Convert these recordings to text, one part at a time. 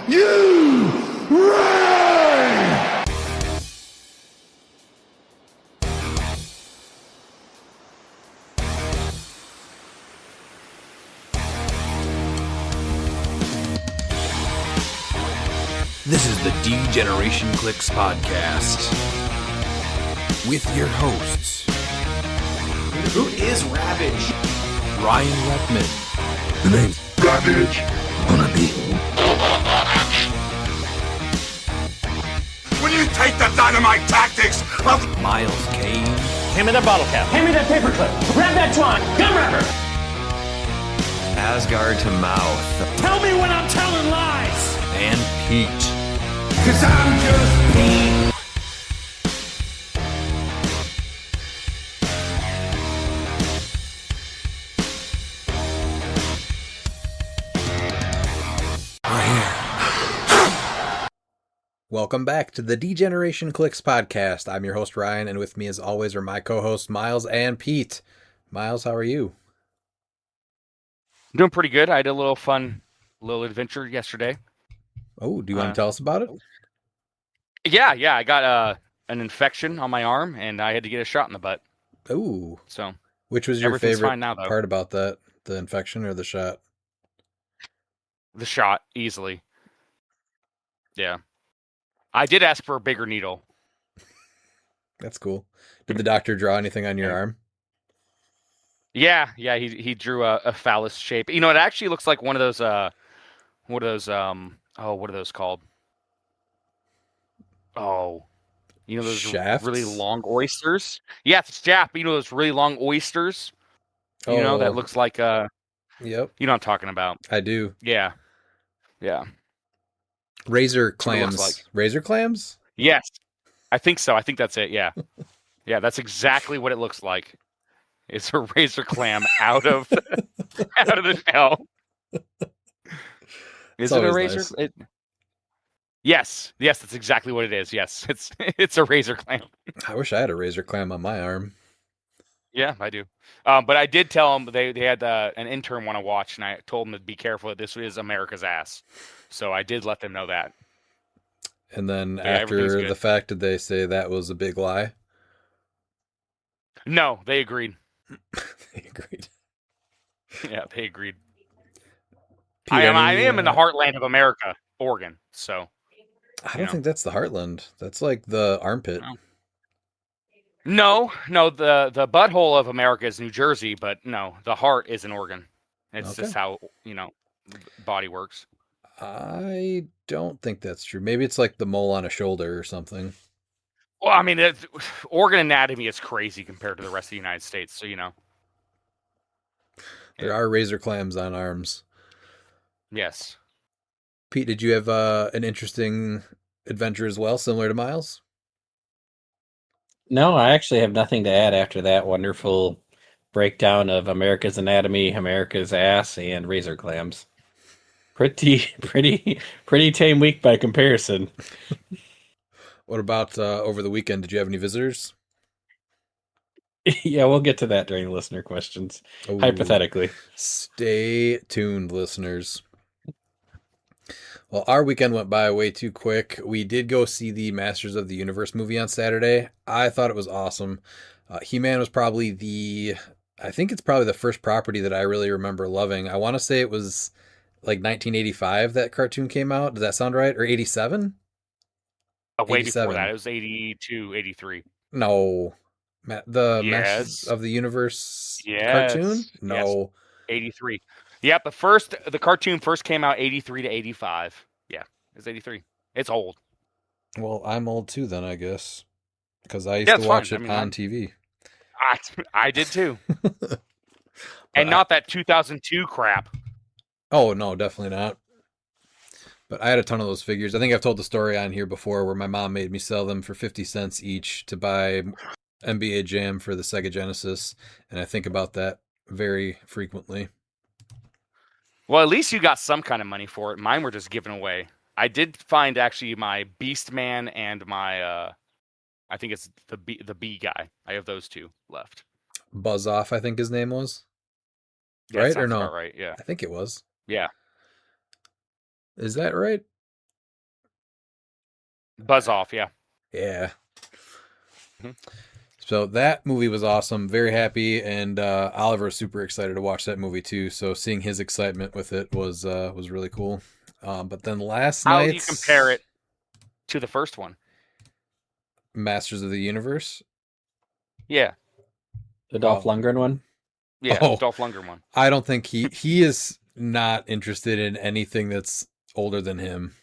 you reign! This is the D-Generation cliX podcast with your hosts, Who is Ravage? Ryan Reckman, The name's Ravage. Gonna be. When you take the dynamite tactics of Miles Kane, Hand me that bottle cap. Hand me that paperclip. Grab that twine. Gun wrapper. Asgard to mouth. Tell me when I'm telling lies. and Pete. 'cause I'm just Pete. Welcome back to the D-Generation cliX podcast. I'm your host, Ryan, and with me as always are my co-hosts, Miles and Pete. Miles, how are you? Doing pretty good. I had a little fun little adventure yesterday. Oh, do you want to tell us about it? Yeah. I got an infection on my arm, and I had to get a shot in the butt. Oh, So which was your everything's favorite fine now, though. part about that? The infection or the shot? The shot, easily. Yeah. I did ask for a bigger needle. That's cool. Did the doctor draw anything on your arm? Yeah. He drew a phallus shape. You know, it actually looks like one of those. What are those called? Oh, you know those Shafts? really long oysters. Yeah, it's shaft. You know those really long oysters. You know that looks like Yep, You know what I'm talking about. I do. Yeah. Razor That's what it looks clams. like. Razor clams? Yes, I think so. I think that's it. Yeah, that's exactly what it looks like. It's a razor clam out of the shell. Is it a always razor? nice. Yes, that's exactly what it is. Yes, it's a razor clam. I wish I had a razor clam on my arm. Yeah, I do. But I did tell them they had an intern want to watch, and I told them to be careful that this is America's ass. So I did let them know that. And then Yeah, everything's after good. the fact, did they say that was a big lie? No, they agreed. They agreed. Yeah, they agreed. Pete, I am in the any, heartland of America, Oregon. So I don't think that's the heartland. That's like the armpit. no, the butthole of America is New Jersey, but no, the heart is in Oregon. It's Okay. just how body works. I don't think that's true. Maybe it's like the mole on a shoulder or something. Well, I mean, Oregon anatomy is crazy compared to the rest of the United States. So There are razor clams on arms. yes. Pete, did you have an interesting adventure as well, similar to Miles? No, I actually have nothing to add after that wonderful breakdown of America's anatomy, America's ass, and razor clams. Pretty tame week by comparison. What about over the weekend? Did you have any visitors? Yeah, we'll get to that during listener questions. Ooh. Hypothetically. Stay tuned, listeners. Well, our weekend went by way too quick. We did go see the Masters of the Universe movie on Saturday. I thought it was awesome. He-Man was probably I think it's probably the first property that I really remember loving. I want to say it was like 1985 that cartoon came out. Does that sound right? Or 87? Way 87. before that, it was 82, 83. No. The Yes. Masters of the Universe Yes. cartoon? No. 83. Yeah, the cartoon first came out 83 to 85. Yeah, it's 83. It's old. Well, I'm old too then, I guess. Because I used Yeah, to it's watch fine. it I mean, on TV. I did too. And not that 2002 crap. Oh, no, definitely not. But I had a ton of those figures. I think I've told the story on here before where my mom made me sell them for 50 cents each to buy NBA Jam for the Sega Genesis. And I think about that very frequently. Well, at least you got some kind of money for it. Mine were just given away. I did find actually my Beast Man and my I think it's the bee guy. I have those two left. Buzz Off, I think his name was. Yeah, Right or sounds no? about right, yeah. I think it was. Yeah. Is that right? Buzz off, yeah. Yeah. Mhm. So that movie was awesome. Very happy, and Oliver was super excited to watch that movie too. So seeing his excitement with it was really cool. But then last How do you night's compare it to the first one? Masters of the Universe. Yeah, The Dolph Well, Lundgren one. yeah, Oh. Dolph Lundgren one. I don't think he is not interested in anything that's older than him.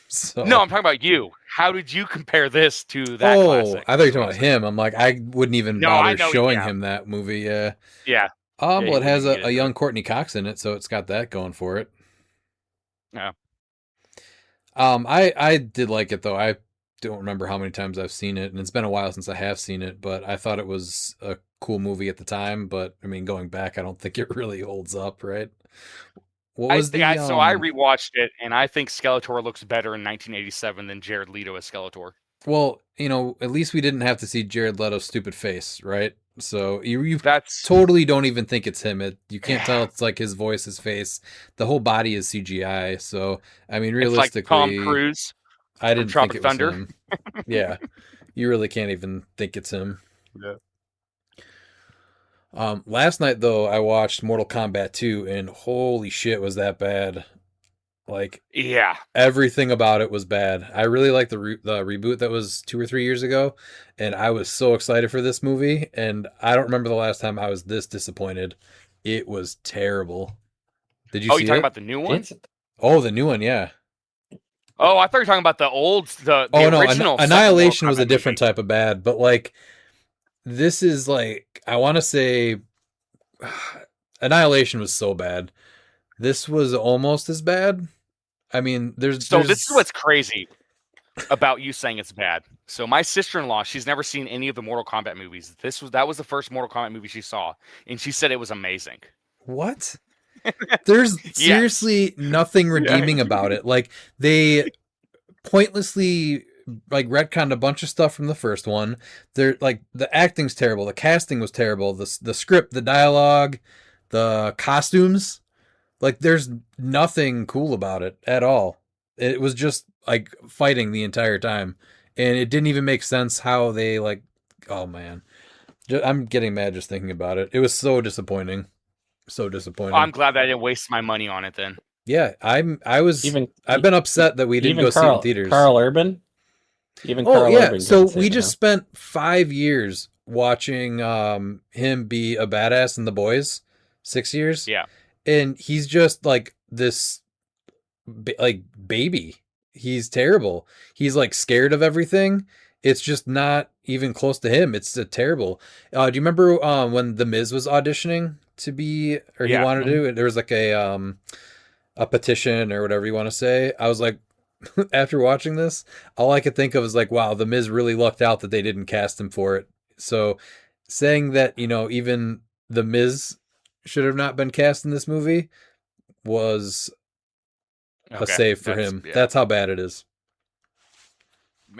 So No, I'm talking about you. How did you compare this to that oh, classic? I thought you were talking about him. I'm like, I wouldn't even No, I bother know, showing yeah. him that movie. Yeah. Yeah. Well, he it has wouldn't get a into young it. Courtney Cox in it, so it's got that going for it. Yeah. I did like it though. I don't remember how many times I've seen it, and it's been a while since I have seen it. But I thought it was a cool movie at the time. But I mean, going back, I don't think it really holds up, right? What was So I the rewatched it, and I think Skeletor looks better in 1987 than Jared Leto as Skeletor. Well, at least we didn't have to see Jared Leto's stupid face, right? So you That's totally don't even think it's him. You can't tell it's like his voice, his face. The whole body is CGI. So I mean, it's like Tom realistically, Cruise. I didn't Tropic think it was Thunder. him. Yeah, you really can't even think it's him. Yeah. Last night though, I watched Mortal Kombat 2, and holy shit, was that bad! Like Yeah. everything about it was bad. I really liked the reboot that was 2 or 3 years ago, and I was so excited for this movie. And I don't remember the last time I was this disappointed. It was terrible. Did you Oh, see you talking it? about the new one? Oh, the new one, yeah. Oh, I thought you were talking about the old, the Oh no, original. second Annihilation Mortal was a Kombat different movie. type of bad, but like this is like I want to say Annihilation was so bad. This was almost as bad. I mean, So this is what's crazy about you saying it's bad. So my sister-in-law, she's never seen any of the Mortal Kombat movies. That was the first Mortal Kombat movie she saw, and she said it was amazing. What? There's Yes. seriously nothing redeeming about it. Like they pointlessly like retconned a bunch of stuff from the first one. They're like the acting's terrible, the casting was terrible, the script, the dialogue, the costumes. Like there's nothing cool about it at all. It was just like fighting the entire time, and it didn't even make sense how they like. Oh man, I'm getting mad just thinking about it. It was so disappointing. So disappointing. I'm glad that I didn't waste my money on it then. Yeah, I've been upset that we didn't even go see it in theaters. Carl Urban. Even Oh Carl yeah, Urban so couldn't we save it, just huh? spent 5 years watching him be a badass in The Boys. 6 years. Yeah. And he's just like this like baby. He's terrible. He's like scared of everything. It's just not even close to him. It's terrible. Do you remember when The Miz was auditioning to be, or he Yeah. wanted to do it? There was like a petition or whatever you want to say. I was like, after watching this, all I could think of is like, wow, The Miz really lucked out that they didn't cast him for it. So saying that, even The Miz should have not been cast in this movie was a Okay, save for him. yeah. That's how bad it is.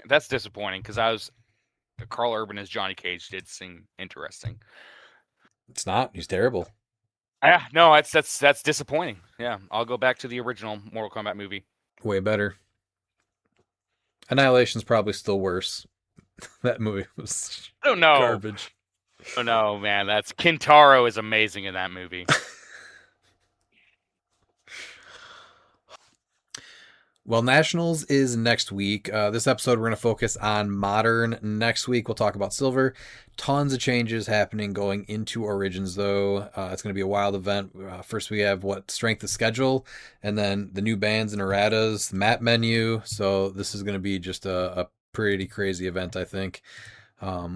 That's disappointing because Carl Urban as Johnny Cage did seem interesting. It's not. He's terrible. Yeah, no, that's disappointing. Yeah, I'll go back to the original Mortal Kombat movie. Way better. Annihilation's probably still worse. That movie was I don't know. garbage. Oh no, man, that's Kintaro is amazing in that movie. Well, Nationals is next week. This episode, we're going to focus on Modern. Next week, we'll talk about Silver. Tons of changes happening going into Origins, though. It's going to be a wild event. First, we have Strength of Schedule, and then the new bands and erratas, the map menu. So this is going to be just a pretty crazy event, I think.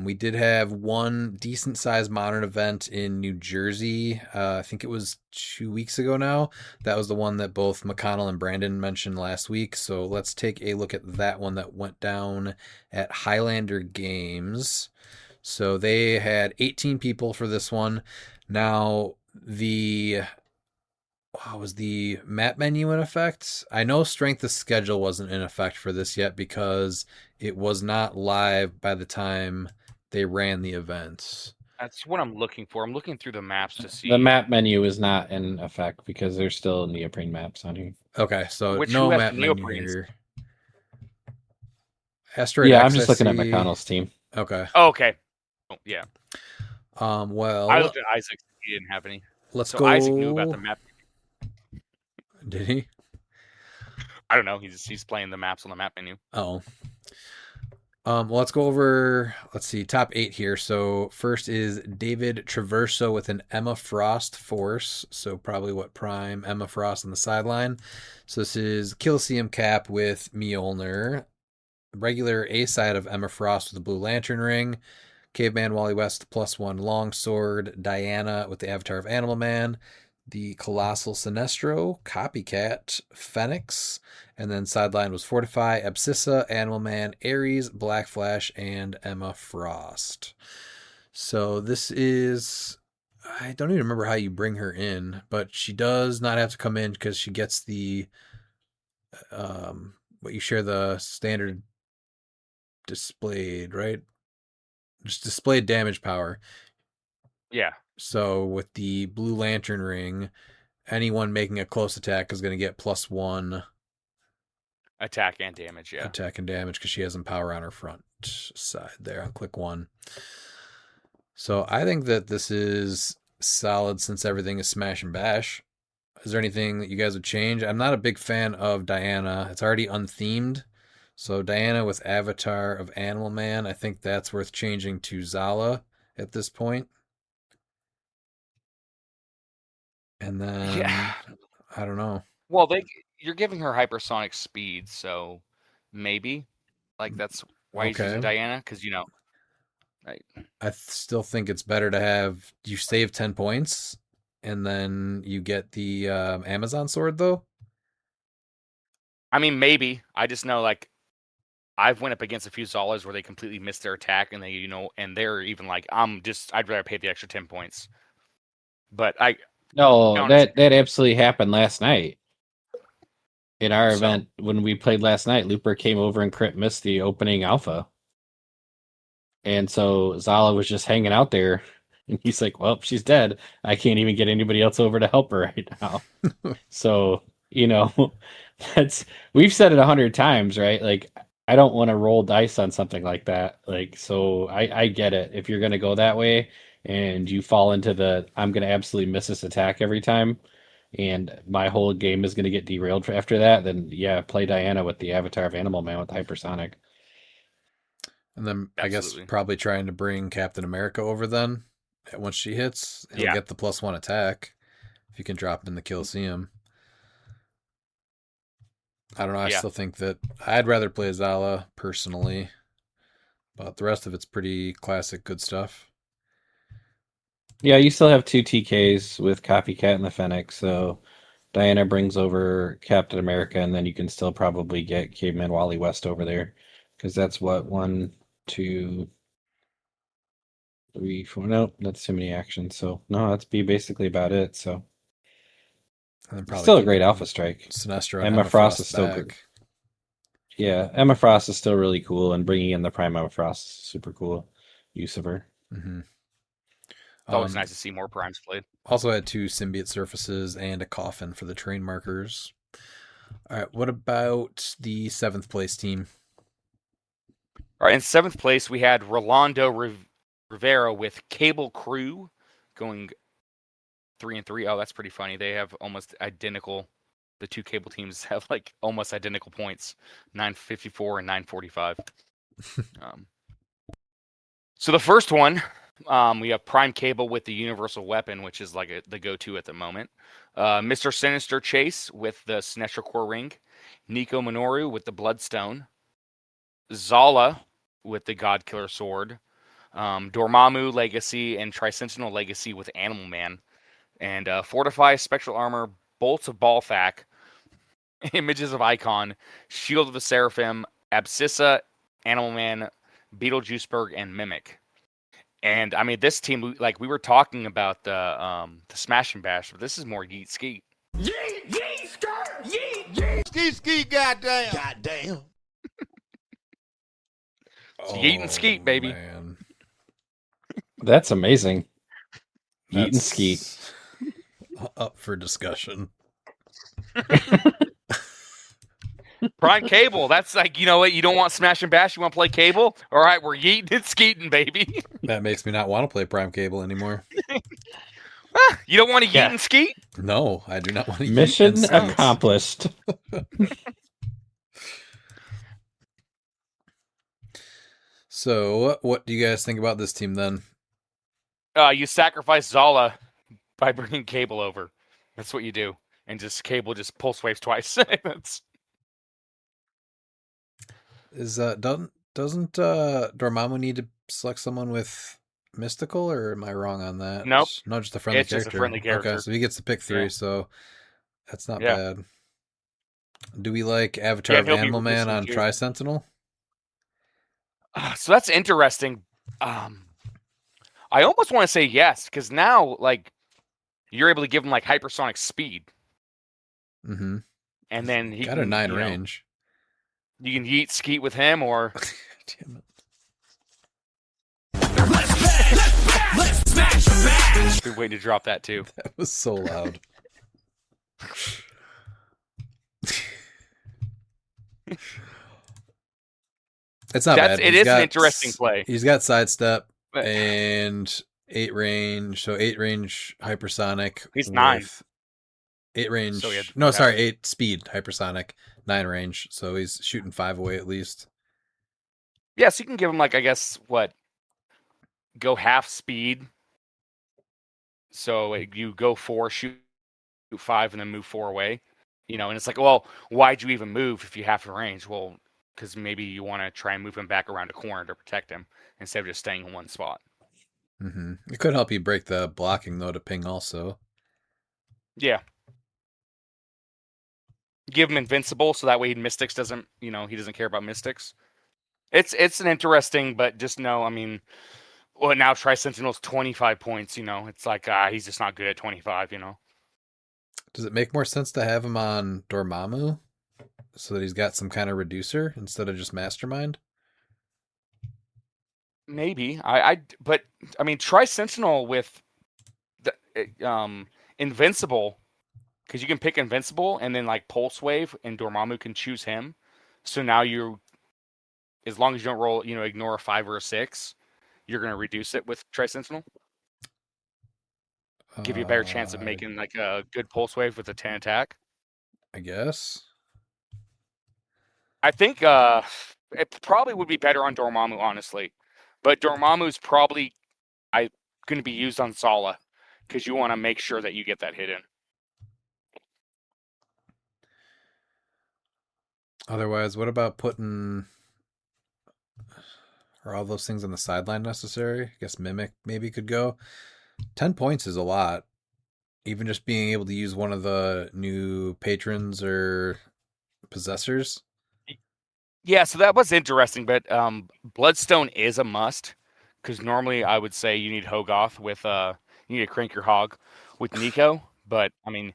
We did have one decent sized Modern event in New Jersey. I think it was 2 weeks ago now. That was the one that both McConnell and Brandon mentioned last week. So let's take a look at that one that went down at Highlander Games. So they had 18 people for this one. Now, was the map menu in effect? I know Strength of Schedule wasn't in effect for this yet because it was not live by the time they ran the event. That's what I'm looking for. I'm looking through the maps to see. The map menu is not in effect because there's still neoprene maps on here. Okay, so Who no has map menu neoprenes? here. Asteroid Yeah, X, I'm just I looking at see. McConnell's team. Okay. Oh, okay. Oh, yeah. Well, I looked at Isaac. He didn't have any. let's So go. Isaac knew about the map. Did he? I don't know. He's playing the maps on the map menu. Oh. Well, let's go over, let's see, top 8 here. So first is David Traverso with an Emma Frost force. So probably what prime Emma Frost on the sideline. So this is Kilseum cap with Mjolnir. Regular A side of Emma Frost with the Blue Lantern ring. Caveman Wally West +1 longsword. Diana with the Avatar of Animal Man. The Colossal Sinestro, Copycat, Phoenix, and then sideline was Fortify, Abscissa, Animal Man, Ares, Black Flash, and Emma Frost. So this is, I don't even remember how you bring her in, but she does not have to come in because she gets the, what you share the standard displayed, right? Just displayed damage power. Yeah. So with the Blue Lantern ring, anyone making a close attack is going to get +1 Attack and damage, yeah. attack and damage because she has Empower on her front side there on click 1. So I think that this is solid since everything is smash and bash. Is there anything that you guys would change? I'm not a big fan of Diana. It's already unthemed. So Diana with Avatar of Animal Man, I think that's worth changing to Zala at this point. And then, Yeah. I don't know. Well, you're giving her hypersonic speed, so maybe like that's why he's using Okay. Diana, because right. I still think it's better to have you save 10 points and then you get the Amazon sword though. I mean, maybe. I just know like I've went up against a few Zalas where they completely missed their attack, and they and they're even like, I'd rather pay the extra 10 points. But No, that absolutely happened last night. In our event, when we played last night, Looper came over and crit missed the opening alpha. And so Zala was just hanging out there. And he's like, well, she's dead. I can't even get anybody else over to help her right now. So, we've said it 100 times, right? Like, I don't want to roll dice on something like that. Like, so I get it. If you're going to go that way and you fall into I'm going to absolutely miss this attack every time, and my whole game is going to get derailed after that, then yeah, play Diana with the Avatar of Animal Man with hypersonic. And then Absolutely. I guess probably trying to bring Captain America over then once she hits. He'll get the +1 attack if you can drop it in the Kilseum. I don't know. I still think that I'd rather play Zala personally, but the rest of it's pretty classic good stuff. Yeah, you still have 2 TKs with Copycat and the Fennec, so Diana brings over Captain America, and then you can still probably get Caveman Wally West over there, because that's what 1, 2, 3, 4. Nope, that's too many actions. So no, that's basically about it. So And then probably still a great Alpha Strike. Sinestro and Emma Frost is still back. good. Yeah, Emma Frost is still really cool, and bringing in the Prime Emma Frost is super cool use of her. Mm-hmm. It's always nice to see more primes played. Also had 2 symbiote surfaces and a coffin for the train markers. All right, what about the 7th place team? All right, in 7th place, we had Rolando Rivera with Cable Crew going 3-3. Oh, that's pretty funny. They have almost identical. The 2 cable teams have like almost identical points, 954 and 945. So the first one, we have Prime Cable with the Universal Weapon, which is like the go-to at the moment. Mr. Sinister Chase with the Sinestro Core Ring. Nico Minoru with the Bloodstone. Zala with the God Killer Sword. Dormammu Legacy and Trisentinel Legacy with Animal Man. And Fortify, Spectral Armor, Bolts of Balthak, Images of Icon, Shield of the Seraphim, Abscissa, Animal Man, Beetlejuiceberg, and Mimic. And I mean, this team, like we were talking about the Smash and Bash, but this is more Yeet Skeet. Yeet, yeet, skirt, yeet, yeet. Skeet, skeet, goddamn. Goddamn. It's Yeet and Skeet, baby. Man. That's amazing. Yeet and Skeet. Up for discussion. Prime Cable. That's like, you know what? You don't want Smash and Bash. You want to play Cable? All right, we're yeeting and skeeting, baby. That makes me not want to play Prime Cable anymore. You don't want to yeet Yeah. and skeet? No, I do not want to. Mission accomplished. So, what do you guys think about this team then? You sacrifice Zala by bringing Cable over. That's what you do. And just Cable just pulse waves twice. That's... Doesn't Dormammu need to select someone with mystical, or am I wrong on that? Nope. No, just a friendly It's character. just a friendly character. Okay, so he gets to pick 3, Yeah. so that's not Yeah. bad. Do we like Avatar of he'll be Animal Man resistant on too. Tri-Sentinel? So that's interesting. I almost want to say yes, because now, like, you're able to give him, like, hypersonic speed. Mm-hmm. And then he Got can, a 9 you know, range. you can yeet skeet with him, or... Damn it. Been waiting to drop that, too. That was so loud. It's not bad. It is an interesting play. He's got sidestep But- and 8 range. So 8 range hypersonic. He's 9. with 8 range. So he had- no, sorry, 8 speed hypersonic, 9 range. So he's shooting 5 away at least. Yeah, so you can give him, like, I guess, go half speed. So you go 4, shoot 5, and then move 4 away. You know, and it's like, well, why'd you even move if you have the range? Well, because maybe you want to try and move him back around a corner to protect him instead of just staying in one spot. Mm-hmm. It could help you break the blocking though to ping also. Yeah. Give him invincible so that way Mystics doesn't, he doesn't care about Mystics. It's an interesting, but just know, I mean, well, now Tri-Sentinel's 25 points, it's like, he's just not good at 25, Does it make more sense to have him on Dormammu so that he's got some kind of reducer instead of just Mastermind? Maybe. But I mean, Tri-Sentinel with the Invincible, because you can pick Invincible and then like Pulse Wave, and Dormammu can choose him. So now as long as you don't roll, ignore a 5 or a 6, you're going to reduce it with Tri-Sentinel. Give you a better chance of making like a good Pulse Wave with a 10 attack. I guess. I think it probably would be better on Dormammu, honestly. But Dormammu's probably going to be used on Zala because you want to make sure that you get that hit in. Otherwise, what about putting... Are all those things on the sideline necessary? I guess Mimic maybe could go. 10 points is a lot. Even just being able to use one of the new patrons or possessors. Yeah, so that was interesting, but Bloodstone is a must, because normally I would say you need Hogoth with you need to crank your hog with Nico, but I mean,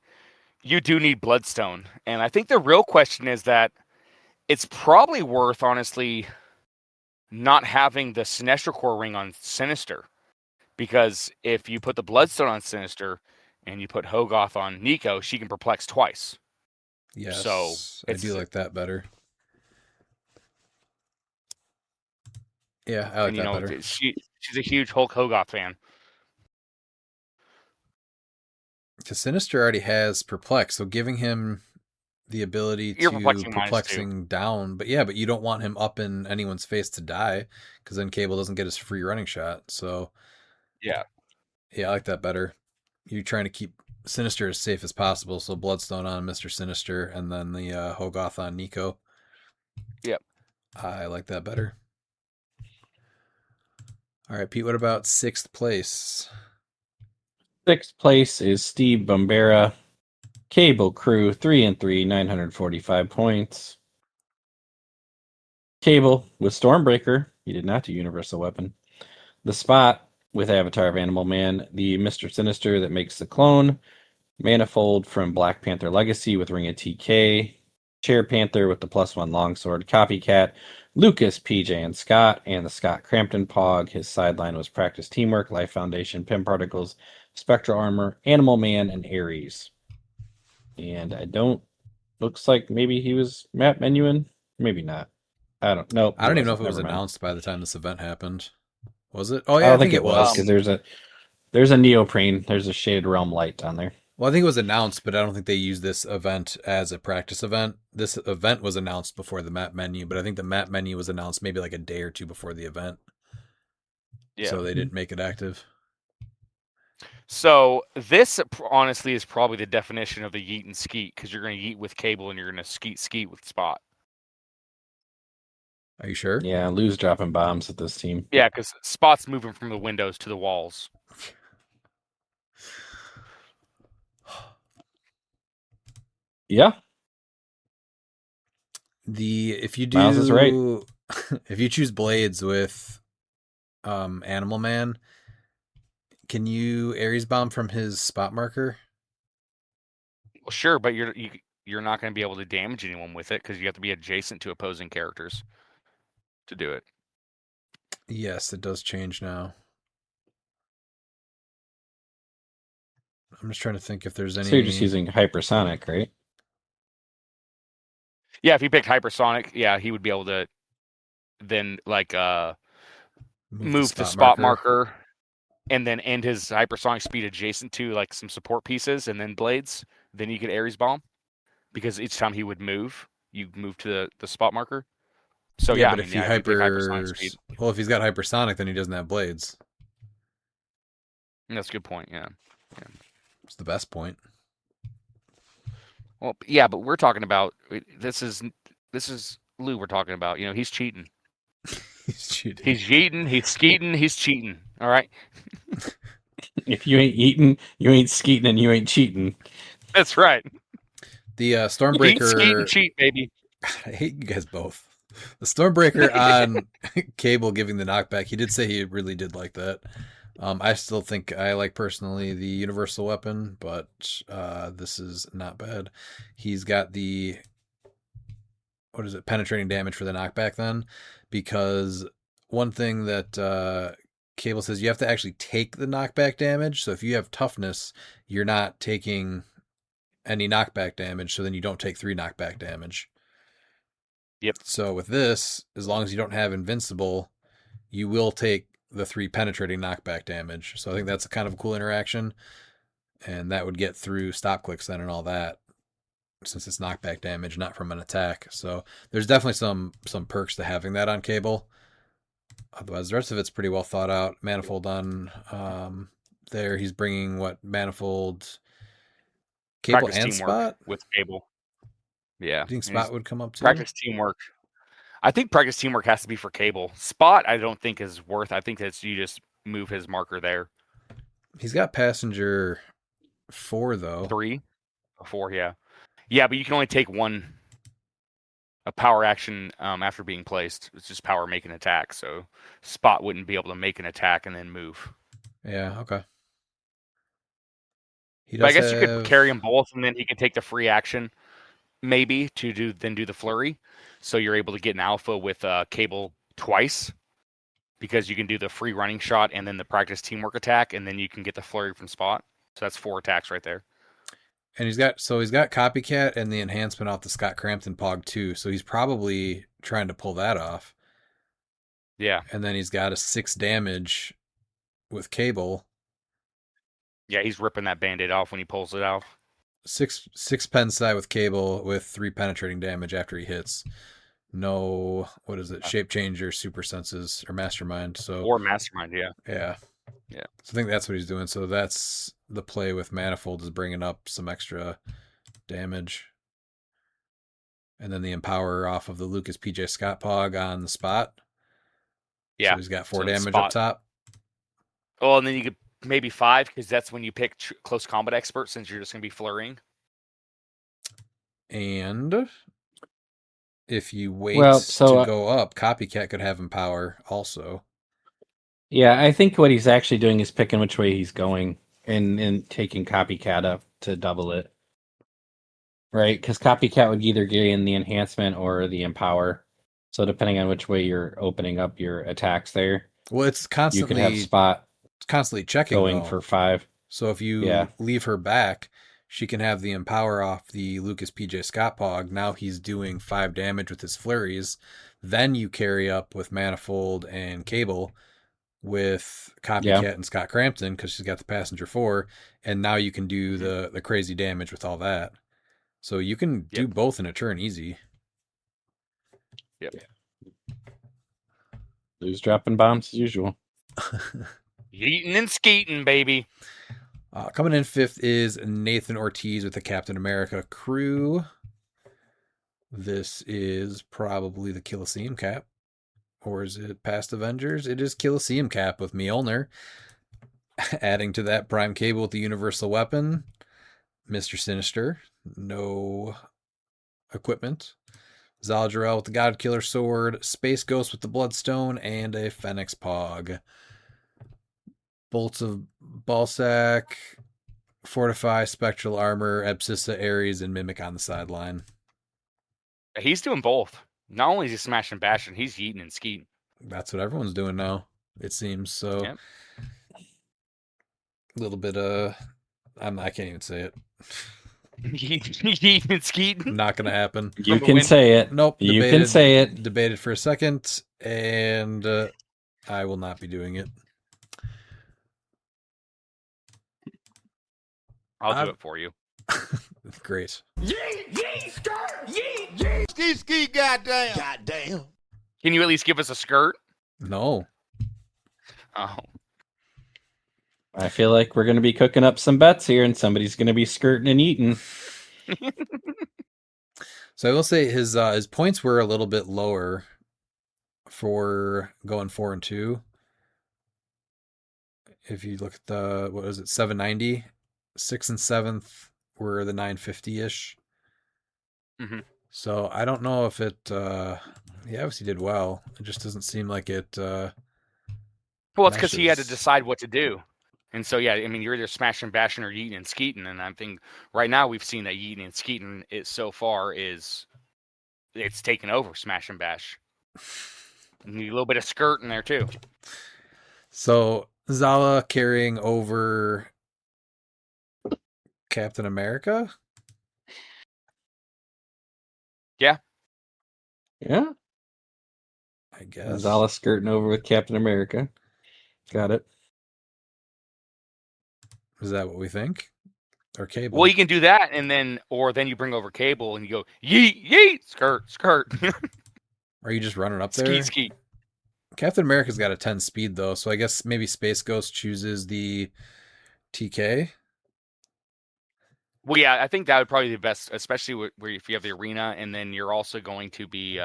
you do need Bloodstone. And I think the real question is that it's probably worth, honestly, not having the Sinestro Core ring on Sinister, because if you put the Bloodstone on Sinister and you put Hogoth on Nico, she can perplex twice. Yes, So I do like that better. Yeah, I like that better. She's a huge Hulk Hogoth fan. Because Sinister already has Perplex, so giving him the ability You're to perplexing down, but you don't want him up in anyone's face to die, because then Cable doesn't get his free running shot. So yeah, I like that better. You're trying to keep Sinister as safe as possible, so Bloodstone on Mr. Sinister, and then the Hogoth on Nico. Yep. I like that better. All right, Pete, what about 6th place? 6th place is Steve Bombera. Cable Crew, 3-3, 945 points. Cable with Stormbreaker. He did not do Universal Weapon. The Spot with Avatar of Animal Man. The Mr. Sinister that makes the clone. Manifold from Black Panther Legacy with Ring of TK. Chair Panther with the +1 longsword. Copycat. Lucas, PJ, and Scott. And the Scott Crampton Pog. His sideline was Practice Teamwork, Life Foundation, Pim Particles, Spectral Armor, Animal Man, and Ares. And I don't Looks like maybe he was map menuing. Maybe not. I don't know. I don't even know if it was Never mind. announced by the time this event happened. Was it? Oh I yeah, I don't think think it it was was. because there's a neoprene. There's a shaded realm light on there. Well, I think it was announced, but I don't think they used this event as a practice event. This event was announced before the map menu, but I think the map menu was announced maybe like a day or two before the event. Yeah. So they didn't make it active. So this honestly is probably the definition of the yeet and skeet because you're going to yeet with Cable and you're going to skeet with Spot. Are you sure? Yeah, Lou's dropping bombs at this team. Yeah, because Spot's moving from the windows to the walls. Yeah, If you Miles is right. do if you choose Blades with Animal Man, can you Ares bomb from his spot marker? Well, sure, but you're not going to be able to damage anyone with it because you have to be adjacent to opposing characters to do it. Yes, it does change now. I'm just trying to think if there's any. So you're just using hypersonic, right? Yeah, if he picked hypersonic, yeah, he would be able to then like move to spot marker and then end his hypersonic speed adjacent to like some support pieces and then blades. Then you could Ares bomb because each time he would move, you move to the spot marker. So yeah, but if he hypersonic speed. Well, if he's got hypersonic, then he doesn't have blades. That's a good point. Yeah. It's the best point. Well, yeah, but we're talking about this is Lou. We're talking about. He's cheating. He's cheating. He's yeeting. He's skeeting. He's cheating. All right. If you ain't eating, you ain't skeeting, and you ain't cheating. That's right. The Stormbreaker. Eat, skeet, and cheat, baby. I hate you guys both. The Stormbreaker on Cable giving the knockback. He did say he really did like that. I still think I like personally the universal weapon, but this is not bad. He's got the penetrating damage for the knockback then, because one thing that Cable says, you have to actually take the knockback damage. So if you have toughness, you're not taking any knockback damage, so then you don't take 3 knockback damage. Yep. So with this, as long as you don't have invincible, you will take the 3 penetrating knockback damage. So I think that's a kind of a cool interaction. And that would get through stop clicks then and all that, since it's knockback damage, not from an attack. So there's definitely some perks to having that on Cable. Otherwise, the rest of it's pretty well thought out. Manifold on there. He's bringing Manifold, Cable, Practice and teamwork Spot? with Cable. Yeah. Do you think Spot would come up too? Practice teamwork. I think practice teamwork has to be for Cable. Spot, I don't think is worth. I think that you just move his marker there. He's got passenger 4 though. 3, 4, yeah. Yeah, but you can only take a power action after being placed. It's just power make an attack. So Spot wouldn't be able to make an attack and then move. Yeah, okay. But I guess you could carry them both, and then he could take the free action, maybe do the flurry. So you're able to get an alpha with Cable twice, because you can do the free running shot and then the practice teamwork attack, and then you can get the flurry from Spot. So that's 4 attacks right there. And he's got Copycat and the enhancement off the Scott Crampton Pog too. So he's probably trying to pull that off. Yeah. And then he's got a 6 damage with Cable. Yeah, he's ripping that band-aid off when he pulls it off. 6 Pensai with Cable with 3 penetrating damage after he hits. No, Shape Changer, Super Senses, or Mastermind. Or Mastermind, yeah. Yeah. Yeah. So I think that's what he's doing. So that's the play with Manifold, is bringing up some extra damage. And then the Empower off of the Lucas PJ Scott Pog on the Spot. Yeah. So he's got 4 damage up top. Oh, and then you could maybe 5, because that's when you pick close combat expert, since you're just going to be flurrying. And if you wait to go up, Copycat could have Empower also. Yeah, I think what he's actually doing is picking which way he's going and taking Copycat up to double it. Right? Because Copycat would either gain the enhancement or the Empower. So depending on which way you're opening up your attacks there. Well, it's constantly... You could have Spot constantly checking going for 5. So if you leave her back, she can have the Empower off the Lucas PJ Scott Pog. Now he's doing 5 damage with his flurries. Then you carry up with Manifold and Cable with Copycat and Scott Crampton because she's got the Passenger 4, and now you can do the crazy damage with all that. So you can do both in a turn easy. Yep. Lou's dropping bombs as usual. Yeeting and skeeting, baby. Coming in 5th is Nathan Ortiz with the Captain America crew. This is probably the Colosseum cap. Or is it past Avengers? It is Colosseum cap with Mjolnir. Adding to that, Prime Cable with the Universal Weapon. Mr. Sinister. No equipment. Zaladriel with the God Killer Sword. Space Ghost with the Bloodstone. And a Phoenix Pog. Bolts of Balsac, Fortify, Spectral Armor, Abscissa, Ares, and Mimic on the sideline. He's doing both. Not only is he smashing bashing, he's yeeting and skeeting. That's what everyone's doing now, it seems. So a little bit I can't even say it. Yeeting and skeeting? Not gonna happen. You can say it. Nope. You can say it. Debated for a second, and I will not be doing it. I'll do it for you. Great. Ski, goddamn. Goddamn. Can you at least give us a skirt? No. Oh. I feel like we're going to be cooking up some bets here, and somebody's going to be skirting and eating. So I will say his points were a little bit lower for going 4 and 2. If you look at the 790, 6th and 7th were the 950-ish. Mm-hmm. So I don't know if it. He obviously did well. It just doesn't seem like it. Well, it's because he had to decide what to do. And so, yeah, I mean, you're either smashing, bashing, or yeeting and skeeting. And I think right now we've seen that yeeting and skeeting so far it's taken over smash and bash. And a little bit of skirt in there too. So Zala carrying over Captain America. Yeah. Yeah. I guess. Zala skirting over with Captain America. Got it. Is that what we think? Or Cable? Well, you can do that, and then you bring over Cable and you go yeet, yeet, skirt, skirt. Are you just running up there? Ski. Captain America's got a 10 speed though, so I guess maybe Space Ghost chooses the TK. Well, yeah, I think that would probably be the best, especially where if you have the arena, and then you're also going to be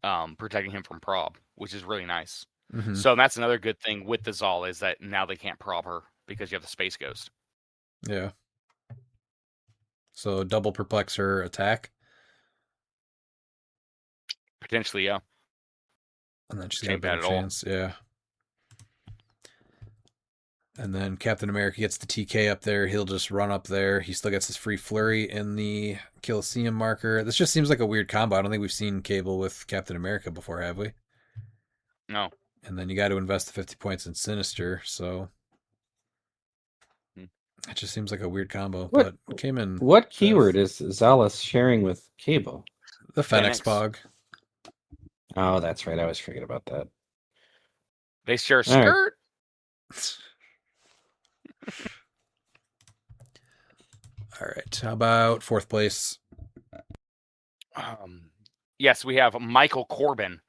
protecting him from prob, which is really nice. Mm-hmm. So that's another good thing with the Zal is that now they can't prob her because you have the Space Ghost. Yeah. So double perplex her attack. Potentially, yeah. And then she's got a better chance. Yeah. And then Captain America gets the TK up there. He'll just run up there. He still gets his free flurry in the Colosseum marker. This just seems like a weird combo. I don't think we've seen Cable with Captain America before, have we? No. And then you got to invest the 50 points in Sinister, so it just seems like a weird combo. But came in. What keyword is Zala sharing with Cable? The Phoenix Pog. Oh, that's right. I always forget about that. They share a skirt. All right. How about 4th place? Yes, we have Michael Corbin,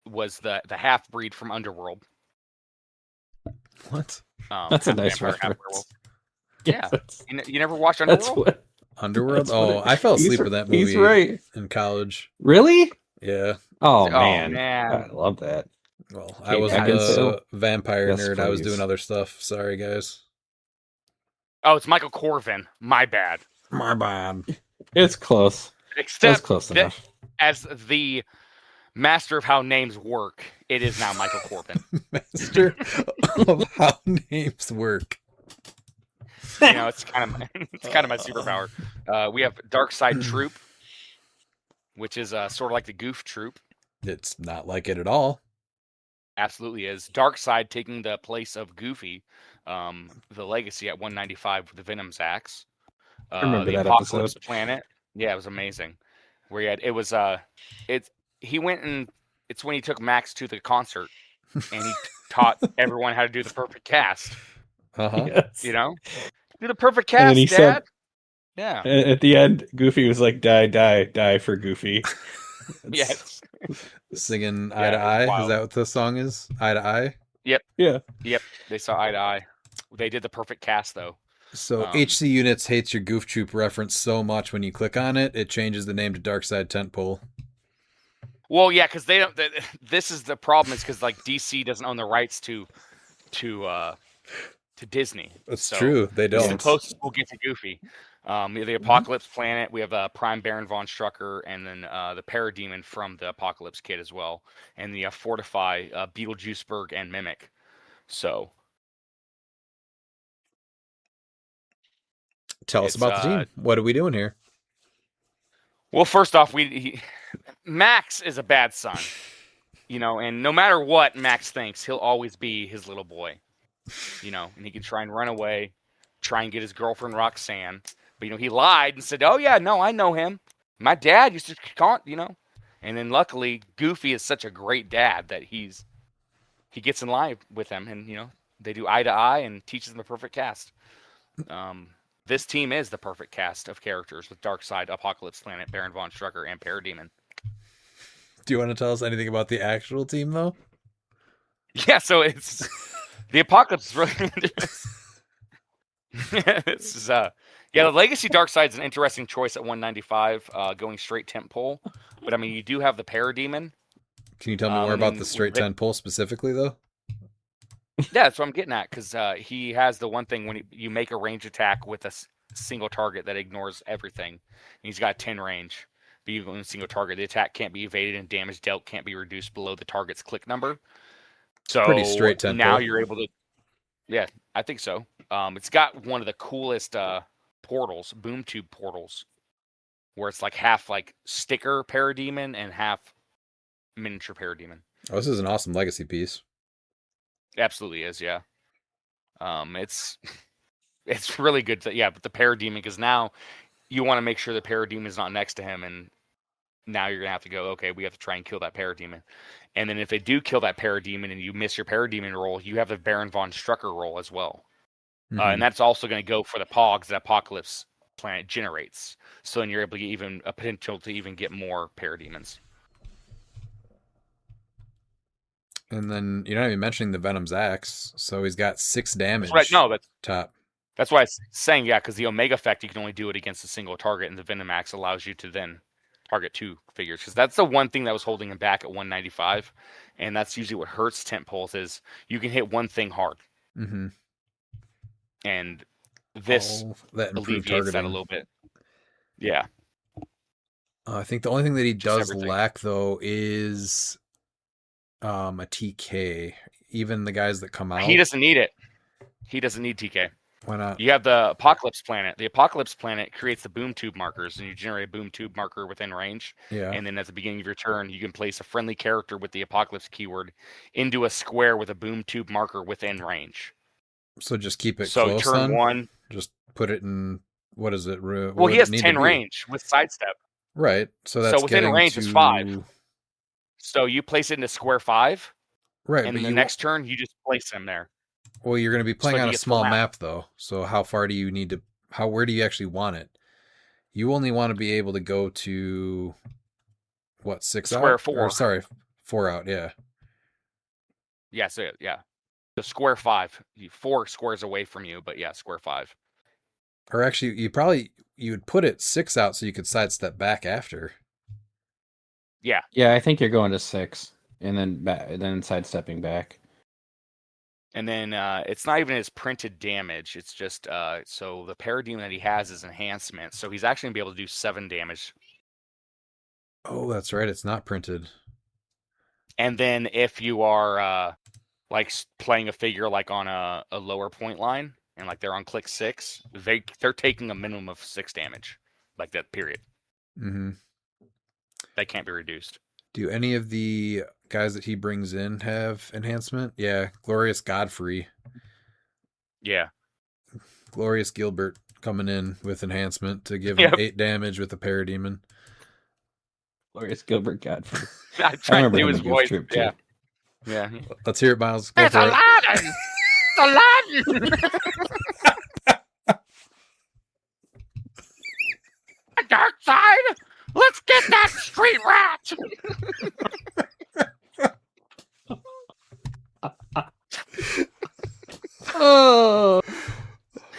was the half breed from Underworld. What? That's a nice reference. Yeah. You never watched Underworld? Underworld? Oh, I fell asleep with that movie he's right. in college. Really? Yeah. Oh, man. I love that. Well, I wasn't a vampire nerd. I was doing other stuff. Sorry, guys. Oh, it's Michael Corvin. My bad. My bad. It's close. Except it's close enough. As the master of how names work, it is now Michael Corbin. Master of how names work. You know, it's kind of my superpower. We have Dark Side Troop, which is sort of like the Goof Troop. It's not like it at all. Absolutely is. Dark Side taking the place of Goofy. the Legacy at 195 with the Venom Zax. I remember The that Apocalypse episode. Planet. Yeah, it was amazing. Where he went and it's when he took Max to the concert and he taught everyone how to do the perfect cast. Uh-huh. Yes. You know, do the perfect And then cast, he Dad. said Yeah. at the end, Goofy was like, "Die, die, die for Goofy." Yes. Singing Eye Yeah, to it was Eye. Is wild. that what the song is? Eye to Eye? Yep. Yeah. Yep. They saw eye to eye. They did the perfect cast though. So HC Units hates your Goof Troop reference so much when you click on it, it changes the name to Darkside Tentpole. Well, yeah, because they don't. This is the problem. Is because like DC doesn't own the rights to Disney. That's So true. They this is the don't. closest we'll get to Goofy. The Apocalypse Planet. We have Prime Baron von Strucker, and then the Parademon from the Apocalypse Kid as well, and the Fortify, Beetlejuiceberg, and Mimic. So Tell us about the team. What are we doing here? well, first off, Max is a bad son, and no matter what Max thinks, he'll always be his little boy, and he can try and run away, try and get his girlfriend Roxanne, but he lied and said, "Oh yeah, no, I know him. My dad used to can't, and then luckily Goofy is such a great dad that he gets in line with him, and they do eye to eye and teaches him the perfect cast. This team is the perfect cast of characters with Darkseid, Apocalypse Planet, Baron von Strucker, and Parademon. Do you want to tell us anything about the actual team, though? Yeah, so it's the Apocalypse is really this is the Legacy Darkseid's an interesting choice at 195, going straight temp pole. But I mean, you do have the Parademon. Can you tell me more about the straight 10 pole specifically, though? Yeah, that's what I'm getting at, because he has the one thing when you make a range attack with a single target that ignores everything. And he's got 10 range, but you go in a single target. The attack can't be evaded and damage dealt can't be reduced below the target's click number. So pretty straight tempo. Now you're able to, yeah, I think so. It's got one of the coolest portals, boom tube portals, where it's like half like sticker Parademon and half miniature Parademon. Oh, this is an awesome Legacy piece. Absolutely is, yeah. It's really good. But the Parademon, because now you want to make sure the Parademon is not next to him, and now you're gonna have to go. Okay, we have to try and kill that Parademon, and then if they do kill that Parademon and you miss your Parademon roll, you have the Baron von Strucker roll as well, and that's also going to go for the Pogs that Apocalypse Planet generates. So then you're able to get even a potential to even get more Parademons. And then you're not even mentioning the Venom Zax, so he's got 6 damage. That's right. No, top. That's why I was saying, because the Omega effect, you can only do it against a single target, and the Venom Axe allows you to then target 2 figures. Because that's the one thing that was holding him back at 195, and that's usually what hurts tent poles is you can hit one thing hard. Mm-hmm. And this that alleviates that a little bit. Yeah. I think the only thing that he does lack, though, is a TK. Even the guys that come out. He doesn't need it. He doesn't need TK. Why not? You have the Apocalypse Planet. The Apocalypse Planet creates the boom tube markers, and you generate a boom tube marker within range. Yeah. And then at the beginning of your turn, you can place a friendly character with the Apocalypse keyword into a square with a boom tube marker within range. So just keep it so close, turn son? 1. Just put it in, what is it? Well, he has 10 range with sidestep. Right. So that's within range is 5. So you place it into square 5. Right. And the next turn, you just place him there. Well, you're going to be playing on a small map, though. So how far do you need to... Where do you actually want it? You only want to be able to go to... What, 6 square out? 4. Or, sorry, 4 out, yeah. Yeah, so, the square 5. 4 squares away from you, but yeah, square 5. Or actually, you would put it 6 out so you could sidestep back after. Yeah. Yeah, I think you're going to 6 and then sidestepping back. And then it's not even his printed damage. It's just so the Parademon that he has is enhancement. So he's actually going to be able to do 7 damage. Oh, that's right. It's not printed. And then if you are like playing a figure like on a lower point line and like they're on click 6, they're taking a minimum of 6 damage, like that period. Mm-hmm. That can't be reduced. Do any of the guys that he brings in have enhancement? Yeah, Glorious Godfrey. Yeah. Glorious Gilbert coming in with enhancement to give him Yep. 8 damage with the Parademon. Glorious Gilbert Godfrey. I I tried to remember do him his in Goof voice. Troop too. Yeah. Yeah. Let's hear it, Miles. Go It's for it. Aladdin! It's Aladdin! Dark side! Let's get that street rat! Oh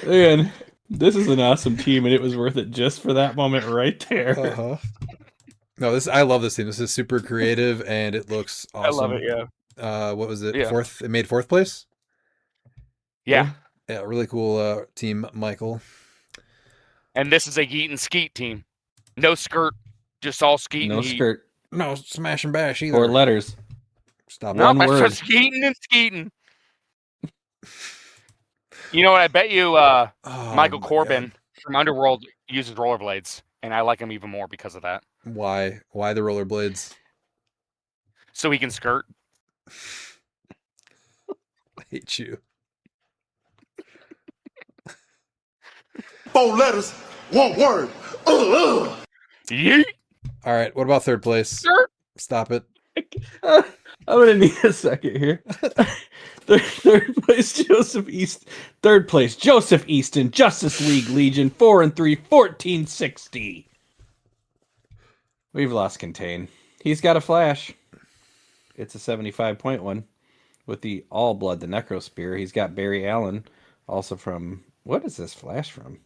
man, this is an awesome team, and it was worth it just for that moment right there. Uh-huh. No, I love this team. This is super creative and it looks awesome. I love it, yeah. What was it? Yeah. Fourth? It made 4th place? Yeah. Yeah, really cool team, Michael. And this is a Yeet and Skeet team. No skirt, just all Skeet No and Yeet. skirt. No smash and bash either. 4 letters. Stop No, One that's word. just Skeeting and Skeeting. You know what? I bet you Oh, Michael my Corbin God. from Underworld uses rollerblades, and I like him even more because of that. Why? Why the rollerblades? So he can skirt. I hate you. 4 letters, 1 word. Yeet! All right, what about 3rd place? Skirt! Stop it. I'm gonna need a second here. Third place, Joseph East. 3rd place, Joseph Easton, Justice League Legion, 4-3, 1460. We've lost Contain. He's got a flash. It's a 75.1 with the All Blood, the Necro Spear. He's got Barry Allen, also from what is this flash from?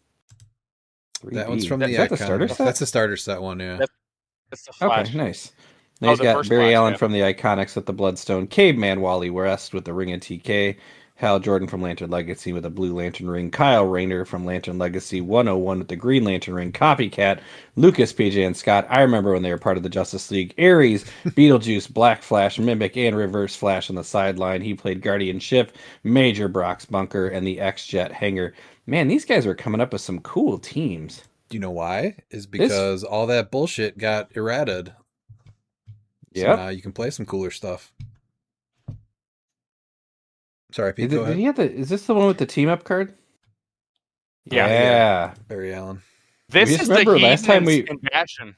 3B. That one's from Is the that the Iconic. starter set? That's a starter set one, yeah. That's the flash. Okay, nice. Oh, Now he's the got first Barry flash, Allen yeah. from the Iconics with the Bloodstone, Caveman Wally West with the Ring of TK, Hal Jordan from Lantern Legacy with a Blue Lantern Ring, Kyle Rayner from Lantern Legacy 101 with the Green Lantern Ring, Copycat, Lucas, PJ, and Scott. I remember when they were part of the Justice League. Ares, Beetlejuice, Black Flash, Mimic, and Reverse Flash on the sideline. He played Guardianship, Major Brock's Bunker, and the X-Jet Hangar. Man, these guys were coming up with some cool teams. Do you know why? Is because all that bullshit got errated. So Yep. now you can play some cooler stuff. Sorry, Pete, Did go ahead. he have is this the one with the team up card? Yeah. Yeah. Barry Allen. This You just is the remember last time Heathens we- and Bastion.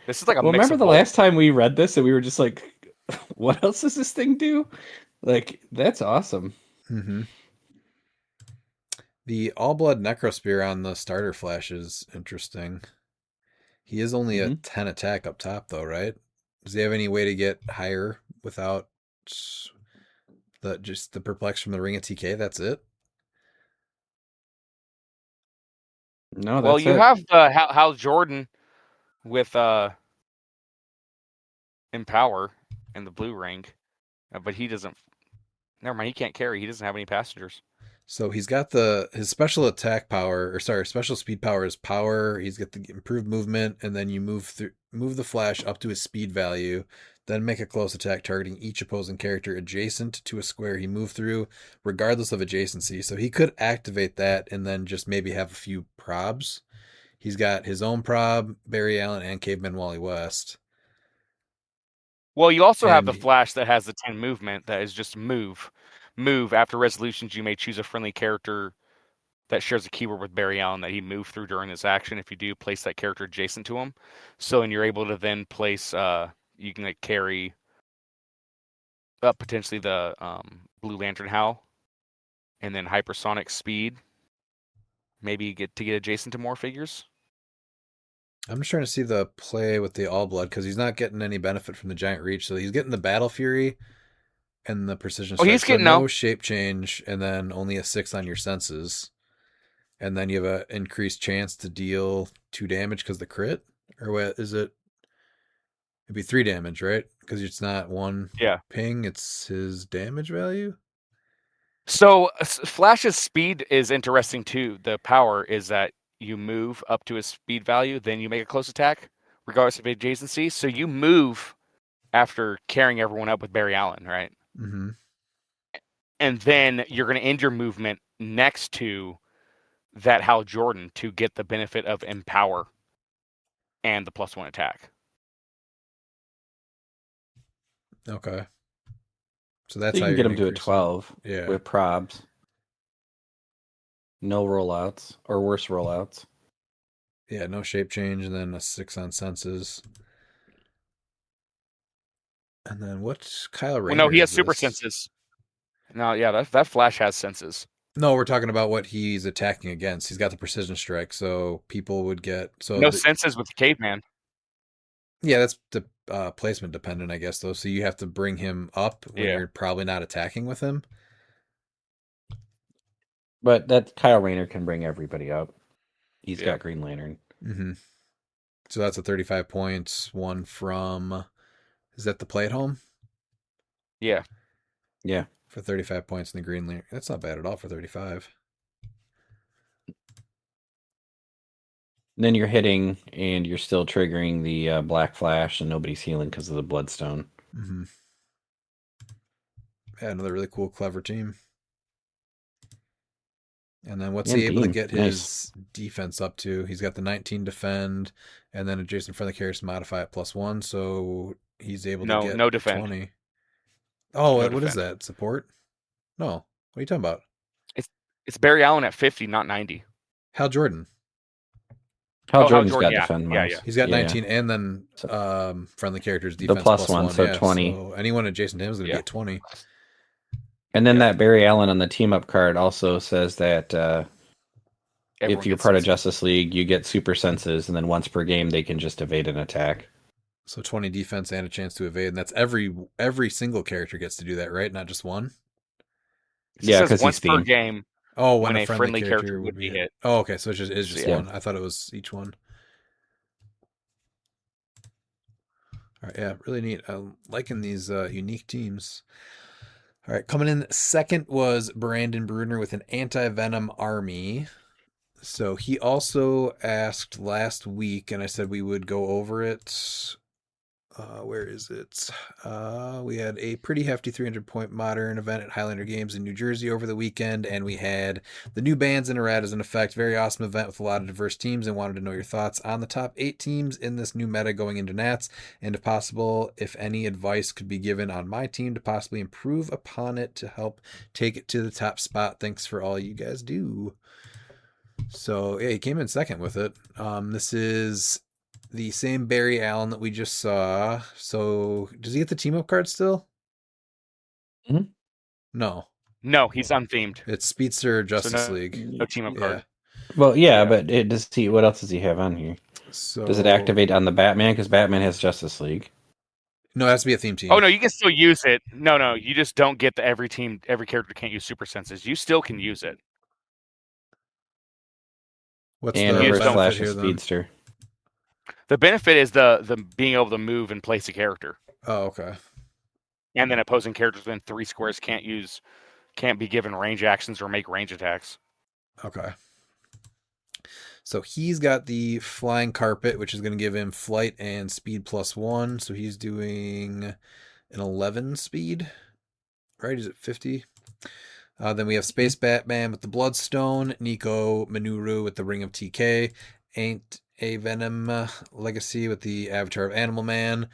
This is like a Well, mix remember of the both. last time we read this and we were just like, what else does this thing do? Like, that's awesome. Mm-hmm. The All Blood Necrospear on the starter flash is interesting. He is only a 10 attack up top, though, right? Does he have any way to get higher without just the perplex from the Ring of TK? That's it. No, Well, that's you it. have Hal Jordan with Empower and the blue ring, but he doesn't. Never mind, he can't carry. He doesn't have any passengers. So he's got his special attack power, or sorry, special speed power is power. He's got the improved movement, and then you move the flash up to his speed value, then make a close attack targeting each opposing character adjacent to a square he moved through, regardless of adjacency. So he could activate that and then just maybe have a few probs. He's got his own prob, Barry Allen, and Caveman Wally West. Well, you also have the And- flash that has the 10 movement that is just move. Move. After resolutions, you may choose a friendly character that shares a keyword with Barry Allen that he moved through during this action. If you do, place that character adjacent to him. So, and you're able to then place, you can like carry up potentially the Blue Lantern Howl and then hypersonic speed. Maybe get adjacent to more figures. I'm just trying to see the play with the All Blood because he's not getting any benefit from the Giant Reach. So he's getting the Battle Fury and the Precision Strike. He's So getting no shape change, and then only a 6 on your senses. And then you have an increased chance to deal 2 damage because the crit? Or what is it? It'd be 3 damage, right? Because it's not 1 ping, it's his damage value? So Flash's speed is interesting too. The power is that you move up to his speed value, then you make a close attack, regardless of adjacency. So you move after carrying everyone up with Barry Allen, right? Mm-hmm. And then you're going to end your movement next to that Hal Jordan to get the benefit of Empower and the +1 attack. Okay. So that's You how can you're get him gonna to a increase it. 12 Yeah. with probs. No rollouts or worse rollouts. Yeah, no shape change, and then a 6 on senses. And then what's Kyle Rayner? Well, no, he has is super this? senses. No, yeah, that Flash has senses. No, we're talking about what he's attacking against. He's got the precision strike, so people would get No senses with the caveman. Yeah, that's the placement dependent, I guess, though. So you have to bring him up when Yeah. you're probably not attacking with him. But that Kyle Rayner can bring everybody up. He's Yeah. got Green Lantern. Mm-hmm. So that's a 35 points. One from, is that the play at home? Yeah. Yeah. For 35 points in the Green Lantern. That's not bad at all for 35. Then you're hitting, and you're still triggering the Black Flash, and nobody's healing because of the Bloodstone. Mm-hmm. Yeah, another really cool, clever team. And then what's And he able to Beam. get his defense up to? He's got the 19 defend, and then adjacent friendly characters modify it +1, so he's able to get no defend. 20. Oh, No what is defend. that? Support? No. What are you talking about? It's Barry Allen at 50, not 90. Hal Jordan. Hal Jordan's Jordan, got defend mouse. yeah. He's got 19 and then friendly characters defense plus +1, one, so 20. So anyone adjacent to him is going to get 20. And then that Barry Allen on the team up card also says that Everyone if you're gets part of senses. Justice League, you get super senses, and then once per game they can just evade an attack. So 20 defense and a chance to evade, and that's every single character gets to do that, right? Not just one. Yeah, because because once he's per theme. game. Oh, when a friendly character would be hit. Oh, okay. So it's just Yeah. one. I thought it was each one. All right, yeah, really neat. I'm liking these unique teams. All right, coming in second was Brandon Bruner with an anti-venom army. So he also asked last week, and I said we would go over it. Where is it? We had a pretty hefty 300-point modern event at Highlander Games in New Jersey over the weekend, and we had the new bands and erratas in effect. Very awesome event with a lot of diverse teams, and wanted to know your thoughts on the top 8 teams in this new meta going into Nats, and if possible, if any advice could be given on my team to possibly improve upon it to help take it to the top spot. Thanks for all you guys do. So yeah, he came in second with it. This is the same Barry Allen that we just saw. So does he get the team up card still? Mhm. No. No, he's unthemed. It's Speedster Justice League. No team up card. Well, yeah, but does he? What else does he have on here? So Does it activate on the Batman? Because Batman has Justice League. No, it has to be a theme team. Oh no, you can still use it. No, you just don't get every character can't use super senses. You still can use it. What's And the Reverse benefit Flash here is then? Speedster. The benefit is the being able to move and place a character. Oh, okay. And then opposing characters within 3 squares can't be given range actions or make range attacks. Okay. So he's got the flying carpet, which is going to give him flight and speed +1. So he's doing an 11 speed, right? Is it 50? Then we have Space Batman with the Bloodstone, Nico Manuru with the Ring of TK, Ain't a Venom Legacy with the Avatar of Animal Man,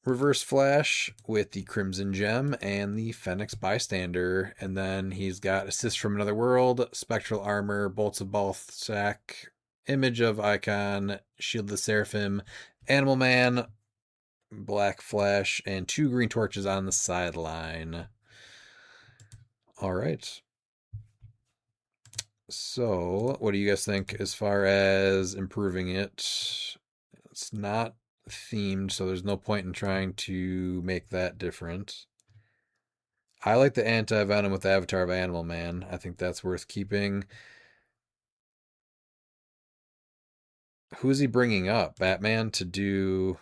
Reverse Flash with the Crimson Gem, and the Phoenix Bystander. And then he's got Assist from Another World, Spectral Armor, Bolts of Balthazar, Image of Icon, Shield of the Seraphim, Animal Man, Black Flash, and 2 green torches on the sideline. All right. So, what do you guys think as far as improving it? It's not themed, so there's no point in trying to make that different. I like the anti-venom with the Avatar of Animal Man. I think that's worth keeping. Who is he bringing up? Batman to do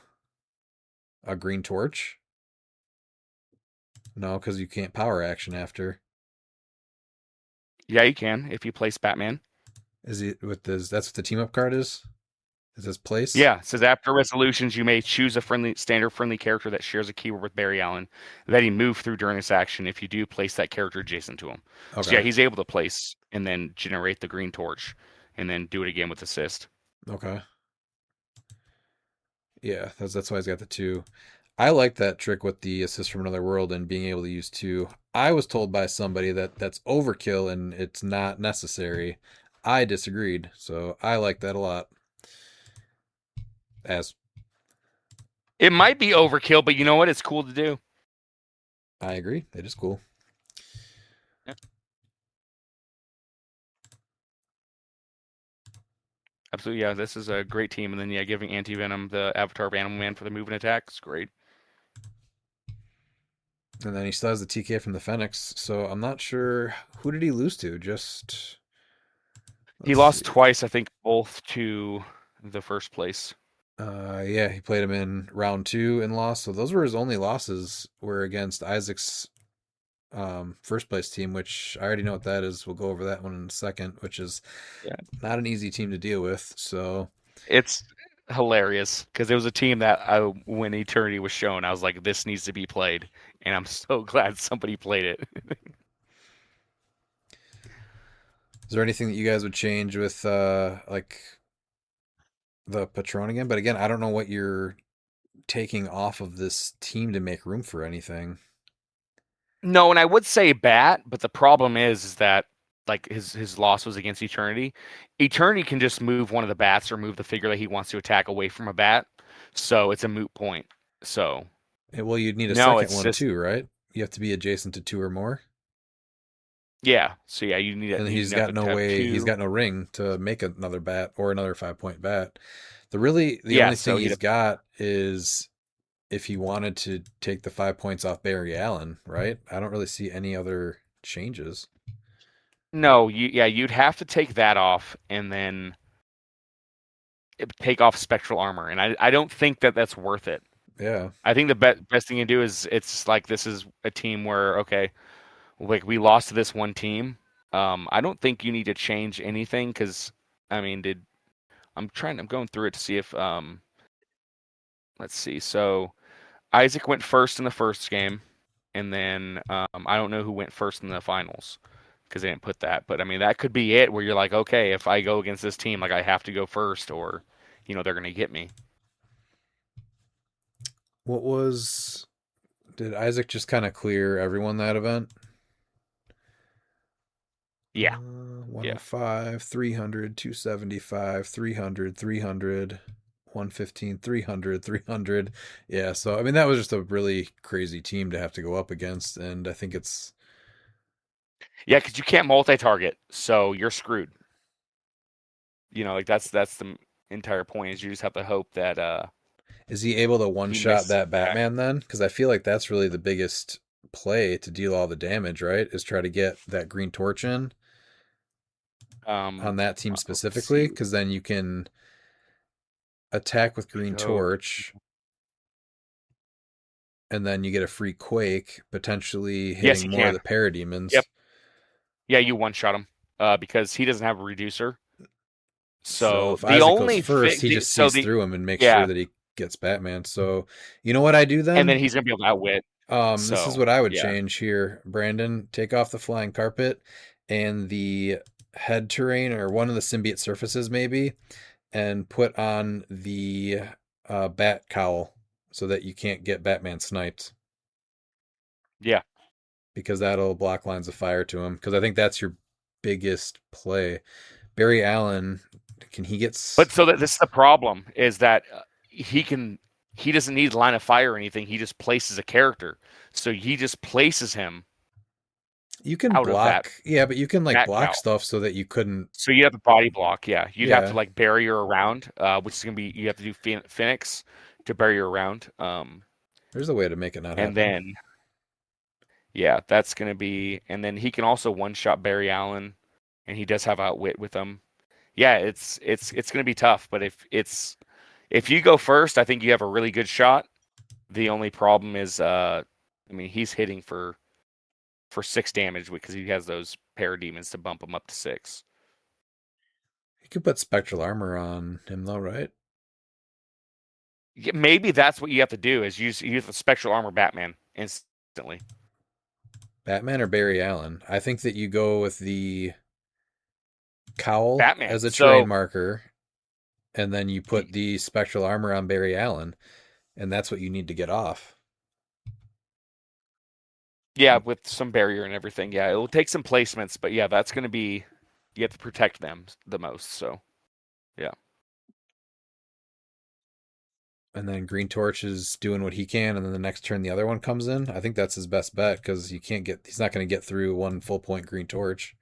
a green torch? No, because you can't power action after. Yeah, you can if you place Batman. Is he with this? That's what the team up card is? Is this place? Yeah, it says after resolutions, you may choose a standard friendly character that shares a keyword with Barry Allen that he moved through during this action. If you do, place that character adjacent to him. Okay. So yeah, he's able to place and then generate the green torch and then do it again with assist. Okay. Yeah, that's why he's got the 2. I like that trick with the assist from another world and being able to use two. I was told by somebody that that's overkill and it's not necessary. I disagreed, so I like that a lot. As It might be overkill, but you know what? It's cool to do. I agree, it is cool. Absolutely, yeah. This is a great team, and then yeah, giving Anti-Venom the avatar of Animal Man for the movement attack is great. And then he still has the TK from the Fenix, so I'm not sure who did he lose to. Just He lost twice, I think, both to the first place. Yeah, he played him in round 2 and lost. So those were his only losses. Were against Isaac's first place team, which I already know what that is. We'll go over that one in a second, which is not an easy team to deal with. So it's hilarious because it was a team that when Eternity was shown, I was like, this needs to be played, and I'm so glad somebody played it. is there anything that you guys would change with like the Patron again? But again, I don't know what you're taking off of this team to make room for anything. No, and I would say Bat, but the problem is that like his loss was against Eternity. Eternity can just move one of the bats or move the figure that he wants to attack away from a bat, so it's a moot point. So Well, you'd need a no, second it's one just too, right? You have to be adjacent to 2 or more. yeah. So yeah, you need. And you he's have got to no have way. He's two. got no ring to make another bat or another 5-point bat. The Yeah, only so thing he'd he's got is if he wanted to take the 5 points off Barry Allen, right? I don't really see any other changes. No, you'd have to take that off and then take off spectral armor, and I don't think that that's worth it. Yeah. I think the best thing you do is it's like this is a team where okay, like we lost to this one team. I don't think you need to change anything because I mean, I'm going through it to see if let's see. So Isaac went first in the first game, and then I don't know who went first in the finals because they didn't put that. But I mean, that could be it where you're like, okay, if I go against this team, like I have to go first, or they're gonna get me. What was did Isaac just kind of clear everyone that event? Yeah. 105, 300, 275, 300, 300, 115, 300, 300. Yeah, so I mean that was just a really crazy team to have to go up against, and I think it's Yeah, because you can't multi-target, so you're screwed. Like that's the entire point is you just have to hope that is he able to he one-shot misses that back. Batman then? Because I feel like that's really the biggest play to deal all the damage, right? Is try to get that green torch in on that team Let's specifically, see. because then you can attack with green torch, and then you get a free quake, potentially Yes, hitting you more of can. the parademons. Yep. Yeah, you one-shot him because he doesn't have a reducer. So if the Isaac goes only first, he just sees through him and makes sure that he gets Batman. So you know what I do then? And then he's gonna be able to outwit. This is what I would change here, Brandon. Take off the flying carpet and the head terrain or one of the symbiote surfaces maybe, and put on the bat cowl so that you can't get Batman sniped. Yeah. Because that'll block lines of fire to him. Because I think that's your biggest play. Barry Allen, can he get? But so this is the problem is that he doesn't need line of fire or anything. He just places a character, so he just places him. You can block, yeah, but you can like block stuff so that you couldn't. So you have a body block, yeah. You'd have to like barrier around, which is gonna be you have to do Phoenix to barrier around. There's a way to make it not happen. And then, yeah, that's gonna be, and then he can also one shot Barry Allen, and he does have outwit with him. Yeah, it's gonna be tough, but if you go first, I think you have a really good shot. The only problem is, I mean, he's hitting for 6 damage because he has those parademons to bump him up to 6. You could put spectral armor on him though, right? Yeah, maybe that's what you have to do is use the spectral armor Batman instantly. Batman or Barry Allen? I think that you go with the cowl Batman as a terrain marker, and then you put the spectral armor on Barry Allen. and that's what you need to get off. Yeah, with some barrier and everything. Yeah, it will take some placements, but yeah, that's going to be you have to protect them the most. So, yeah. And then Green Torch is doing what he can, and then the next turn the other one comes in. I think that's his best bet because he's not going to get through one full point Green Torch.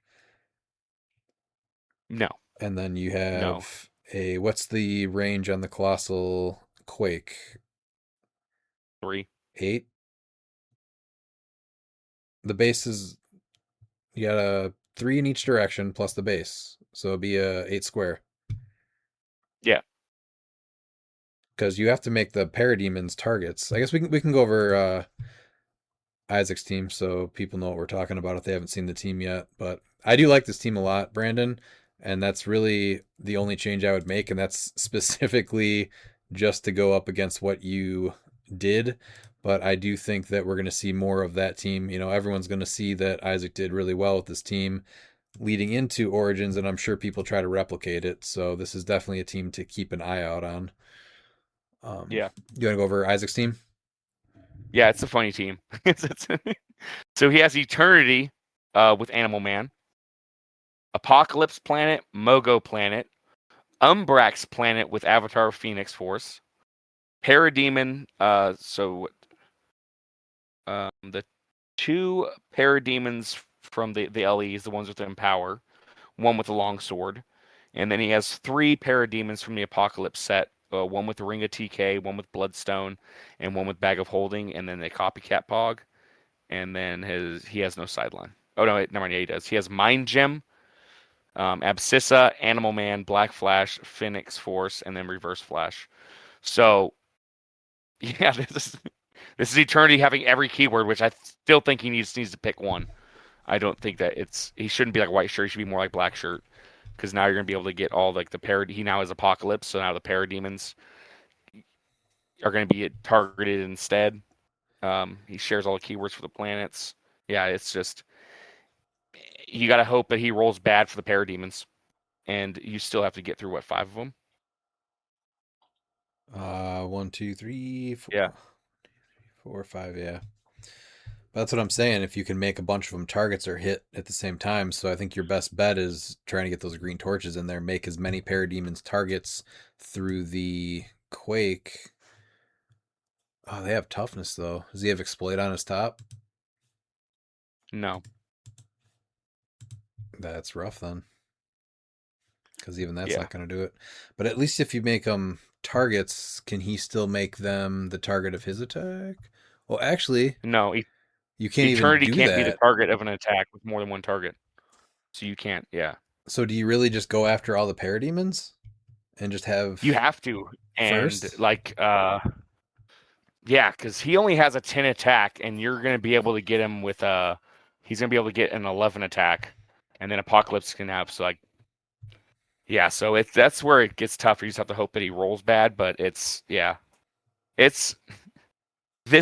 No. And then you No. have what's the range on the Colossal Quake? 3. 8. The base is you got a 3 in each direction plus the base, so it'd be a 8 square. Yeah. Because you have to make the parademons targets. I guess we can go over Isaac's team so people know what we're talking about if they haven't seen the team yet. But I do like this team a lot, Brandon, and that's really the only change I would make, and that's specifically just to go up against what you did. But I do think that we're going to see more of that team. You know, everyone's going to see that Isaac did really well with this team leading into Origins, and I'm sure people try to replicate it. So this is definitely a team to keep an eye out on. Yeah. You want to go over Isaac's team? Yeah, it's a funny team. So he has Eternity with Animal Man, Apocalypse Planet, Mogo Planet, Umbrax Planet with Avatar Phoenix Force, Parademon. The 2 Parademons from the LEs, the ones with the Empower, one with the long sword, and then he has 3 Parademons from the Apocalypse set. One with the Ring of TK, one with Bloodstone, and one with Bag of Holding, and then a Copycat Pog. And then he has no sideline. Oh no, never mind. Yeah, he does. He has Mind Gem, Abscissa, Animal Man, Black Flash, Phoenix Force, and then Reverse Flash. So, yeah, this is Eternity having every keyword, which I still think he needs to pick one. I don't think that he shouldn't be like white shirt. He should be more like black shirt. Because now you're going to be able to get all like he now has Apocalypse, so now the Parademons are going to be targeted instead. He shares all the keywords for the planets. Yeah, it's just you got to hope that he rolls bad for the Parademons, and you still have to get through 5 of them. 1, 2, 3, 4. Yeah. 4 or 5, yeah. That's what I'm saying. If you can make a bunch of them targets or hit at the same time, so I think your best bet is trying to get those green torches in there, make as many Parademons targets through the Quake. Oh, they have toughness though. Does he have exploit on his top? No. That's rough then. Because even that's not going to do it. But at least if you make them targets, can he still make them the target of his attack? Well, actually, no. You can't Eternity even do can't that. be the target of an attack with more than one target. So you can't, yeah. So do you really just go after all the Parademons? And just have... You have to. And first? like, yeah, because he only has a 10 attack, and you're going to be able to get him with he's going to be able to get an 11 attack, and then Apocalypse can have, so like, yeah, so that's where it gets tougher. You just have to hope that he rolls bad, but this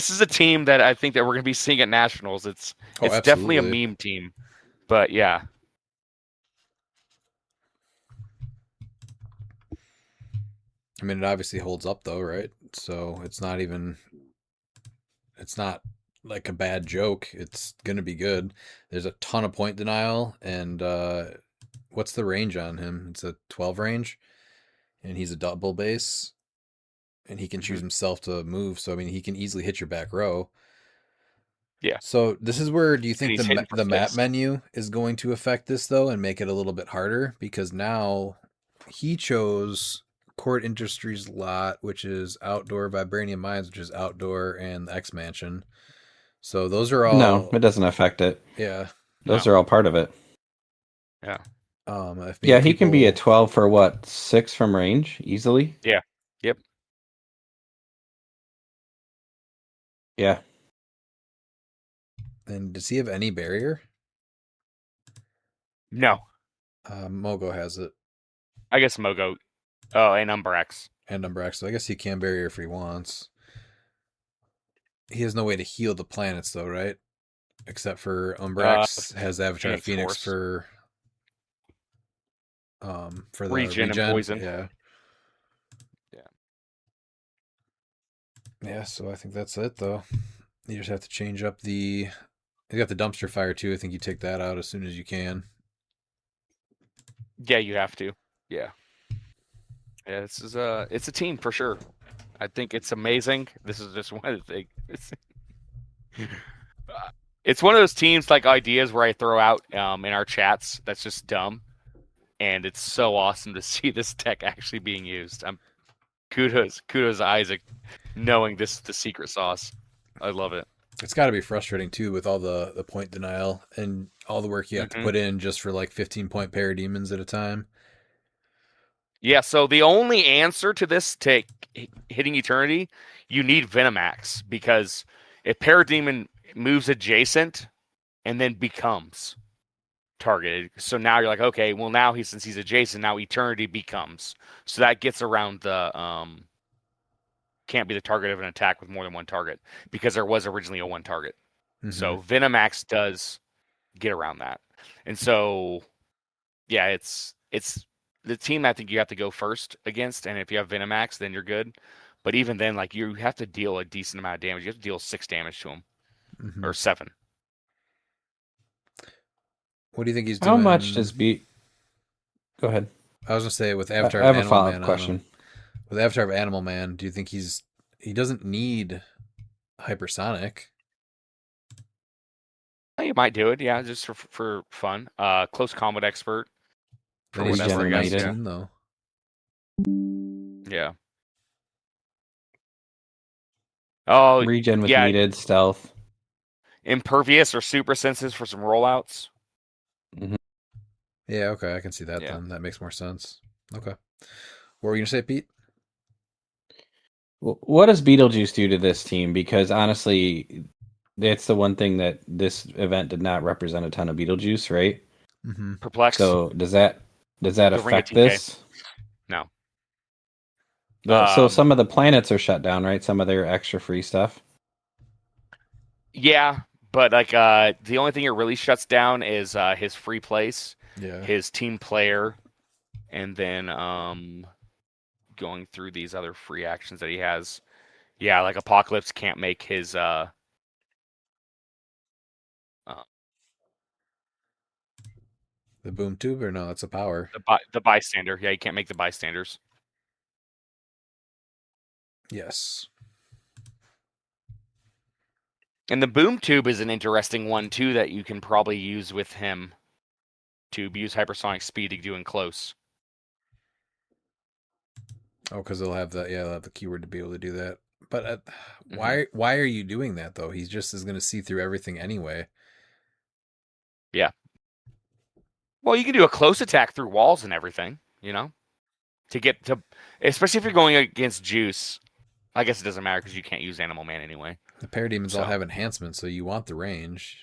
is a team that I think that we're going to be seeing at Nationals. It's definitely a meme team, but yeah. I mean, it obviously holds up though, right? So it's not like a bad joke. It's going to be good. There's a ton of point denial, and what's the range on him? It's a 12 range, and he's a double base, and he can choose himself to move. So, I mean, he can easily hit your back row. Yeah. So this is where, do you think the map menu is going to affect this though and make it a little bit harder? Because now he chose Court Industries lot, which is outdoor, Vibranium Mines, which is outdoor, and the X Mansion. So those are all... No, it doesn't affect it. Yeah. Those are all part of it. Yeah. Yeah, he can be a 12 for what? 6 from range easily? Yeah. Yep. Yeah. And does he have any barrier? No. Mogo has it. I guess Mogo. Oh, and Umbrax. And Umbrax. So I guess he can barrier if he wants. He has no way to heal the planets though, right? Except for Umbrax has Avatar Phoenix for the regen and poison. Yeah. Yeah, so I think that's it though. You just have to change up the. You got the dumpster fire too. I think you take that out as soon as you can. Yeah, you have to. Yeah. Yeah, this is it's a team for sure. I think it's amazing. This is just one of the things. It's one of those teams like ideas where I throw out in our chats that's just dumb, and it's so awesome to see this tech actually being used. Kudos to Isaac, knowing this is the secret sauce. I love it. It's got to be frustrating too with all the point denial and all the work you have to put in just for like 15-point parademons at a time. Yeah, so the only answer to this take hitting eternity, you need Venomax, because if Parademon moves adjacent and then becomes targeted, so now you're like, okay, well now since he's adjacent, now eternity becomes. So that gets around the can't be the target of an attack with more than one target, because there was originally a one target. So Venomax does get around that. And so yeah, it's the team I think you have to go first against, and if you have Venomax, then you're good. But even then, like, you have to deal a decent amount of damage. You have to deal 6 damage to him, or 7. What do you think he's doing? How much does beat? Go ahead. I was gonna say with Avatar I have of a Animal follow-up Man question. on him. With Avatar of Animal Man, do you think he doesn't need hypersonic? You might do it, yeah, just for fun. Close combat expert. For Then he's just whatever, I guess. regenerated. though. Yeah. Oh, Regen was yeah. needed. Stealth. Impervious or super senses for some rollouts. Yeah, okay, I can see that then. That makes more sense. Okay. What were you gonna say, Pete? What does Beetlejuice do to this team? Because honestly, that's the one thing that this event did not represent a ton of Beetlejuice, right? Perplex. So does that affect TK. this? No. So some of the planets are shut down, right? Some of their extra free stuff. Yeah, but like the only thing it really shuts down is his free place, his team player, and then going through these other free actions that he has. Yeah, like Apocalypse can't make his the boom tube, or no, that's a power. The bystander. Yeah, he can't make the bystanders. Yes. And the boom tube is an interesting one too that you can probably use with him to use hypersonic speed to do in close. Oh, because they'll have the keyword to be able to do that. But why are you doing that though? He just is going to see through everything anyway. Yeah. Well, you can do a close attack through walls and everything, you know, to get to, especially if you're going against Juice. I guess it doesn't matter because you can't use Animal Man anyway. The Parademons all have enhancements, so you want the range.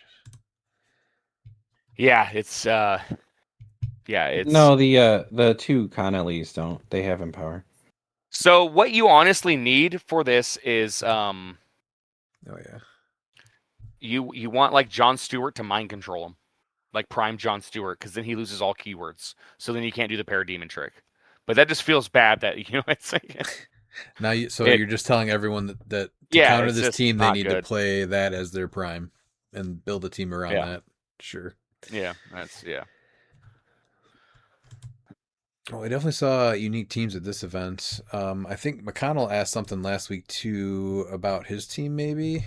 Yeah, it's no, the two Connellys don't. They have Empower. So what you honestly need for this is you want like Jon Stewart to mind control him, like Prime Jon Stewart, because then he loses all keywords. So then you can't do the Parademon trick. But that just feels bad that it's like. Now, you're just telling everyone that to counter this team, they need to play that as their prime and build a team around that. Sure. Yeah, that's. Well, I definitely saw unique teams at this event. I think McConnell asked something last week too about his team. Maybe.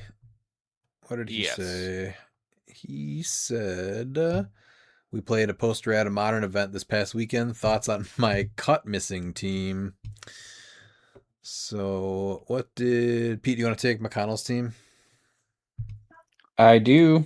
What did he say? He said, "We played a poster at a modern event this past weekend. Thoughts on my cut missing team?" So, what did Pete? Do you want to take McConnell's team? I do.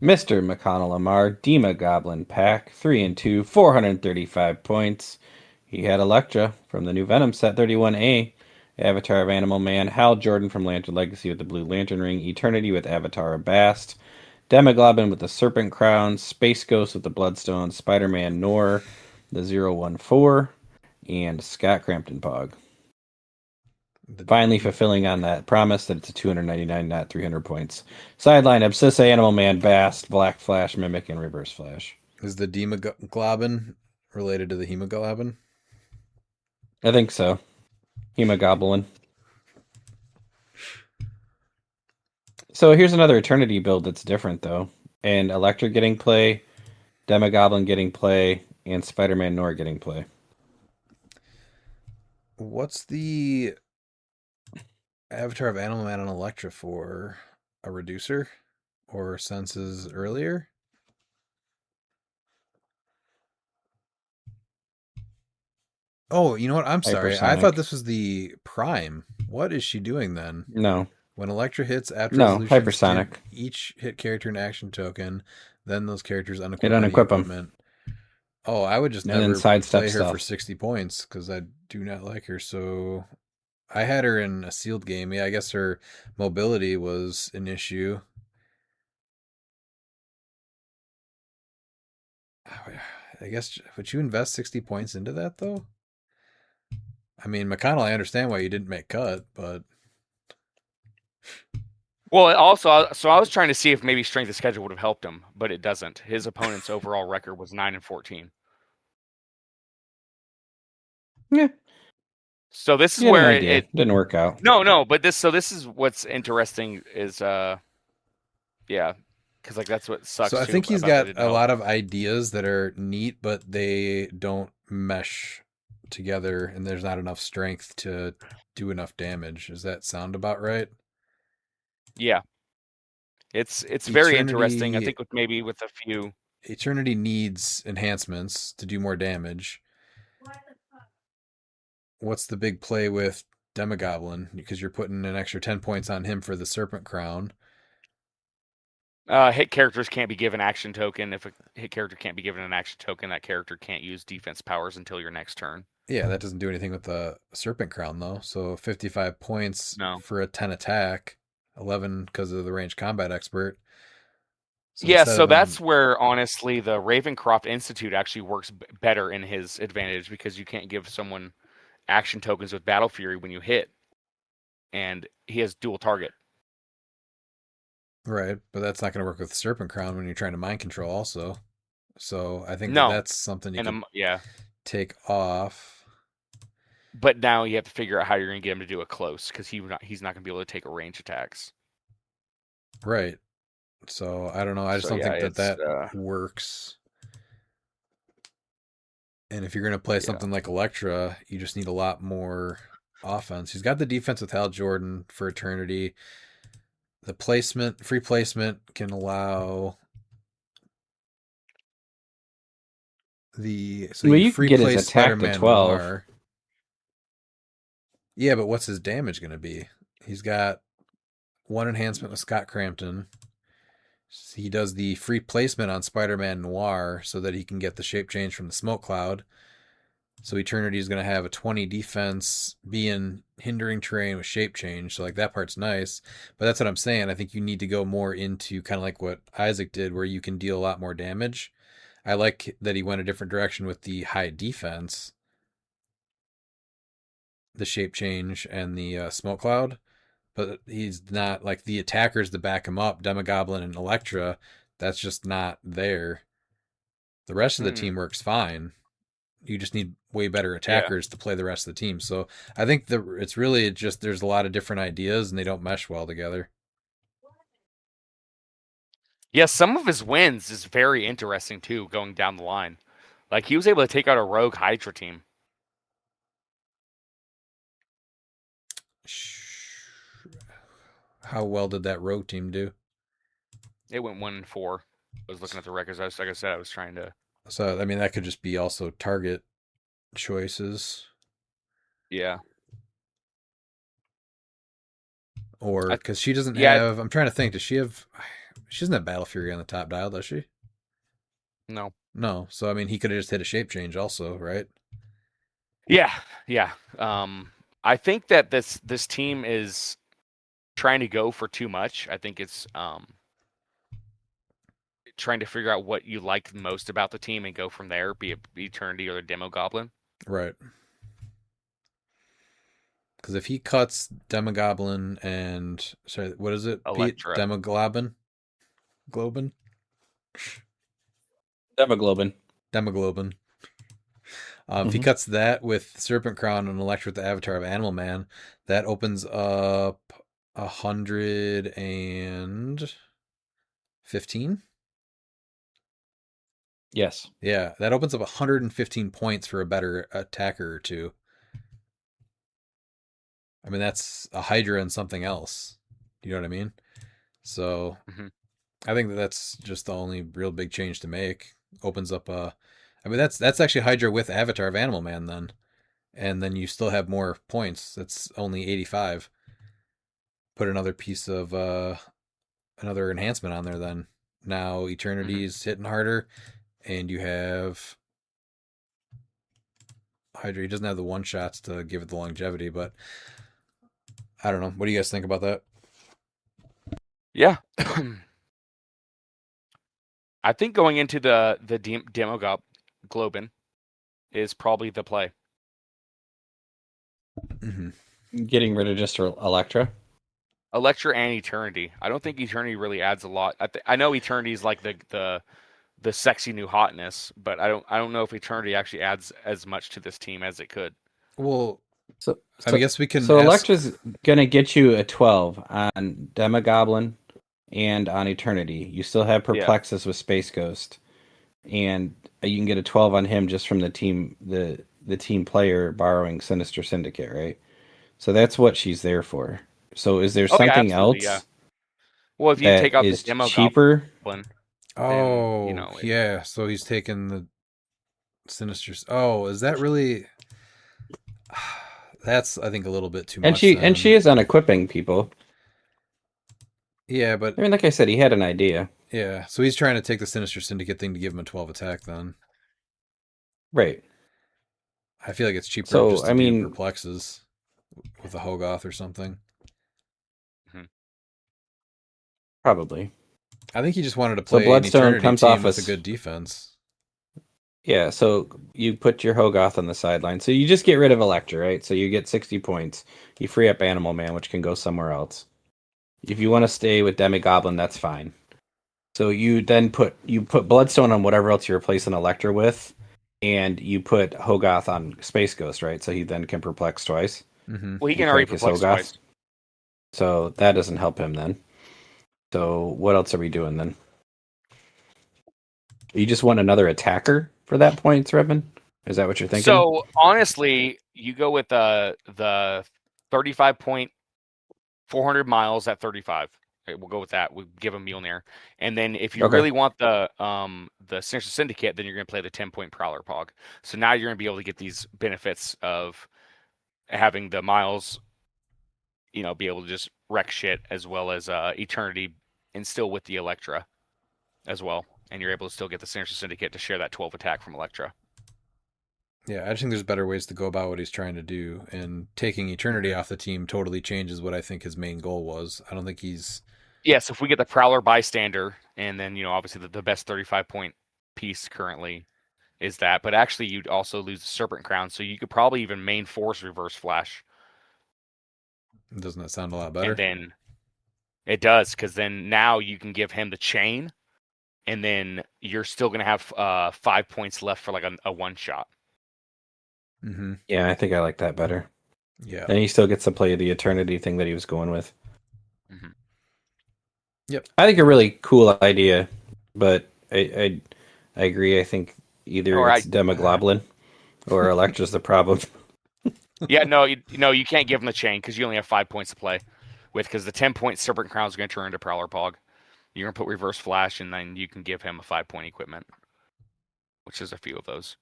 Mr. McConnell Amar, Dima Goblin Pack, 3-2, 435 points. He had Electra from the new Venom set, 31A, Avatar of Animal Man, Hal Jordan from Lantern Legacy with the Blue Lantern Ring, Eternity with Avatar of Bast, Demoglobin with the Serpent Crown, Space Ghost with the Bloodstone, Spider-Man Nor, the 014, and Scott Crampton Pog. Finally fulfilling on that promise that it's a 299, not 300 points. Sideline, Abscissa, Animal Man, Bast, Black Flash, Mimic, and Reverse Flash. Is the Demoglobin related to the Hemoglobin? I think so. Hemogoblin. So here's another Eternity build that's different, though. And Electra getting play, Demogoblin getting play, and Spider-Man Noir getting play. What's the Avatar of Animal Man on Electra for? A reducer? Or senses earlier? Oh, you know what? I'm sorry. I thought Hypersonic. this was the Prime. What is she doing then? No. When Electra hits, after No, resolutions, hypersonic. give each hit character an action token. Then those characters unequip It any unequip 'em. equipment. Oh, I would just And then never sidestep play her for stuff. 60 points because I do not like her. So I had her in a sealed game. Yeah, I guess her mobility was an issue. I guess, would you invest 60 points into that, though? I mean, McConnell, I understand why you didn't make cut, but Well, also, so I was trying to see if maybe strength of schedule would have helped him, but it doesn't. His opponent's overall record was 9-14. Yeah. So this is You had an where idea. it Didn't work out. no, but this is what's interesting is yeah, because like that's what sucks. so I too think he's about that got it didn't a help lot him. of ideas that are neat, but they don't mesh together, and there's not enough strength to do enough damage. Does that sound about right? Yeah, it's very interesting. I Eternity think with maybe with a few. Eternity needs enhancements to do more damage. What's the big play with Demogoblin? Because you're putting an extra 10 points on him for the Serpent Crown. Hit characters can't be given action token. If a hit character can't be given an action token, that character can't use defense powers until your next turn. Yeah, that doesn't do anything with the Serpent Crown, though. So 55 points No. for a 10 attack, 11 because of the range combat expert. So Yeah, instead so of that's him, where honestly the Ravencroft Institute actually works better in his advantage because you can't give someone action tokens with Battle Fury when you hit, and he has dual target. right, but that's not going to work with Serpent Crown when you're trying to mind control, also. So I think that No, that's something you and can yeah, take off. but now you have to figure out how you're going to get him to do it close because he's not going to be able to take a range attacks. Right. So I don't know. I just So don't yeah, think that it's works. And if you're going to play yeah. something like Electra, you just need a lot more offense. He's got the defense with Hal Jordan for Eternity. The placement, free placement, can allow the Well, you you can free get his place attack to Spider-Man 12. Noir. Yeah, but what's his damage going to be? He's got one enhancement with Scott Crampton. He does the free placement on Spider-Man Noir so that he can get the shape change from the smoke cloud. So Eternity is going to have a 20 defense, be in hindering terrain with shape change. So like that part's nice. But that's what I'm saying. I think you need to go more into kind of like what Isaac did, where you can deal a lot more damage. I like that he went a different direction with the high defense, the shape change, and the smoke cloud. But he's not like the attackers to back him up, Demogoblin and Electra. That's just not there. The rest of the team works fine. You just need way better attackers to play the rest of the team. So I think it's really just there's a lot of different ideas and they don't mesh well together. Yeah, some of his wins is very interesting too, going down the line. Like he was able to take out a rogue Hydra team. How well did that rogue team do? It went 1-4. I was looking at the records. Like I said, I was trying to. So I mean that could just be also target choices. Yeah. Or because she doesn't have. I'm trying to think. Does she have? She doesn't have Battle Fury on the top dial, does she? No. No. So I mean, he could have just hit a shape change, also, right? Yeah. Yeah. I think that this team is trying to go for too much. I think it's trying to figure out what you like most about the team and go from there. Be it Eternity or the Demogoblin. Right. Because if he cuts Demogoblin and sorry, what is it? Electra. Demoglobin? Globin? Demoglobin. Demoglobin. If he cuts that with Serpent Crown and Electra with the Avatar of Animal Man, that opens up 115. Yes. Yeah, that opens up 115 points for a better attacker or two. I mean, that's a Hydra and something else. You know what I mean? So Mhm. I think that's just the only real big change to make. Opens up a. I mean, that's actually Hydra with Avatar of Animal Man then, and then you still have more points. That's only 85. Put another piece of another enhancement on there then. Now Eternity's hitting harder, and you have Hydra. He doesn't have the one shots to give it the longevity, but I don't know. What do you guys think about that? Yeah. I think going into the demo Globin is probably the play. Mm-hmm. Getting rid of just Electra. Electra and Eternity. I don't think Eternity really adds a lot. I know Eternity is like the sexy new hotness, but I don't know if Eternity actually adds as much to this team as it could. Well, So, I guess we can So ask... Electra's gonna get you a 12 on Demogoblin and on Eternity. You still have Perplexus with Space Ghost, and you can get a 12 on him just from the team the team player borrowing Sinister Syndicate, right? So that's what she's there for. So is there Oh yeah, something absolutely, else yeah. Well, if you take that out the is demo cheaper? Goblin, Oh, you know, yeah. So he's taking the Sinister. Oh, is that really? That's, I think, a little bit too And much. she Then. is unequipping people. Yeah, but I mean, like I said, he had an idea. yeah. So he's trying to take the Sinister Syndicate thing to give him a 12 attack. Then Right. I feel like it's cheaper So just to I do mean, Perplexes with a Hogoth or something. probably. I think he just wanted to So play an Bloodstone Eternity comes team off with a as good defense. Yeah, so you put your Hogoth on the sideline. So you just get rid of Electra, right? So you get 60 points. You free up Animal Man, which can go somewhere else. If you want to stay with Demi-Goblin, that's fine. So you then put Bloodstone on whatever else you replace an Electra with, and you put Hogoth on Space Ghost, right? So he then can perplex twice. Mm-hmm. well, he and can already crank his perplex Hogoth. twice. So that doesn't help him then. So what else are we doing then? You just want another attacker for that point, Revan? Is that what you're thinking? So honestly, you go with the 35 point 400 miles at 35. Okay, we'll go with that. We'll give him Mjolnir, and then if you Okay. really want the Sinister Syndicate, then you're going to play the 10-point Prowler Pog. So now you're going to be able to get these benefits of having the miles, you know, be able to just wreck shit, as well as Eternity, and still with the Electra as well, and you're able to still get the Sinister Syndicate to share that 12 attack from Electra. Yeah, I just think there's better ways to go about what he's trying to do, and taking Eternity off the team totally changes what I think his main goal was. I don't think he's... Yes, if we get the Prowler Bystander, and then, you know, obviously the best 35-point piece currently is that, but actually you'd also lose the Serpent Crown, so you could probably even main force Reverse Flash. Doesn't that sound a lot better? And then it does, because then now you can give him the chain, and then you're still going to have 5 points left for like a one-shot. Mm-hmm. Yeah, I think I like that better. Yeah. And he still gets to play the Eternity thing that he was going with. Mm-hmm. Yep. I think a really cool idea, but I agree. I think either it's Demoglobulin or Electra's the problem. Yeah, no, you can't give him the chain because you only have 5 points to play with, because the 10-point Serpent Crown is going to turn into Prowler Pog. You're going to put Reverse Flash, and then you can give him a 5-point equipment, which is a few of those.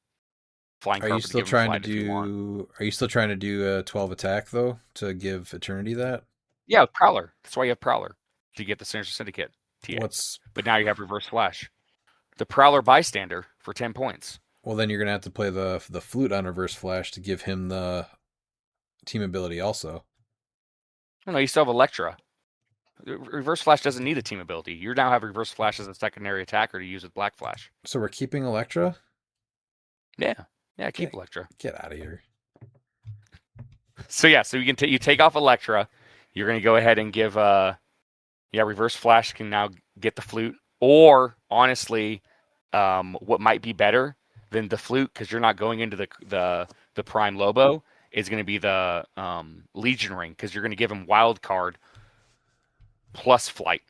Flying Are you Carpet still to give him trying flight to if you want. do? Are you still trying to do a 12 attack though to give Eternity that? Yeah, with Prowler. That's why you have Prowler, to get the Sinister Syndicate TA. What's... But now you have Reverse Flash. The Prowler Bystander for 10 points. Well, then you're gonna have to play the flute on Reverse Flash to give him the team ability also. No, you still have Electra. Reverse Flash doesn't need a team ability. You now have Reverse Flash as a secondary attacker to use with Black Flash. So we're keeping Electra? Yeah, keep Electra. Get out of here. So yeah, so you can you take off Electra. You're going to go ahead and give Reverse Flash can now get the flute, or honestly, what might be better than the flute, because you're not going into the Prime Lobo, is going to be the Legion Ring, because you're going to give him wild card plus flight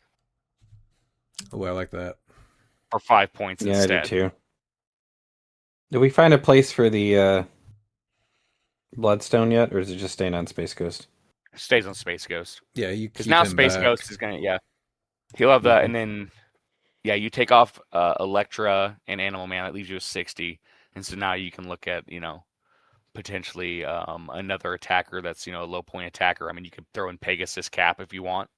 Oh, I like that. for 5 points Yeah, instead. I do too. Did we find a place for the Bloodstone yet, or is it just staying on Space Ghost? Stays on Space Ghost. Yeah, you Because keep now him Space back. Ghost is going to, he'll have that. And then, you take off Electra and Animal Man. That leaves you with 60. And so now you can look at, potentially another attacker that's, a low point attacker. I mean, you could throw in Pegasus Cap if you want.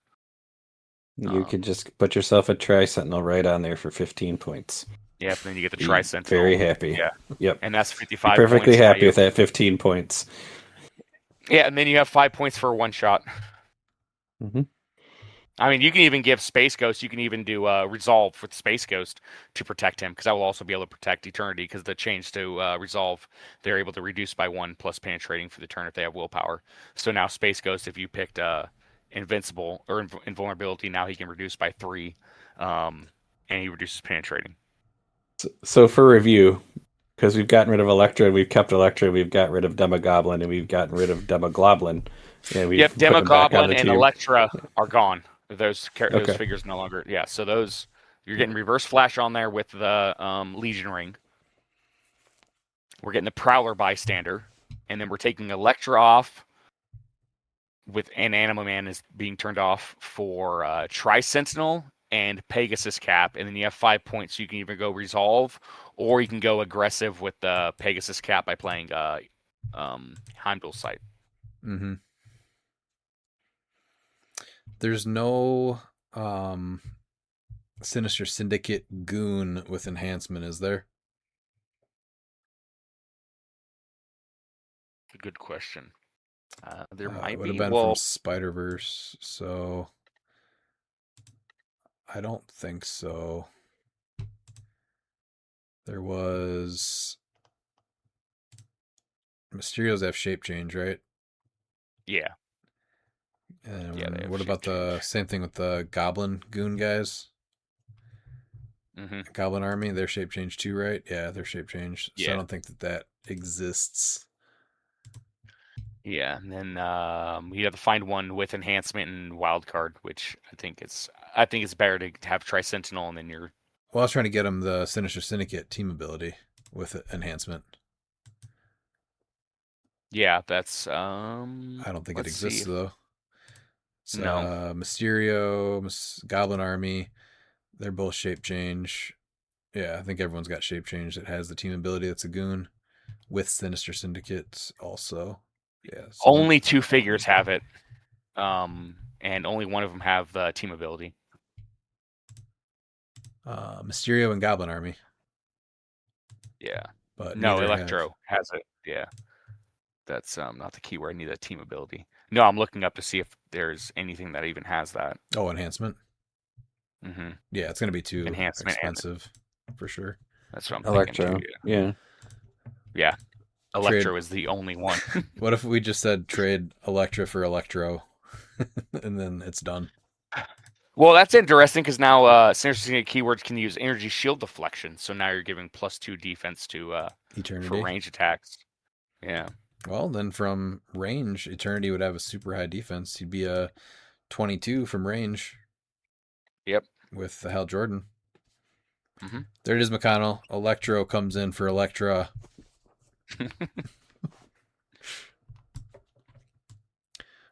You could just put yourself a Tri-Sentinel right on there for 15 points. Yeah, then you get the Be Tri-Sentinel. very happy. Yeah. Yep. And that's 55 Perfectly points. Now happy you with that 15 points. Yeah, and then you have 5 points for one shot. Mhm. I mean, you can even give Space Ghost. You can even do Resolve with Space Ghost to protect him, because that will also be able to protect Eternity. Because the change to Resolve, they're able to reduce by 1 plus penetrating for the turn if they have willpower. So now Space Ghost, if you picked Invincible or Invulnerability, now he can reduce by 3, and he reduces penetrating. So for review, because we've gotten rid of Electra, we've kept Electra, we've got rid of Demogoblin, and we've gotten rid of Demogoblin. And we've Yep, put them back on Demogoblin the and team. Electra are gone. Those Okay. figures no longer. Yeah, so those you're getting Reverse Flash on there with the Legion Ring. We're getting the Prowler Bystander, and then we're taking Electra off with an Animal Man is being turned off for Tri-Sentinel and Pegasus Cap, and then you have 5 points. So you can either go Resolve, or you can go aggressive with the Pegasus Cap by playing Heimdall Sight. Mm-hmm. There's no Sinister Syndicate goon with enhancement, is there? Good question. There It might would be. have been Well, from Spider-Verse, so I don't think so. There was Mysterio's have shape change, right? yeah. And Yeah, they have what shape about the change. same thing with the Goblin goon guys? Mm-hmm. Goblin Army, they're shape change too, right? Yeah, they're shape change. So Yeah. I don't think that exists. Yeah, and then you have to find one with enhancement and wild card, which I think it's better to have Tri-Sentinel, and then you're. Well, I was trying to get him the Sinister Syndicate team ability with enhancement. Yeah, that's. I don't think it let's exists see. though. So, No. Mysterio, Goblin Army, they're both shape change. Yeah, I think everyone's got shape change that has the team ability that's a goon with Sinister Syndicate also. Yeah. So Only 2 figures have it, and only one of them have the team ability. Mysterio and Goblin Army. Yeah. But No, neither Electro has it. Yeah. That's not the keyword. I need that team ability. No, I'm looking up to see if there's anything that even has that. Oh, enhancement. Mm-hmm. Yeah, it's gonna be too Enhancement expensive for sure. That's what I'm Electro. thinking too. Yeah. Yeah. Electro is the only one. What if we just said trade Electra for Electro, and then it's done? Well, that's interesting because now Sinister Syndicate keywords can use energy shield deflection. So now you're giving +2 defense to Eternity for range attacks. Yeah. Well, then from range, Eternity would have a super high defense. He'd be a 22 from range. Yep. With the Hal Jordan. Mm-hmm. There it is, McConnell. Electro comes in for Electra.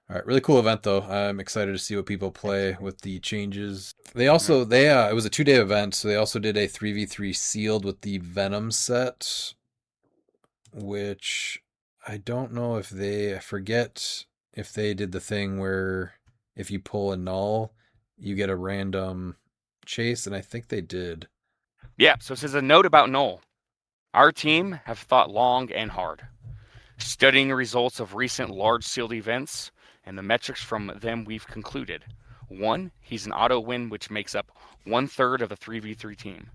All right, really cool event though. I'm excited to see what people play with the changes. They also it was a 2-day event, so they also did a 3v3 sealed with the Venom set, which I don't know if I forget if they did the thing where if you pull a null, you get a random chase, and I think they did. Yeah, so it says a note about Null. Our team have thought long and hard, studying the results of recent large sealed events and the metrics from them. We've concluded: 1, he's an auto win, which makes up 1/3 of the 3v3 team.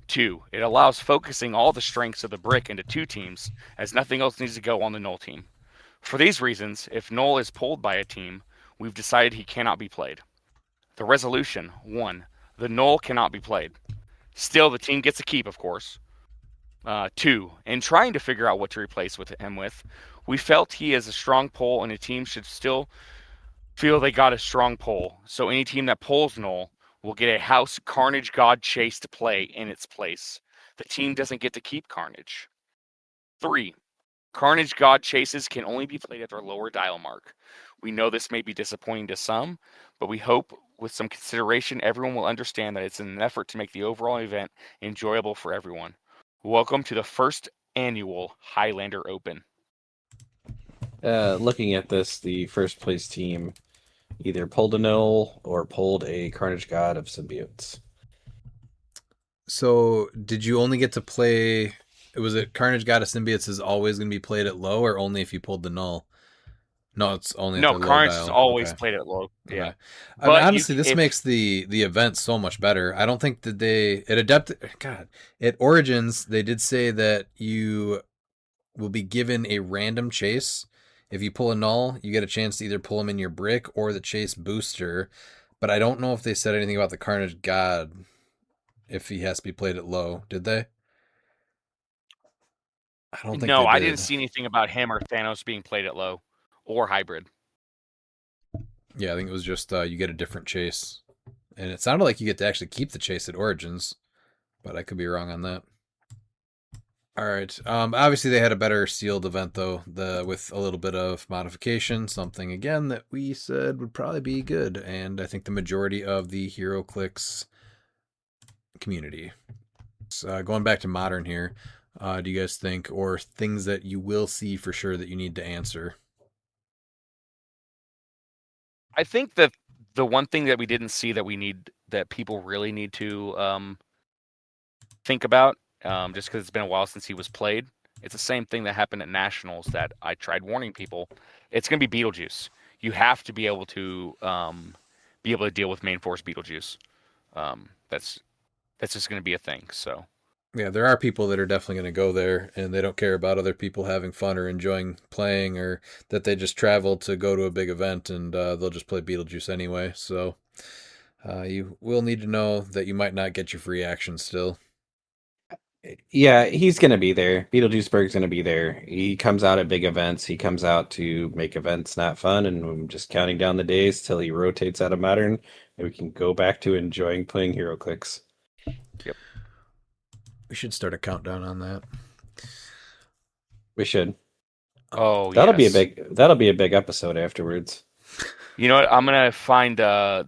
2, it allows focusing all the strengths of the brick into 2 teams, as nothing else needs to go on the Null team. For these reasons, if Null is pulled by a team, we've decided he cannot be played. The resolution: 1, the Null cannot be played. Still, the team gets a keep, of course. 2, in trying to figure out what to replace him with, we felt he is a strong pull and a team should still feel they got a strong pull. So any team that pulls null will get a House Carnage God Chase to play in its place. The team doesn't get to keep Carnage. 3. Carnage God Chases can only be played at their lower dial mark. We know this may be disappointing to some, but we hope with some consideration everyone will understand that it's an effort to make the overall event enjoyable for everyone. Welcome to the first annual Highlander Open. Looking at this, the first place team either pulled a null or pulled a Carnage God of Symbiotes. So, did you only get to play? Was it Carnage God of Symbiotes is always going to be played at low, or only if you pulled the null? No, it's only at No, their low Carnage is dial. always Okay. played at low. Okay. Yeah. I mean, But honestly, this makes the event so much better. I don't think that at Origins they did say that you will be given a random chase. If you pull a null, you get a chance to either pull him in your brick or the chase booster. But I don't know if they said anything about the Carnage God if he has to be played at low. Did they? I don't think No, they I did. didn't see anything about him or Thanos being played at low or hybrid. Yeah, I think it was just you get a different chase. And it sounded like you get to actually keep the chase at Origins, but I could be wrong on that. All right. Obviously, they had a better sealed event though, with a little bit of modification. Something again that we said would probably be good, and I think the majority of the HeroClix community. So, going back to modern here, do you guys think, or things that you will see for sure that you need to answer? I think that the one thing that we didn't see that people really need to think about, just because it's been a while since he was played, it's the same thing that happened at Nationals that I tried warning people. It's going to be Beetlejuice. You have to be able to deal with main force Beetlejuice. That's just going to be a thing. So Yeah, there are people that are definitely going to go there and they don't care about other people having fun or enjoying playing, or that they just travel to go to a big event and they'll just play Beetlejuice anyway. So you will need to know that you might not get your free action still. Yeah, he's going to be there. Beetlejuiceberg's going to be there. He comes out at big events. He comes out to make events not fun, and I'm just counting down the days till he rotates out of Modern, and we can go back to enjoying playing HeroClix. Yep. We should start a countdown on that. We should. Oh, that'll yes. be a big episode afterwards. You know what? I'm gonna find the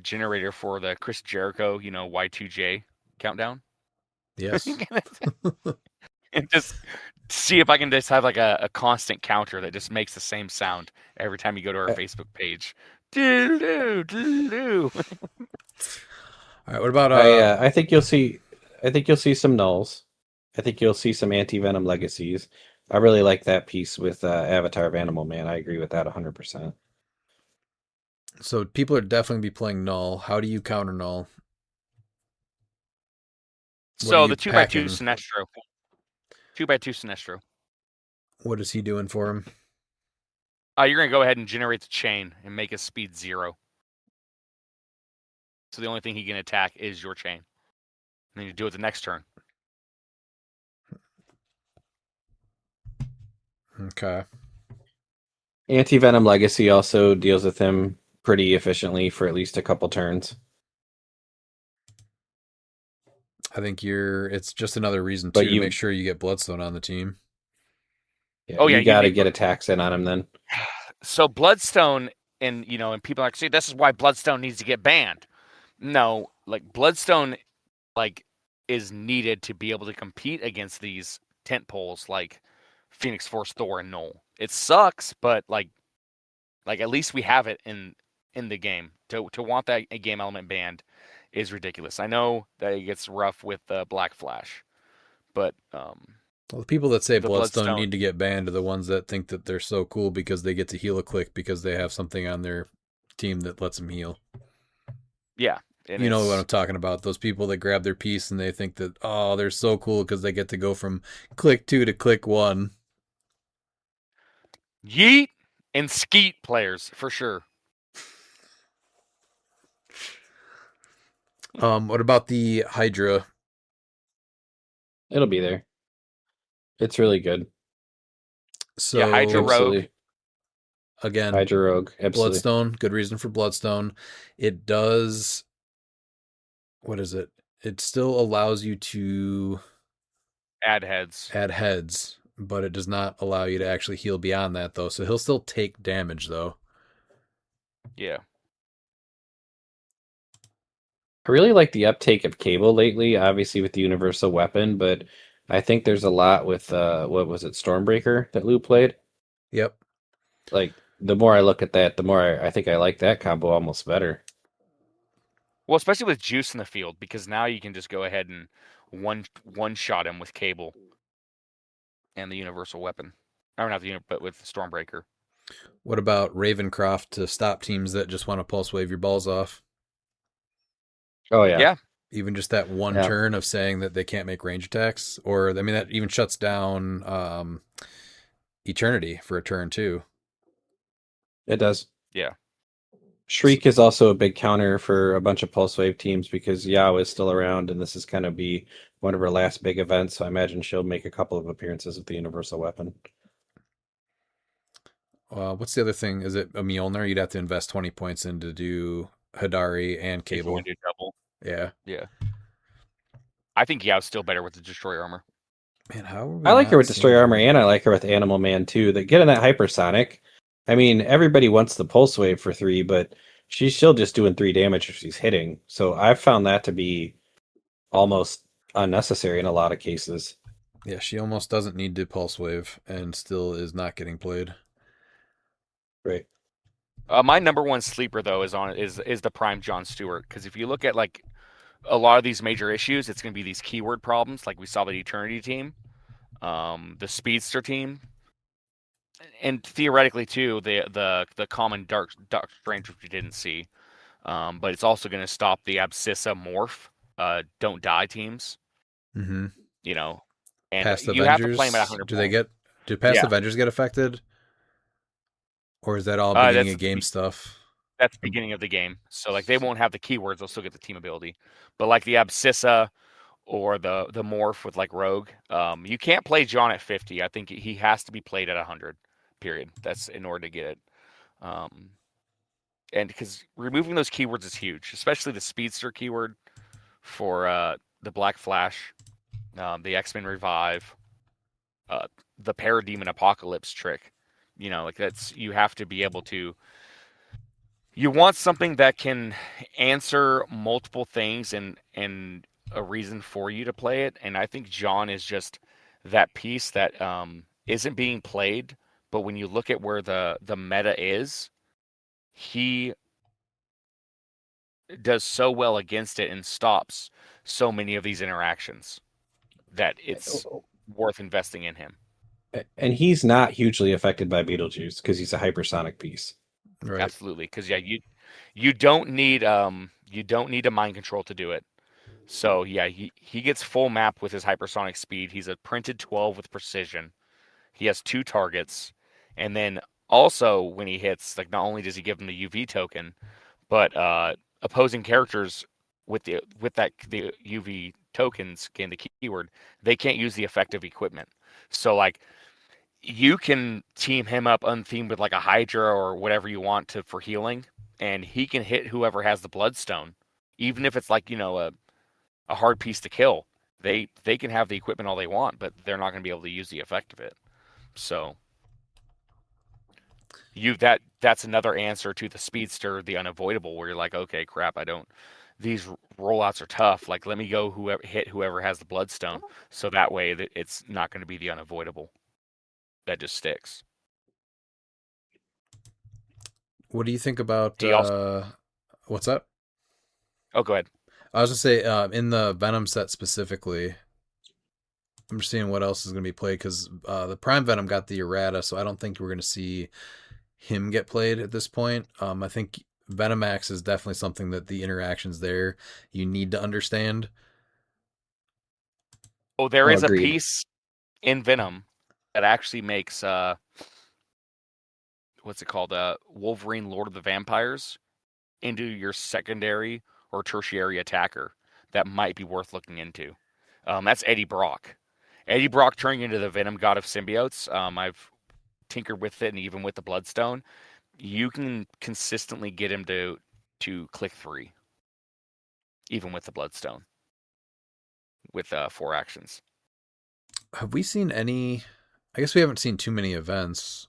generator for the Chris Jericho, Y2J countdown. Yes. And just see if I can just have like a constant counter that just makes the same sound every time you go to our Facebook page. Doo-doo, doo-doo. All right. What about I think you'll see some nulls. I think you'll see some anti-venom legacies. I really like that piece with Avatar of Animal Man. I agree with that 100%. So people are definitely be playing null. How do you counter null? So the 2x2 Sinestro. 2x2 Sinestro. What is he doing for him? You're going to go ahead and generate the chain and make his speed 0. So the only thing he can attack is your chain. And then you do it the next turn. Okay. Anti-Venom Legacy also deals with him pretty efficiently for at least a couple turns. I think it's just another reason to make sure you get Bloodstone on the team. Yeah, you got to get attacks in on him then. So Bloodstone, and people are like, see, this is why Bloodstone needs to get banned. No, like Bloodstone, is needed to be able to compete against these tent poles like Phoenix Force, Thor, and Null. It sucks, but like at least we have it in the game. To want that game element banned is ridiculous. I know that it gets rough with Black Flash, but well, the people that say Bloodstone need to get banned are the ones that think that they're so cool because they get to heal a click because they have something on their team that lets them heal. Yeah. You know what I'm talking about. Those people that grab their piece and they think that, oh, they're so cool because they get to go from click 2 to click 1. Yeet and Skeet players, for sure. What about the Hydra? It'll be there. It's really good. So yeah, Hydra Rogue. Again, Hydra Rogue, absolutely. Bloodstone, good reason for Bloodstone. It does, what is it? It still allows you to Add heads. add heads, but it does not allow you to actually heal beyond that, though. So he'll still take damage, though. Yeah. I really like the uptake of Cable lately, obviously with the universal weapon, but I think there's a lot with what was it, Stormbreaker that Lou played? Yep. Like the more I look at that, the more I think I like that combo almost better. Well, especially with Juice in the field, because now you can just go ahead and one shot him with Cable and the universal weapon. Or not the but with Stormbreaker. What about Ravencroft to stop teams that just want to pulse wave your balls off? Oh yeah. Yeah. Even just that one Yeah. turn of saying that they can't make range attacks, or I mean that even shuts down Eternity for a turn too. It does. Yeah. Shriek is also a big counter for a bunch of Pulse Wave teams because Yao is still around, and this is kind of be one of her last big events. So I imagine she'll make a couple of appearances with the Universal Weapon. What's the other thing? Is it a Mjolnir? You'd have to invest 20 points in to do Hadari and If you Cable. want to do double. Yeah. Yeah. I think Yao's still better with the Destroyer armor. Man, how are we I like her not with Destroyer seeing Armor, and I like her with Animal Man too. That getting that hypersonic. I mean, everybody wants the Pulse Wave for 3, but she's still just doing 3 damage if she's hitting. So I've found that to be almost unnecessary in a lot of cases. Yeah, she almost doesn't need to pulse wave and still is not getting played. Right. My number one sleeper though is the Prime John Stewart, because if you look at like a lot of these major issues, it's going to be these keyword problems, like we saw the Eternity team, the Speedster team, and theoretically too the common Dark Strange, which we didn't see. But it's also going to stop the Abscissa Morph, Don't Die teams. Mm-hmm. You know, and Past you have to Avengers, play them at 100 points. do past Yeah. Avengers get affected? Or is that all beginning That's of game stuff? That's the beginning of the game. So like they won't have the keywords, they'll still get the team ability. But like the Abscissa or the morph with like Rogue, you can't play John at 50. I think he has to be played at 100. Period. That's in order to get it. And because removing those keywords is huge, especially the Speedster keyword for the Black Flash, the X-Men Revive, the Parademon Apocalypse trick. You know, like you have to be able to. You want something that can answer multiple things and a reason for you to play it. And I think John is just that piece that isn't being played. But when you look at where the meta is, he does so well against it and stops so many of these interactions that it's worth investing in him. And he's not hugely affected by Beetlejuice because he's a hypersonic piece. Right. Absolutely, because yeah, you don't need a mind control to do it. So yeah, he gets full map with his hypersonic speed. He's a printed 12 with precision. He has 2 targets, and then also when he hits, like not only does he give him the UV token, but opposing characters with the UV tokens gain the keyword. They can't use the effective equipment. So like you can team him up unthemed with like a Hydra or whatever you want for healing, and he can hit whoever has the Bloodstone, even if it's like a hard piece to kill. They can have the equipment all they want, but they're not going to be able to use the effect of it. So that's another answer to the Speedster, the unavoidable, where you're like, okay, crap, these rollouts are tough. Like, let me go whoever has the Bloodstone, so that way that it's not going to be the unavoidable that just sticks. What do you think about what's up? Oh, go ahead. I was gonna say in the Venom set specifically, I'm just seeing what else is gonna be played because the Prime Venom got the errata, so I don't think we're gonna see him get played at this point. I think Venomax is definitely something that the interactions there you need to understand. Oh, there is agreed. a piece in Venom that actually makes what's it called? Wolverine Lord of the Vampires into your secondary or tertiary attacker. That might be worth looking into. That's Eddie Brock. Eddie Brock turning into the Venom God of Symbiotes. I've tinkered with it, and even with the Bloodstone, you can consistently get him to click 3, even with the Bloodstone, with 4 actions. Have we seen any? I guess we haven't seen too many events,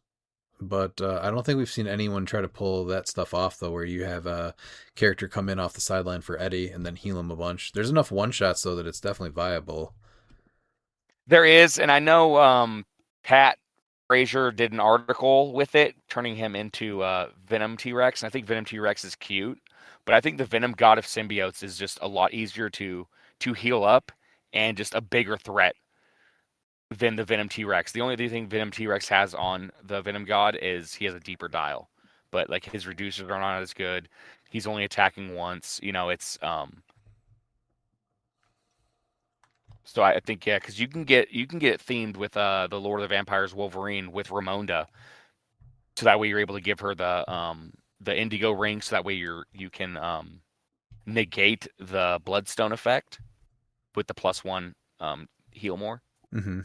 but I don't think we've seen anyone try to pull that stuff off, though, where you have a character come in off the sideline for Eddie and then heal him a bunch. There's enough one-shots, though, that it's definitely viable. There is, and I know Pat Frazier did an article with it, turning him into Venom T-Rex, and I think Venom T-Rex is cute, but I think the Venom God of Symbiotes is just a lot easier to heal up and just a bigger threat than the Venom T-Rex. The only other thing Venom T-Rex has on the Venom God is he has a deeper dial, but like his reducers are not as good. He's only attacking once. It's So I think because you can get it themed with the Lord of the Vampires Wolverine with Ramonda, so that way you're able to give her the Indigo ring, so that way you can negate the Bloodstone effect with the +1 heal more. Mm-hmm.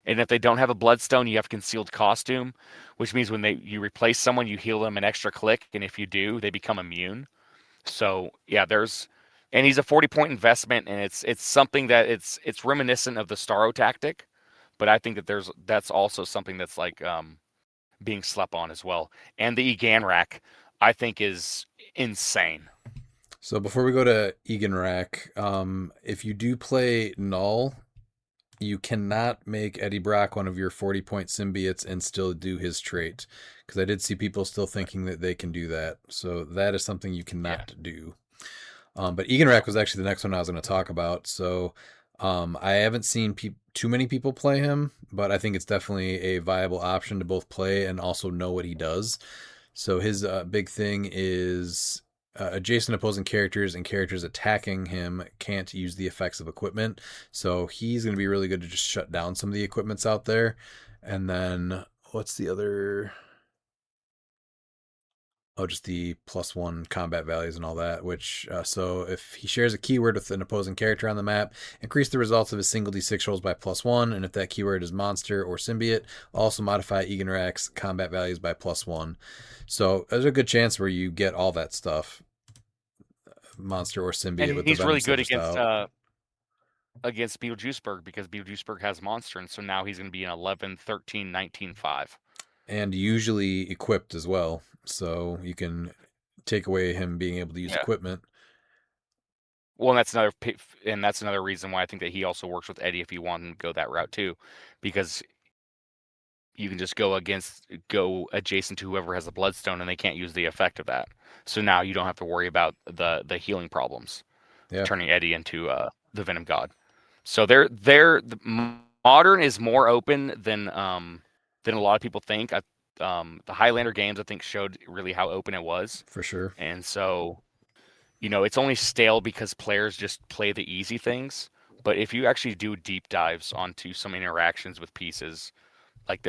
And if they don't have a Bloodstone, you have Concealed Costume, which means when you replace someone, you heal them an extra click, and if you do, they become immune. So yeah, and he's a 40-point investment, and it's something that it's reminiscent of the Starro tactic, but I think that that's also something that's like being slept on as well. And the Egan rack, I think, is insane. So before we go to Egan rack, if you do play Null, you cannot make Eddie Brock one of your 40-point symbiotes and still do his trait, because I did see people still thinking that they can do that. So that is something you cannot do. But Egan Rack was actually the next one I was going to talk about. So I haven't seen too many people play him, but I think it's definitely a viable option to both play and also know what he does. So his big thing is adjacent opposing characters and characters attacking him can't use the effects of equipment. So he's going to be really good to just shut down some of the equipments out there. And then what's the other? Oh, just the +1 combat values and all that, which, so if he shares a keyword with an opposing character on the map, increase the results of his single D6 rolls by +1, and if that keyword is monster or symbiote, also modify Egan Rack's combat values by +1. So there's a good chance where you get all that stuff, monster or symbiote. And with he's the really Venom good Scepter against Beetlejuiceburg, because Beetlejuiceburg has monster, and so now he's going to be an 11, 13, 19, 5. and usually equipped as well, so you can take away him being able to use equipment. Well, and that's another reason why I think that he also works with Eddie if you want him to go that route too, because you can just go adjacent to whoever has a Bloodstone, and they can't use the effect of that. So now you don't have to worry about the healing problems, turning Eddie into the Venom God. So the modern is more open than a lot of people think. The Highlander games, I think, showed really how open it was. For sure. And so, it's only stale because players just play the easy things. But if you actually do deep dives onto some interactions with pieces, like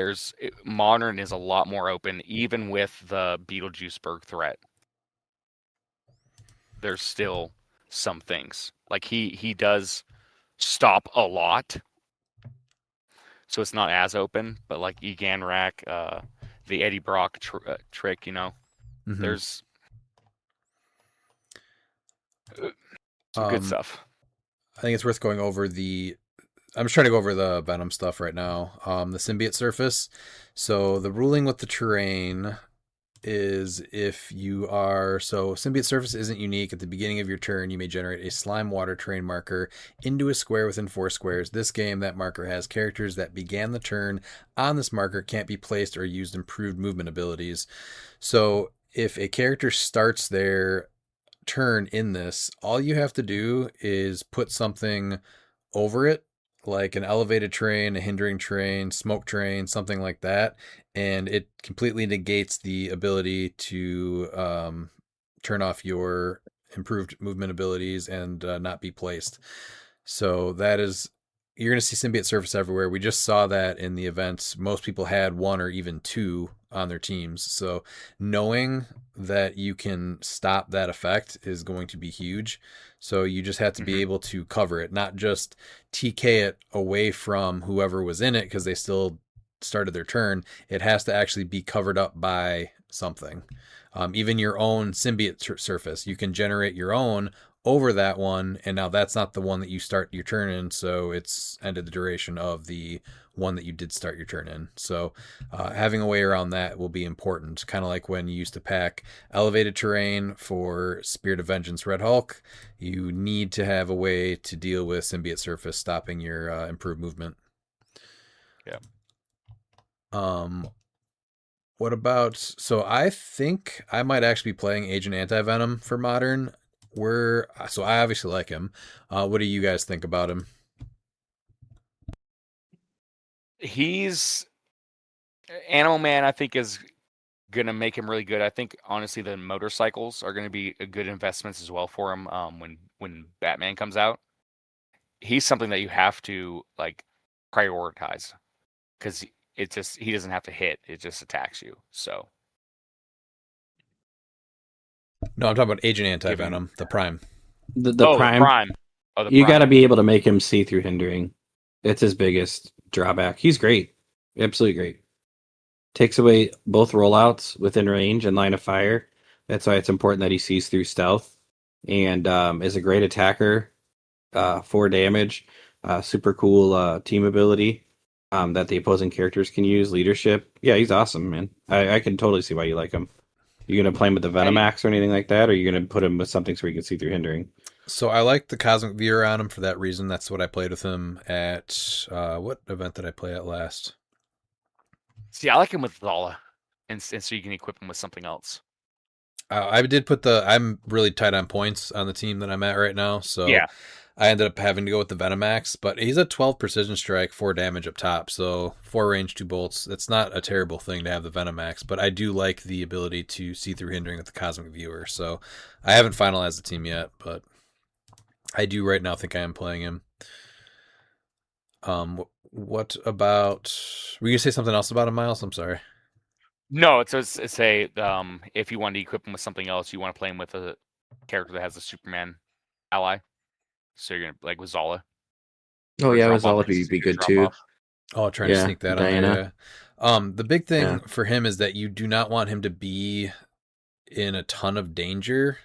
modern is a lot more open, even with the Beetlejuiceburg threat. There's still some things. Like he does stop a lot, so it's not as open. But like Egan Rack, the Eddie Brock trick, there's some good stuff. I think it's worth going over I'm just trying to go over the Venom stuff right now. The symbiote surface. So the ruling with the terrain is symbiote surface isn't unique. At the beginning of your turn, you may generate a slime water terrain marker into a square within 4 squares. This game, that marker has characters that began the turn on this marker can't be placed or used improved movement abilities. So if a character starts their turn in this, all you have to do is put something over it, like an elevated train, a hindering train, smoke train, something like that, and it completely negates the ability to turn off your improved movement abilities and not be placed. So you're going to see symbiote surface everywhere. We just saw that in the events. Most people had 1 or even 2 on their teams. So knowing that you can stop that effect is going to be huge. So you just have to be able to cover it, not just TK it away from whoever was in it because they still started their turn. It has to actually be covered up by something. Even your own symbiote surface, you can generate your own over that one, and now that's not the one that you start your turn in, so it's ended the duration of the one that you did start your turn in. So having a way around that will be important, kind of like when you used to pack elevated terrain for Spirit of Vengeance Red Hulk. You need to have a way to deal with symbiote surface stopping your improved movement. Yeah. What about, so I think I might actually be playing Agent Anti-Venom for Modern. So I obviously like him. What do you guys think about him? He's Animal Man, I think, is gonna make him really good. I think honestly the motorcycles are gonna be a good investments as well for him. When Batman comes out, he's something that you have to like prioritize because he doesn't have to hit; it just attacks you. So No, I'm talking about Agent Anti-Venom, the Prime. The Prime, the Prime. Oh, the you got to Prime. be able to make him see through hindering. It's his biggest drawback. He's great, absolutely great. Takes away both rollouts within range and line of fire. That's why it's important that he sees through stealth, and is a great attacker. 4 damage, super cool team ability that the opposing characters can use. Leadership, yeah, he's awesome, man. I can totally see why you like him. You gonna play him with the Venomax or anything like that, or are you gonna put him with something so he can see through hindering? So I like the Cosmic Viewer on him for that reason. That's what I played with him at, what event did I play at last? See, I like him with Zala, and so you can equip him with something else. I did put I'm really tight on points on the team that I'm at right now, so Yeah. I ended up having to go with the Venomax, but he's a 12 precision strike, 4 damage up top, so 4 range, 2 bolts. It's not a terrible thing to have the Venomax, but I do like the ability to see through hindering with the Cosmic Viewer, so I haven't finalized the team yet, but I do right now think I am playing him. What about, were you going to say something else about him, Miles? I'm sorry. No, it's a if you want to equip him with something else, you want to play him with a character that has a Superman ally. So you're gonna like with Zala. Oh Or yeah, drop with Zala off his would be good drop too. off. Oh, trying to Yeah, sneak that Diana. on there. Yeah. The big thing Yeah. for him is that you do not want him to be in a ton of danger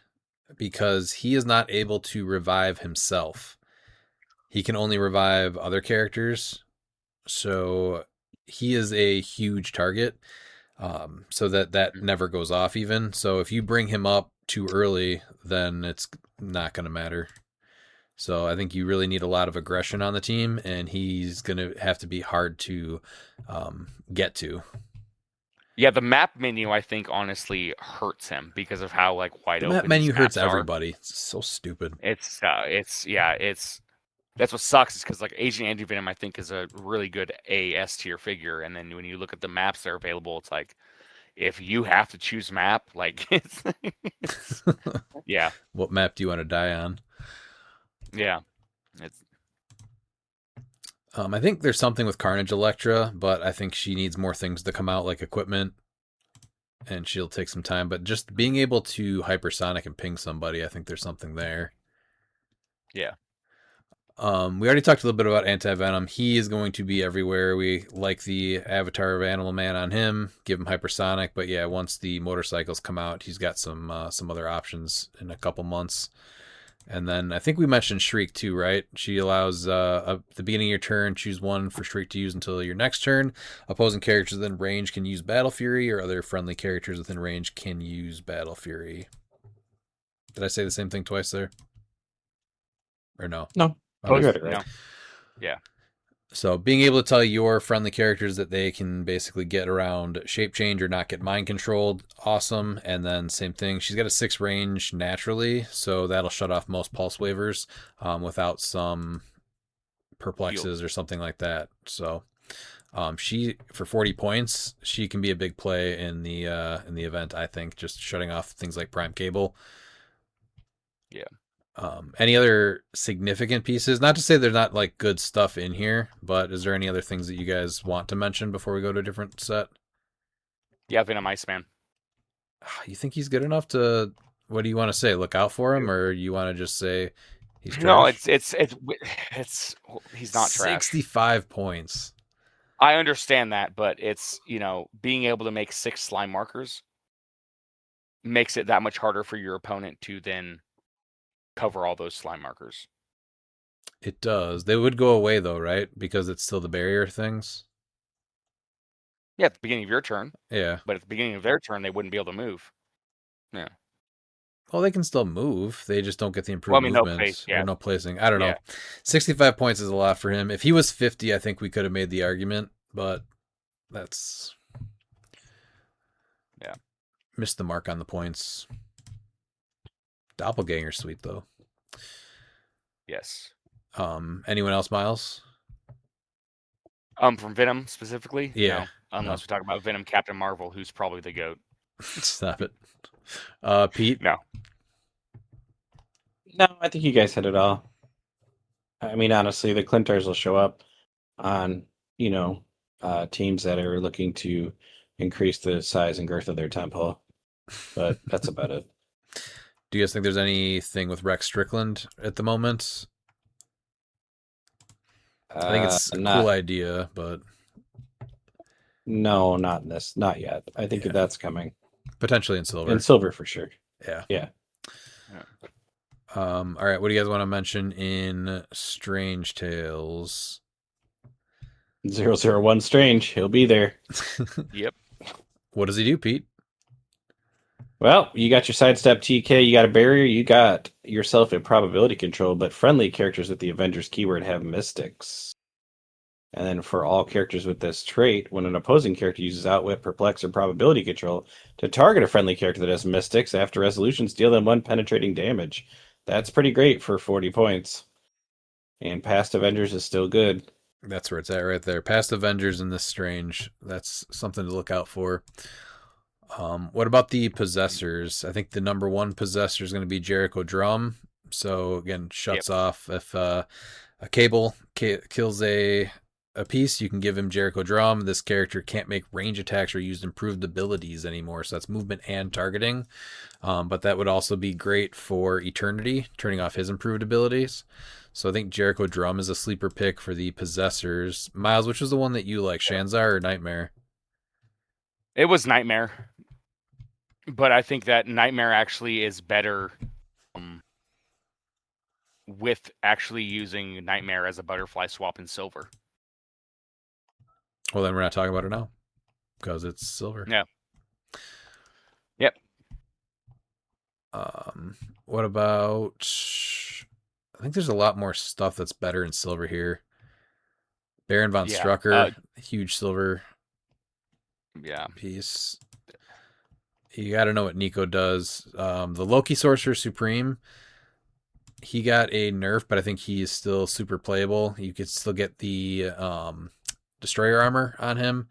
because he is not able to revive himself. He can only revive other characters. So he is a huge target. So that never goes off even. So if you bring him up too early, then it's not going to matter. So I think you really need a lot of aggression on the team, and he's going to have to be hard to get to. Yeah, the map menu I think honestly hurts him because of how like wide The open map menu these hurts maps are. everybody. It's so stupid. It's that's what sucks is because like Agent Anti-Venom I think is a really good AS tier figure, and then when you look at the maps that are available, it's like if you have to choose map, like it's yeah. What map do you want to die on? Yeah. It's I think there's something with Carnage Electra, but I think she needs more things to come out, like equipment, and she'll take some time. But just being able to hypersonic and ping somebody, I think there's something there. yeah. We already talked a little bit about Anti-Venom. He is going to be everywhere. We like the avatar of Animal Man on him, give him hypersonic. But yeah, once the motorcycles come out, he's got some other options in a couple months. And then I think we mentioned Shriek too, right? She allows at the beginning of your turn, choose one for Shriek to use until your next turn. Opposing characters within range can use Battle Fury, or other friendly characters within range can use Battle Fury. Did I say the same thing twice there? Or no? No. Oh, you got it right. No. Yeah. So being able to tell your friendly characters that they can basically get around shape change or not get mind controlled, awesome. And then same thing, she's got a 6 range naturally, so that'll shut off most pulse waivers without some perplexes or something like that. So she, for 40 points, she can be a big play in the event. I think just shutting off things like Prime Cable. Yeah. Any other significant pieces? Not to say there's not like good stuff in here, but is there any other things that you guys want to mention before we go to a different set? Yeah, Venom Iceman. You think he's good enough to? What do you want to say? Look out for him, or you want to just say he's trash? No, it's he's not trash. 65 points. I understand that, but it's being able to make 6 slime markers makes it that much harder for your opponent to then cover all those slime markers. It does. They would go away though, right? Because it's still the barrier things. Yeah, at the beginning of your turn, Yeah. but at the beginning of their turn, they wouldn't be able to move. Yeah. Well, they can still move. They just don't get the improved Well, I mean, no movement place, yeah. or no placing. I don't Yeah. know. 65 points is a lot for him. If he was 50, I think we could have made the argument, but that's Yeah. missed the mark on the points. Doppelganger sweet though. Yes. Anyone else, Miles? From Venom specifically? Yeah. No, unless No. we talk about Venom Captain Marvel, who's probably the GOAT. Stop it. Pete? No. No, I think you guys hit it all. I mean, honestly, the Clintars will show up on, teams that are looking to increase the size and girth of their temple. But that's about it. Do you guys think there's anything with Rex Strickland at the moment? I think it's a cool idea, but no, not in this, not yet. I think that's coming. Potentially in silver. In silver for sure. Yeah. Yeah. All right. What do you guys want to mention in Strange Tales? 001 Strange. He'll be there. Yep. What does he do, Pete? Well, you got your sidestep TK, you got a barrier, you got yourself a probability control, but friendly characters with the Avengers keyword have mystics. And then for all characters with this trait, when an opposing character uses Outwit, Perplex, or Probability Control to target a friendly character that has mystics, after resolutions, deal them 1 penetrating damage. That's pretty great for 40 points. And Past Avengers is still good. That's where it's at right there. Past Avengers in this Strange. That's something to look out for. What about the Possessors? I think the number 1 Possessor is going to be Jericho Drum. So again, shuts off if a Cable kills a piece, you can give him Jericho Drum. This character can't make range attacks or use improved abilities anymore. So that's movement and targeting. But that would also be great for Eternity, turning off his improved abilities. So I think Jericho Drum is a sleeper pick for the Possessors. Miles, which was the one that you like, Shanzar or Nightmare? It was Nightmare. But I think that Nightmare actually is better with actually using Nightmare as a butterfly swap in silver. Well, then we're not talking about it now because it's silver. Yeah. Yep. What about... I think there's a lot more stuff that's better in silver here. Baron von Strucker, huge silver piece. You got to know what Nico does. The Loki Sorcerer Supreme, he got a nerf, but I think he is still super playable. You could still get the Destroyer armor on him.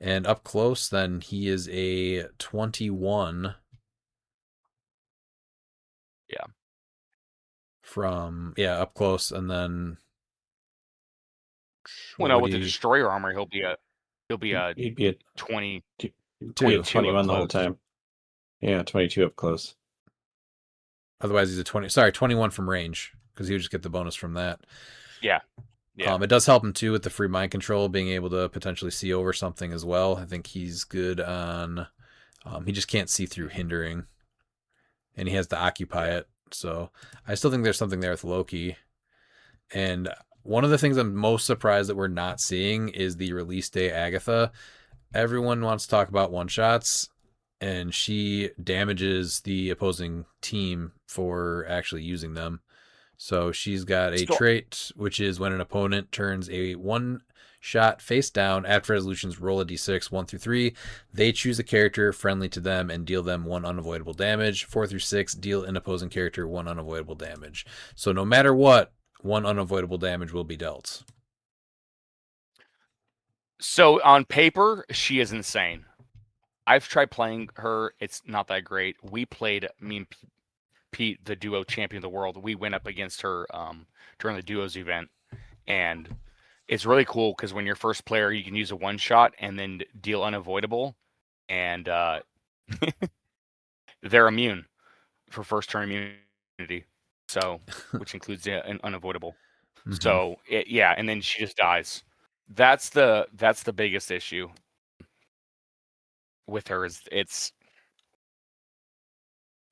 And up close, then he is a 21. Yeah. From, up close, and then... Well, no, with the Destroyer armor, he'd be a He'd be a 22 21 the whole time. Yeah, 22 up close. Otherwise, he's a 21 from range, because he would just get the bonus from that. Yeah. It does help him, too, with the free mind control, being able to potentially see over something as well. I think he's good on... he just can't see through hindering, and he has to occupy it. So I still think there's something there with Loki. And one of the things I'm most surprised that we're not seeing is the release day Agatha. Everyone wants to talk about one-shots, and she damages the opposing team for actually using them. So she's got a trait, which is when an opponent turns a one-shot face down after resolutions, roll a d6, 1 through 3. They choose a character friendly to them and deal them 1 unavoidable damage. 4 through 6, deal an opposing character 1 unavoidable damage. So no matter what, 1 unavoidable damage will be dealt. So on paper, she is insane. I've tried playing her. It's not that great. We played, me and Pete, the duo champion of the world. We went up against her during the duos event. And it's really cool because when you're first player, you can use a one-shot and then deal unavoidable. And they're immune for first turn immunity. So, which includes an unavoidable. Mm-hmm. So, and then she just dies. That's the biggest issue with her is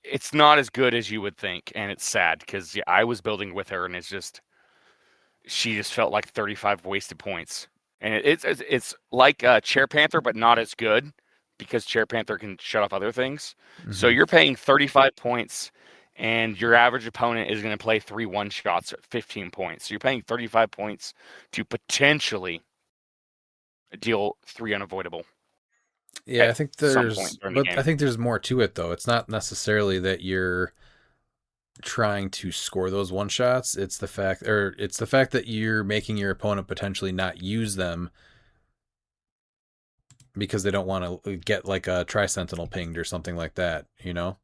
it's not as good as you would think, and it's sad because I was building with her, and she just felt like 35 wasted points. And it's like Chair Panther, but not as good because Chair Panther can shut off other things. So you're paying 35 points, and your average opponent is going to play 3 one-shots at 15 points. So you're paying 35 points to potentially deal 3 unavoidable. Yeah, I think I think there's more to it though. It's not necessarily that you're trying to score those one shots. It's the fact that you're making your opponent potentially not use them because they don't want to get like a Tri-Sentinel pinged or something like that, you know?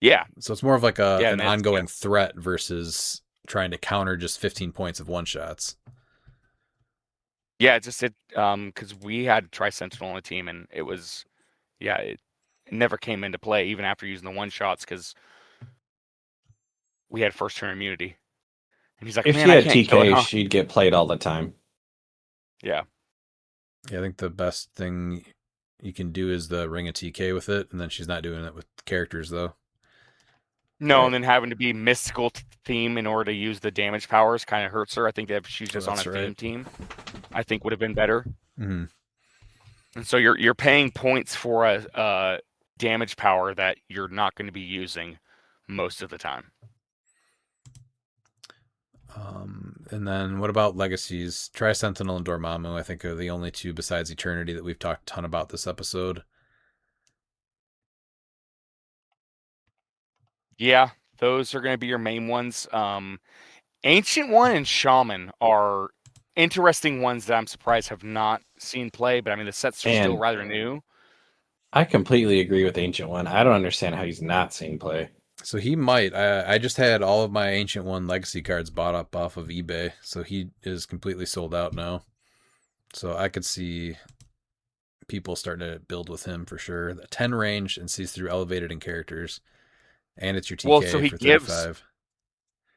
Yeah. So it's more of like an ongoing threat versus trying to counter just 15 points of one shots. Yeah, because we had Tri-Sentinel on the team, and it never came into play even after using the one shots because we had first turn immunity. And he's like, if man, she I had can't TK, kill it, huh? she'd get played all the time. Yeah. Yeah, I think the best thing you can do is the ring of TK with it, and then she's not doing it with characters though. No, and then having to be mystical theme in order to use the damage powers kind of hurts her. I think that if she's just on a theme team, I think would have been better. Mm-hmm. And so you're paying points for a damage power that you're not going to be using most of the time. And then what about legacies? Tri-Sentinel and Dormammu, I think, are the only two besides Eternity that we've talked a ton about this episode. Yeah, those are going to be your main ones. Ancient One and Shaman are interesting ones that I'm surprised have not seen play, but I mean, the sets are still rather new. I completely agree with Ancient One. I don't understand how he's not seen play. So he might. I just had all of my Ancient One legacy cards bought up off of eBay, so he is completely sold out now. So I could see people starting to build with him for sure. The 10 range and sees through elevated in characters, and it's your TK so he for 35.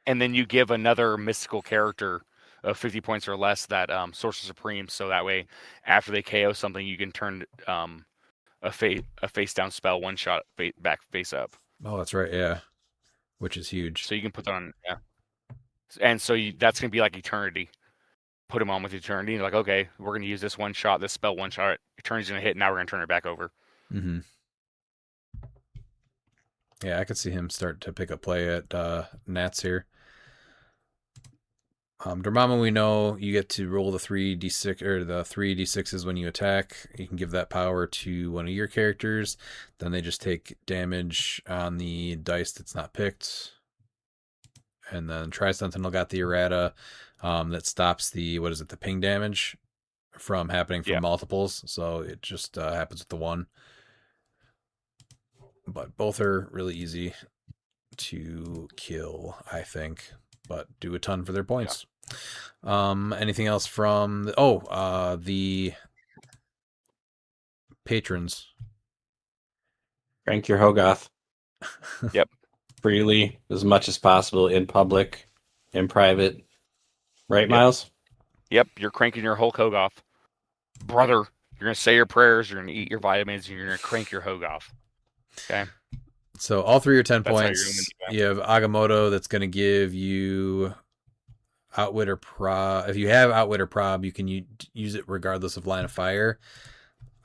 And then you give another mystical character of 50 points or less that Sorcerer Supreme, so that way after they KO something, you can turn a face down spell one shot back face up. Oh, that's right, yeah. Which is huge. So you can put that on, yeah. And so that's going to be like Eternity. Put him on with Eternity. You're like, okay, we're going to use this one shot, this spell one shot. Eternity's going to hit, now we're going to turn it back over. Mm-hmm. Yeah, I could see him start to pick up play at Nats here. Dormammu, we know you get to roll the 3d6 or the 3d6s when you attack. You can give that power to one of your characters. Then they just take damage on the dice that's not picked. And then Tri-Sentinel got the errata that stops the ping damage from happening from multiples. So it just happens with the one. But both are really easy to kill, I think, but do a ton for their points. Anything else from the patrons? Crank your Hogarth. Yep. Freely, as much as possible, in public, in private. Right, Miles? Yep, you're cranking your Hulk Hogarth. Brother, you're going to say your prayers, you're going to eat your vitamins, and you're going to crank your Hogarth. Okay? So all 3 are 10 points. You have Agamotto that's going to give you Outwit or Prob. If you have Outwit or Prob, you can use it regardless of line of fire.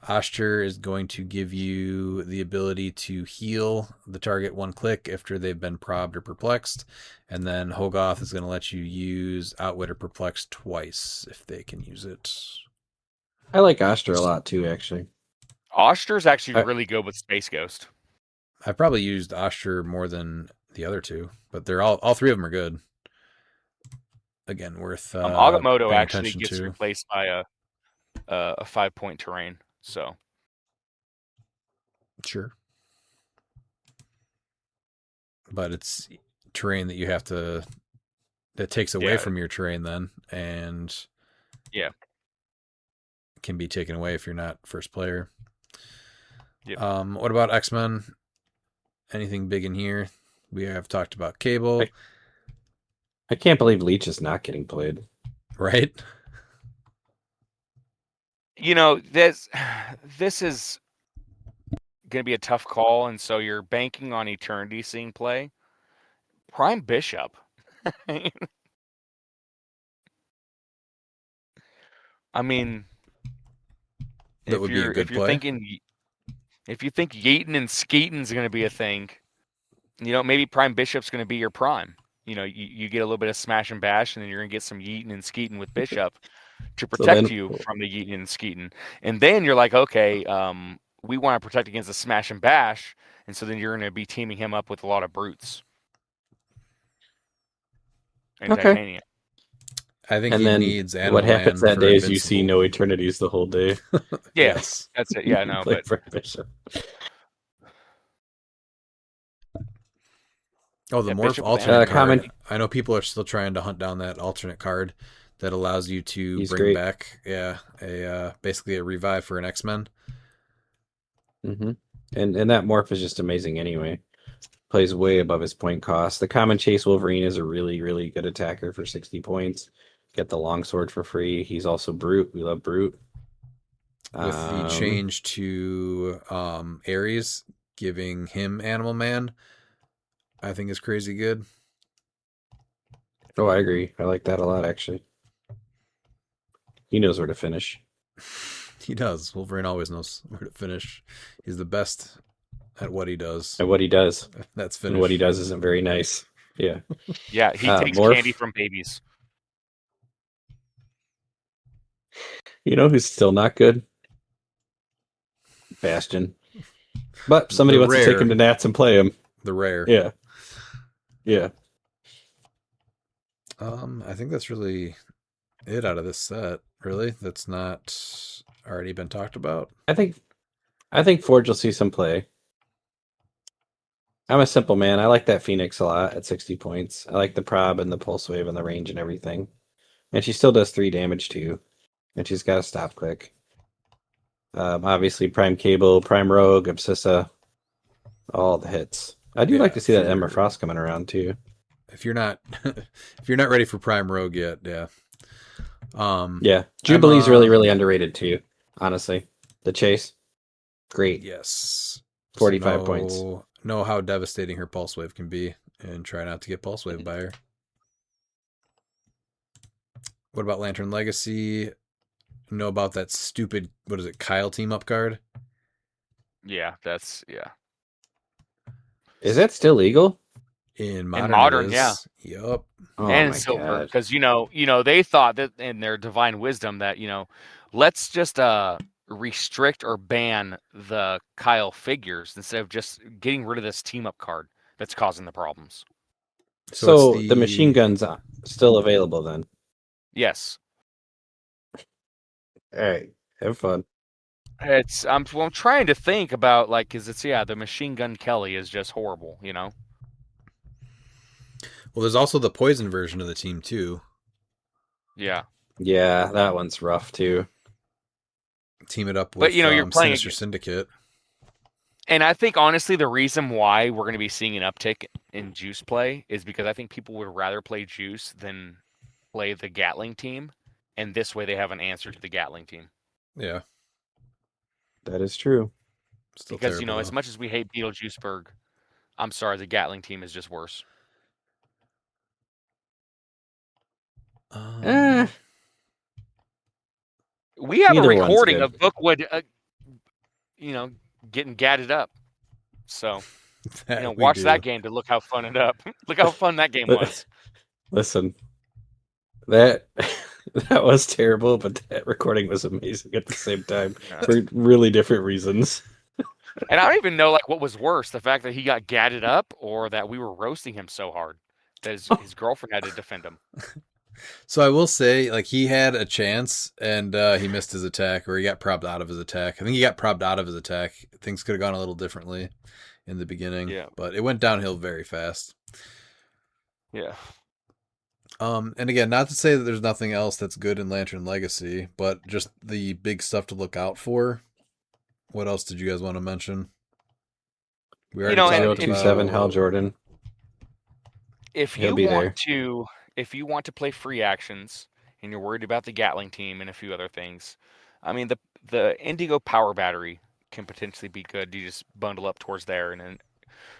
Oster is going to give you the ability to heal the target one click after they've been probbed or perplexed. And then Hogarth is going to let you use Outwit or Perplex twice if they can use it. I like Oster a lot too, actually. Oster's actually really good with Space Ghost. I've probably used Oster more than the other two, but they're all 3 of them are good. Again, worth Agamotto actually gets replaced by a 5-point terrain. So sure, but it's terrain that takes away from your terrain then, and can be taken away if you're not first player. Yep. What about X-Men? Anything big in here? We have talked about Cable. I can't believe Leech is not getting played. Right? You know, this is going to be a tough call, and so you're banking on Eternity seeing play. Prime Bishop. I mean, That would be a good if you're play. thinking, if you think Yeaton and Skeeton's going to be a thing, maybe Prime Bishop's going to be your prime. You get a little bit of smash and bash, and then you're going to get some Yeaton and Skeeton with Bishop to So protect then, you from the Yeaton and Skeeton. And then you're like, okay, we want to protect against the smash and bash, and so then you're going to be teaming him up with a lot of brutes and Okay. Titanium. I think and he then needs what Animal happens Man that for day is you see Invincible. no eternities the whole day. Yes, that's it. Yeah, no, Play but for Bishop. Oh, the Yeah, Morph Bishop with alternate Animal. card. Comment- I know people are still trying to hunt down that alternate card that allows you to He's bring great. back, basically a revive for an X-Men. hmm And that morph is just amazing anyway. Plays way above his point cost. The common Chase Wolverine is a really, really good attacker for 60 points. Get the longsword for free. He's also Brute. We love Brute. With the change to Ares, giving him Animal Man, I think is crazy good. Oh, I agree. I like that a lot, actually. He knows where to finish. He does. Wolverine always knows where to finish. He's the best at what he does. And what he does. That's And finish. what he does isn't very nice. Yeah. yeah, he takes Morph. candy from babies. You know who's still not good? Bastion. But somebody The wants to take rare. him to Nats and play him. The rare. Yeah. Yeah. I think that's really it out of this set. Really, that's not already been talked about. I think Forge will see some play. I'm a simple man. I like that Phoenix a lot at 60 points. I like the prob and the pulse wave and the range and everything. And she still does 3 damage too. And she's got a stop click. Obviously Prime Cable, Prime Rogue, Abscissa, all the hits. I do like to see that Emma Frost coming around too. If you're not ready for Prime Rogue yet, yeah. Yeah. Jubilee's really, really underrated too, honestly. The chase. Great. Yes. 45 points. Know how devastating her pulse wave can be, and try not to get pulse wave by her. What about Lantern Legacy? Know about that stupid, what is it, Kyle team up card? Yeah, yeah. Is that still legal? In modern, Modern, yeah. Yep. Oh and my Silver, God. because they thought that in their divine wisdom that let's just restrict or ban the Kyle figures instead of just getting rid of this team up card that's causing the problems. So it's the machine gun's still available then? Yes. All right, have fun. I'm trying to think about because it's the machine gun Kelly is just horrible, Well, there's also the poison version of the team too. Yeah. Yeah, that one's rough too. Team it up with you're playing Sinister Syndicate. And I think honestly the reason why we're going to be seeing an uptick in Juice play is because I think people would rather play Juice than play the Gatling team, and this way they have an answer to the Gatling team. Yeah. That is true. Still because terrible, as much as we hate Beetlejuiceburg, I'm sorry, the Gatling team is just worse. We have a Neither one's recording good. of Bookwood, getting gatted up. So, watch that game to look how fun look how fun that game was. Listen, that was terrible, but that recording was amazing at the same time for really different reasons. And I don't even know what was worse, the fact that he got gatted up or that we were roasting him so hard that his girlfriend had to defend him. So I will say, he had a chance and he missed his attack, or he got probbed out of his attack. I think he got probbed out of his attack. Things could have gone a little differently in the beginning, but it went downhill very fast. Yeah. And again, not to say that there's nothing else that's good in Lantern Legacy, but just the big stuff to look out for. What else did you guys want to mention? We already talked 027 Hal Jordan. If you want to play free actions and you're worried about the Gatling team and a few other things, I mean the Indigo Power Battery can potentially be good. You just bundle up towards there, and then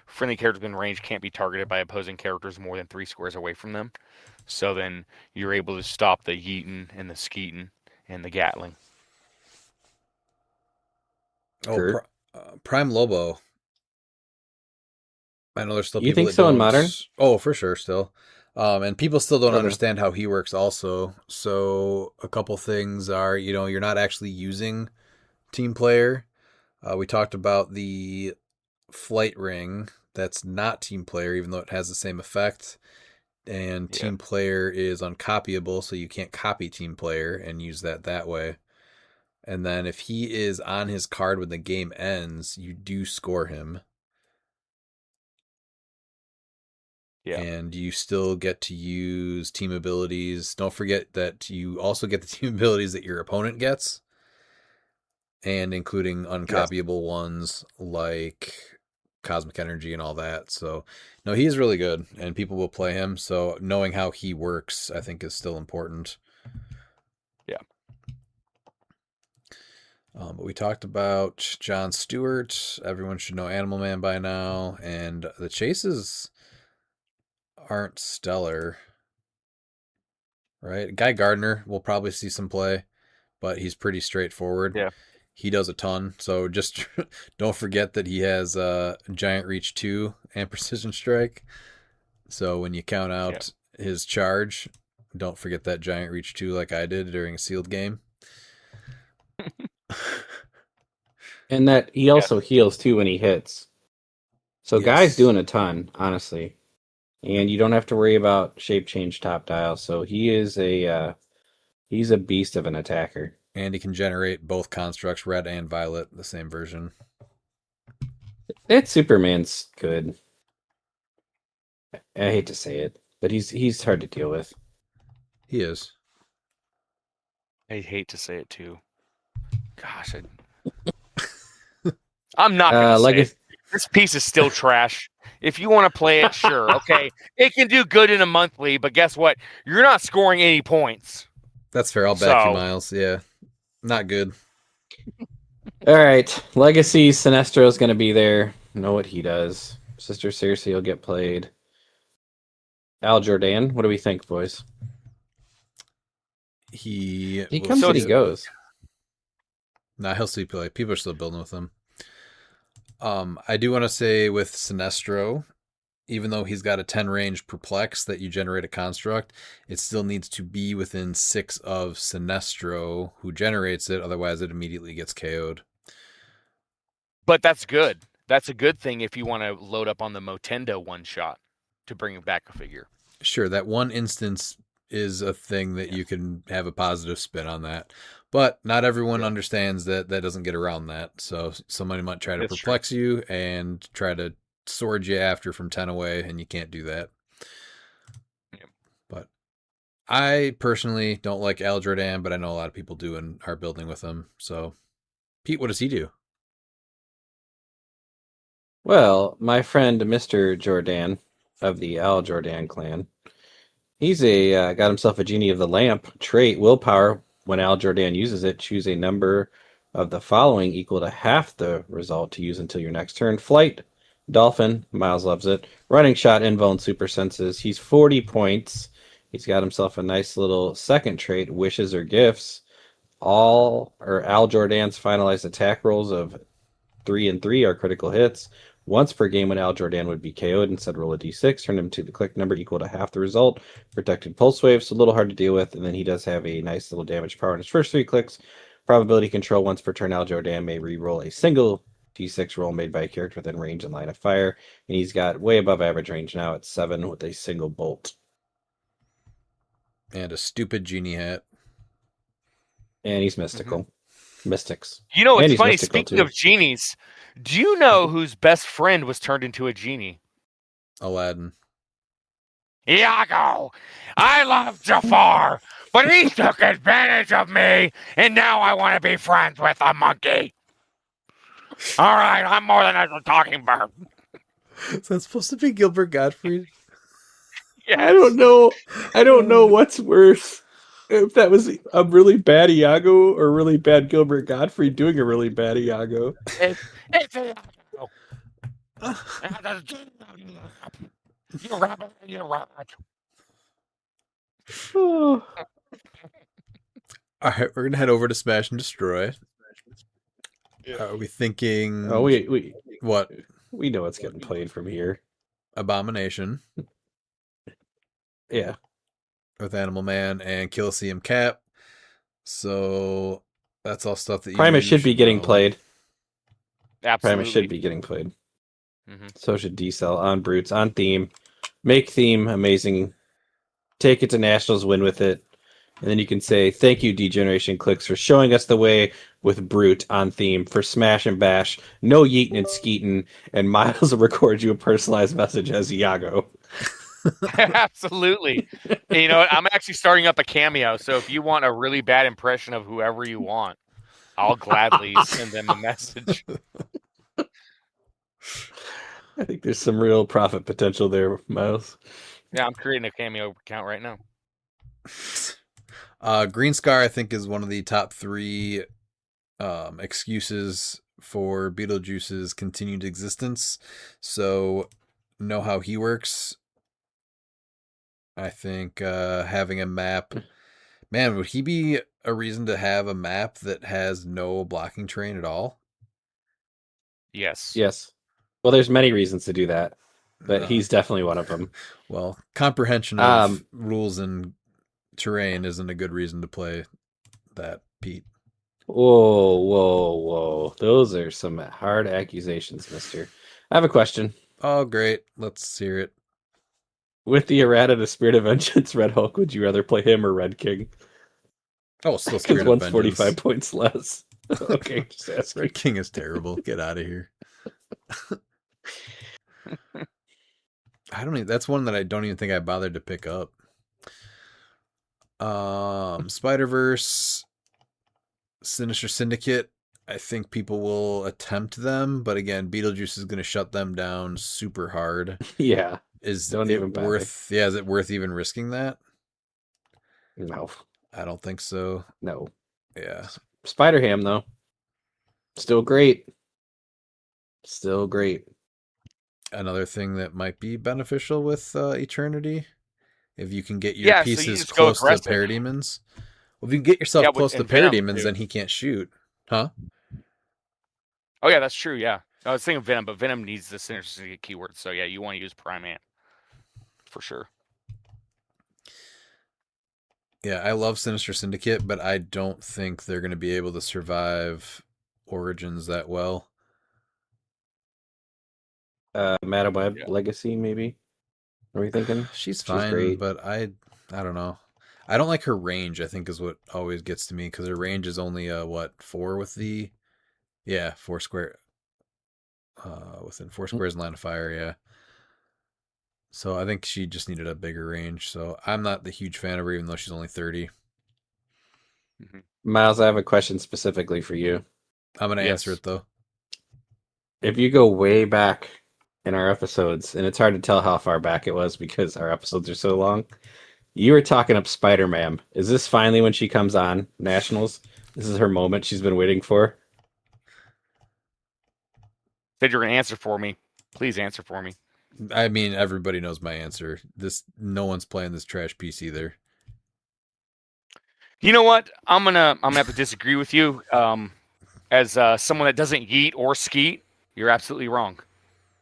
friendly characters in range can't be targeted by opposing characters more than 3 squares away from them. So then you're able to stop the yeetin and the skeetin and the gatling. Oh, Prime Lobo. I know there's still You people think that so don't. in Modern? Oh, for sure, still. And people still don't Okay. understand how he works also. So a couple things are, you're not actually using team player. We talked about the flight ring. That's not team player, even though it has the same effect. And team player is uncopyable, so you can't copy team player and use that way. And then if he is on his card when the game ends, you do score him. Yeah. And you still get to use team abilities. Don't forget that you also get the team abilities that your opponent gets, and including uncopyable ones like Cosmic Energy and all that. So, no, he is really good, and people will play him. So, knowing how he works, I think, is still important. Yeah. But we talked about Jon Stewart. Everyone should know Animal Man by now, and the chases aren't stellar, right? Guy Gardner will probably see some play, but he's pretty straightforward. Yeah. He does a ton, so just don't forget that he has Giant Reach 2 and Precision Strike. So when you count out his charge, don't forget that Giant Reach 2 like I did during a sealed game. And that he also heals too when he hits. So Guy's doing a ton, honestly. And you don't have to worry about shape change top dial. So he is he's a beast of an attacker. And he can generate both constructs, red and violet, the same version. That Superman's good. I hate to say it, but he's hard to deal with. He is. I hate to say it too. Gosh, I'm not gonna say it. This piece is still trash. If you want to play it, sure, okay. It can do good in a monthly, but guess what? You're not scoring any points. That's fair. I'll back you, Miles. Yeah, not good. All right, Legacy Sinestro's going to be there. Know what he does. Sister Circe will get played. Al Jordan, what do we think, boys? He comes and he goes. Nah, he'll see play. People are still building with him. I do want to say with Sinestro, even though he's got a 10 range perplex that you generate a construct, it still needs to be within 6 of Sinestro who generates it, otherwise it immediately gets KO'd. But that's good. That's a good thing if you want to load up on the Motendo one shot to bring back a figure. Sure, that one instance is a thing that you can have a positive spin on that. But not everyone understands that doesn't get around that. So somebody might try to perplex you and try to sword you after from 10 away, and you can't do that. Yep. But I personally don't like Al Jordan, but I know a lot of people do and are building with him. So, Pete, what does he do? Well, my friend Mr. Jordan of the Al Jordan clan, he's got himself a Genie of the Lamp trait, willpower. When Al Jordan uses it, choose a number of the following equal to half the result to use until your next turn. Flight, Dolphin, Miles loves it. Running Shot, Invuln, Super Senses. He's 40 points. He's got himself a nice little second trait, Wishes or Gifts. Al Jordan's finalized attack rolls of 3 and 3 are critical hits. Once per game when Al Jordan would be KO'd, instead roll a d6, turn him to the click number equal to half the result. Protected Pulse Wave, so a little hard to deal with, and then he does have a nice little damage power in his first 3 clicks. Probability control, once per turn, Al Jordan may re-roll a single d6 roll made by a character within range and line of fire, and he's got way above average range now at 7 with a single bolt. And a stupid genie hat. And he's mystical. Mystics. You know, And it's he's funny, mystical, speaking too. of genies, do you know whose best friend was turned into a genie? Aladdin. Iago! I love Jafar, but he took advantage of me, and now I want to be friends with a monkey. All right, I'm more than a talking bird. Is that supposed to be Gilbert Gottfried? Yes. I don't know what's worse. if that was a really bad Iago or really bad Gilbert Godfrey doing a really bad Iago. It's a you rabbit, you rabbit. Oh. All right, we're gonna head over to Smash and Destroy. Are we thinking? Oh, we What? we know what's getting played from here. Abomination Yeah. with Animal Man and Kill Cap. So that's all stuff that Primus you should be getting know. played. Absolutely. Primus should be getting played. Mhm. So should D-Cell on Brutes, on theme. Make theme amazing. Take it to Nationals, win with it. And then you can say, thank you, D-Generation Clicks, for showing us the way with Brute on theme for Smash and Bash. No yeetin' and skeetin'. And Miles will record you a personalized message as Iago. Absolutely. And you know what? I'm actually starting up a Cameo, so if you want a really bad impression of whoever you want, I'll gladly send them a message. I think there's some real profit potential there, Miles. Yeah, I'm creating a Cameo account right now. Green Scar, I think, is one of the top 3 excuses for Beetlejuice's continued existence. So, know how he works. I think having a map. Man, would he be a reason to have a map that has no blocking terrain at all? Yes. Yes. Well, there's many reasons to do that, but he's definitely one of them. Well, comprehension of rules and terrain isn't a good reason to play that, Pete. Whoa. Those are some hard accusations, mister. I have a question. Oh, great. Let's hear it. With the errata, the Spirit of Vengeance, Red Hulk, would you rather play him or Red King? Oh, still Because Spirit of one's Vengeance. 45 points less. Okay, just asking. Red King is terrible. Get out of here. That's one that I don't even think I bothered to pick up. Spider-Verse, Sinister Syndicate. I think people will attempt them, but again, Beetlejuice is going to shut them down super hard. Yeah. Is Don't it even bother. worth? Yeah, is it worth even risking that? No. I don't think so. No. Yeah. Spider-Ham, though. Still great. Another thing that might be beneficial with Eternity, if you can get your Yeah, so you pieces just go close to aggressive. Parademons. Well, if you can get yourself Yeah, close to and Venom, Parademons, too. then he can't shoot. Huh? Oh, yeah, that's true, yeah. I was thinking Venom, but Venom needs the Sinister Syndicate keyword, so yeah, you want to use Prime Ant. For sure. Yeah, I love Sinister Syndicate, but I don't think they're going to be able to survive Origins that well. Madam Web Legacy, maybe? Are we thinking? She's fine, great. but I don't know. I don't like her range, I think, is what always gets to me, because her range is only, 4 with the... Yeah, 4 square... within 4 squares in line of fire, yeah. So I think she just needed a bigger range, so I'm not the huge fan of her, even though she's only 30. Miles, I have a question specifically for you. I'm going to answer it, though. If you go way back in our episodes, and it's hard to tell how far back it was because our episodes are so long, you were talking up Spider-Man. Is this finally when she comes on Nationals? This is her moment she's been waiting for? Said you're going to answer for me. Please answer for me. I mean, everybody knows my answer. No one's playing this trash piece either. You know what? I'm gonna have to disagree with you. As someone that doesn't yeet or skeet, you're absolutely wrong.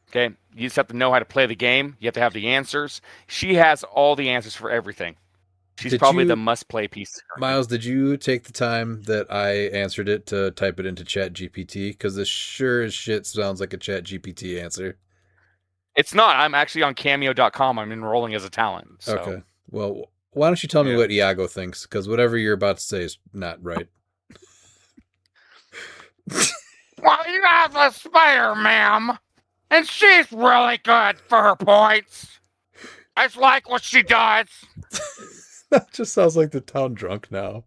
Okay, you just have to know how to play the game. You have to have the answers. She has all the answers for everything. She's probably the must-play piece. Miles, did you take the time that I answered it to type it into Chat GPT? Because this sure as shit sounds like a Chat GPT answer. It's not. I'm actually on Cameo.com. I'm enrolling as a talent. So. Okay. Well, why don't you tell me what Iago thinks? Because whatever you're about to say is not right. Well, you have a spider, ma'am. And she's really good for her points. I just like what she does. That just sounds like the town drunk now.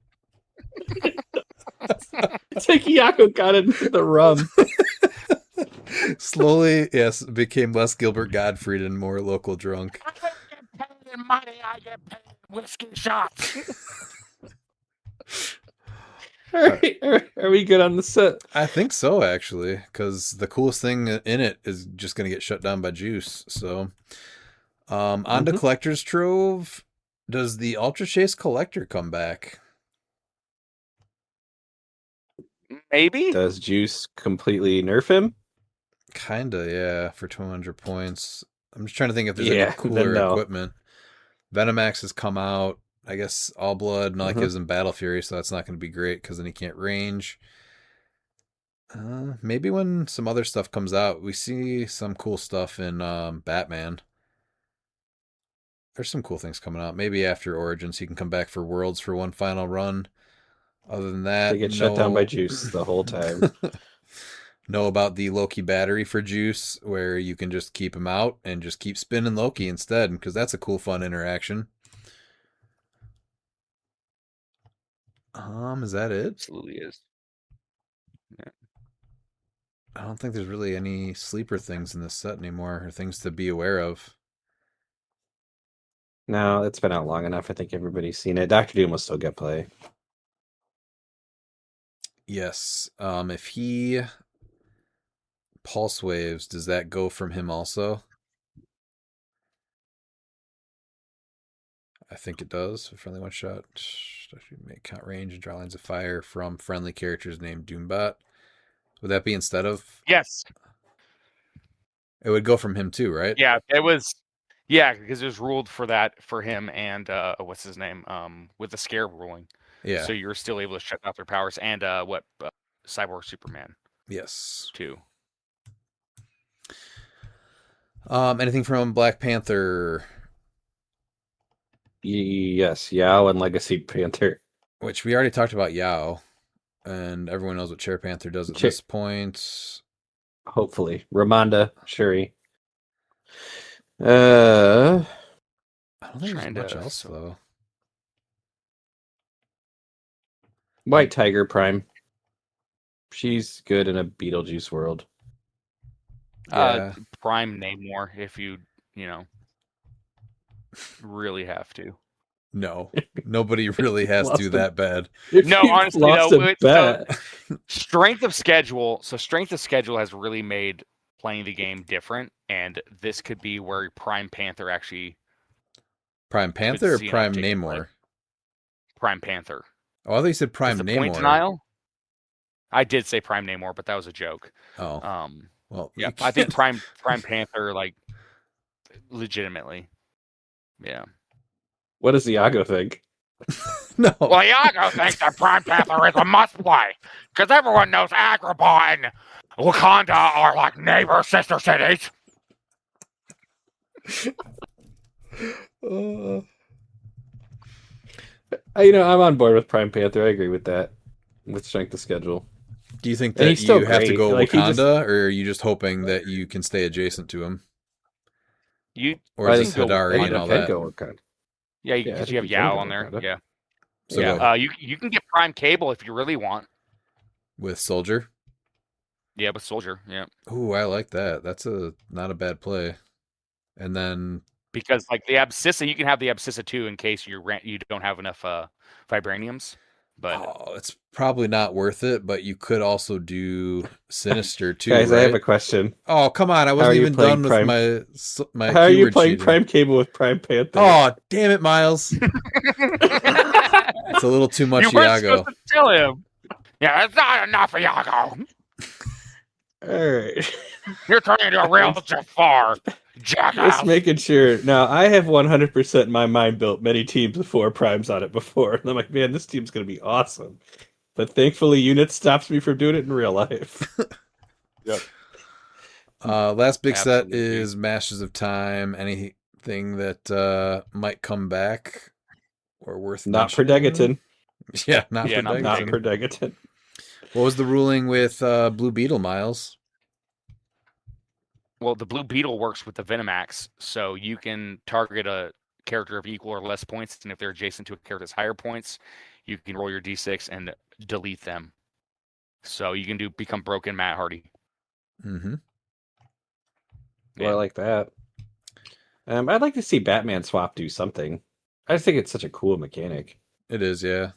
It's like Iago got into the rum. Slowly, yes, became less Gilbert Gottfried and more local drunk. I don't get paid in money, I get paid in whiskey shots. Are we good on the set? I think so, actually, because the coolest thing in it is just going to get shut down by Juice. So, on to Collector's Trove. Does the Ultra Chase Collector come back? Maybe. Does Juice completely nerf him? Kinda, yeah, for 200 points. I'm just trying to think if there's Yeah, any cooler then no. equipment. Venomax has come out. I guess All Blood, and all that gives him Battle Fury, so that's not going to be great because then he can't range. Maybe when some other stuff comes out, we see some cool stuff in Batman. There's some cool things coming out. Maybe after Origins, he can come back for Worlds for one final run. Other than that, They get shut down by Juice the whole time. Know about the Loki battery for Juice, where you can just keep him out and just keep spinning Loki instead, because that's a cool, fun interaction. Is that it? Absolutely is. Yeah. I don't think there's really any sleeper things in this set anymore, or things to be aware of. No, it's been out long enough. I think everybody's seen it. Dr. Doom will still get play. Yes. If he pulse waves, does that go from him also? I think it does. A friendly one shot. Make count range and draw lines of fire from friendly characters named Doombot. Would that be instead of? Yes. It would go from him too, right? Yeah, it was. Yeah, because it was ruled for that for him and what's his name? With the scare ruling. Yeah. So you're still able to shut out their powers and Cyborg Superman Yes. too. Anything from Black Panther? Yes, Yao and Legacy Panther. Which we already talked about Yao, and everyone knows what Chair Panther does at this point. Hopefully. Ramonda, Shuri. I don't think there's much else, though. White Tiger Prime. She's good in a Beetlejuice world. Yeah. Prime Namor, if you really have to. No, nobody really has to that bad. No, honestly, no. So, strength of schedule. So strength of schedule has really made playing the game different, and this could be where Prime Panther actually. Prime Panther or Prime Namor? Prime Panther. Oh, I thought you said Prime Namor. Point denial? I did say Prime Namor, but that was a joke. Oh. Well, yeah, I think Prime Panther, like, legitimately. Yeah. What does Iago think? No. Well, Iago thinks that Prime Panther is a must-play, because everyone knows Agrabah and Wakanda are like neighbor sister cities. I'm on board with Prime Panther. I agree with that. With strength of schedule. Do you think that you have to go Wakanda, or are you just hoping that you can stay adjacent to him? Or is this Hidari and all that? Yeah, because you have Yao on there. Yeah. So yeah. You can get Prime Cable if you really want. With Soldier? Yeah, with Soldier. Yeah. Ooh, I like that. That's not a bad play. And then because like the Abscissa, you can have the Abscissa too in case you don't have enough vibraniums. But it's probably not worth it. But you could also do Sinister too. Guys, right? I have a question. Oh, come on! I wasn't even done with my. How are you playing Prime Cable with Prime Panther? Oh, damn it, Miles! It's a little too much, you Iago. Supposed to tell him. Yeah, it's not enough, Iago. All right. You're turning into a real Jafar. Jackass. Just making sure. Now, I have 100% in my mind built many teams with 4 primes on it before. And I'm like, man, this team's going to be awesome. But thankfully, Unit stops me from doing it in real life. Yep. Last big set is Masters of Time. Anything that might come back or worth Not for Degaton. Yeah, not for Degaton. Not for Degaton. What was the ruling with Blue Beetle, Miles? Well, the Blue Beetle works with the Venomax, so you can target a character of equal or less points, and if they're adjacent to a character's higher points, you can roll your d6 and delete them. So you can become Broken Matt Hardy. Mm-hmm. Well, I like that. I'd like to see Batman Swap do something. I just think it's such a cool mechanic. It is, yeah.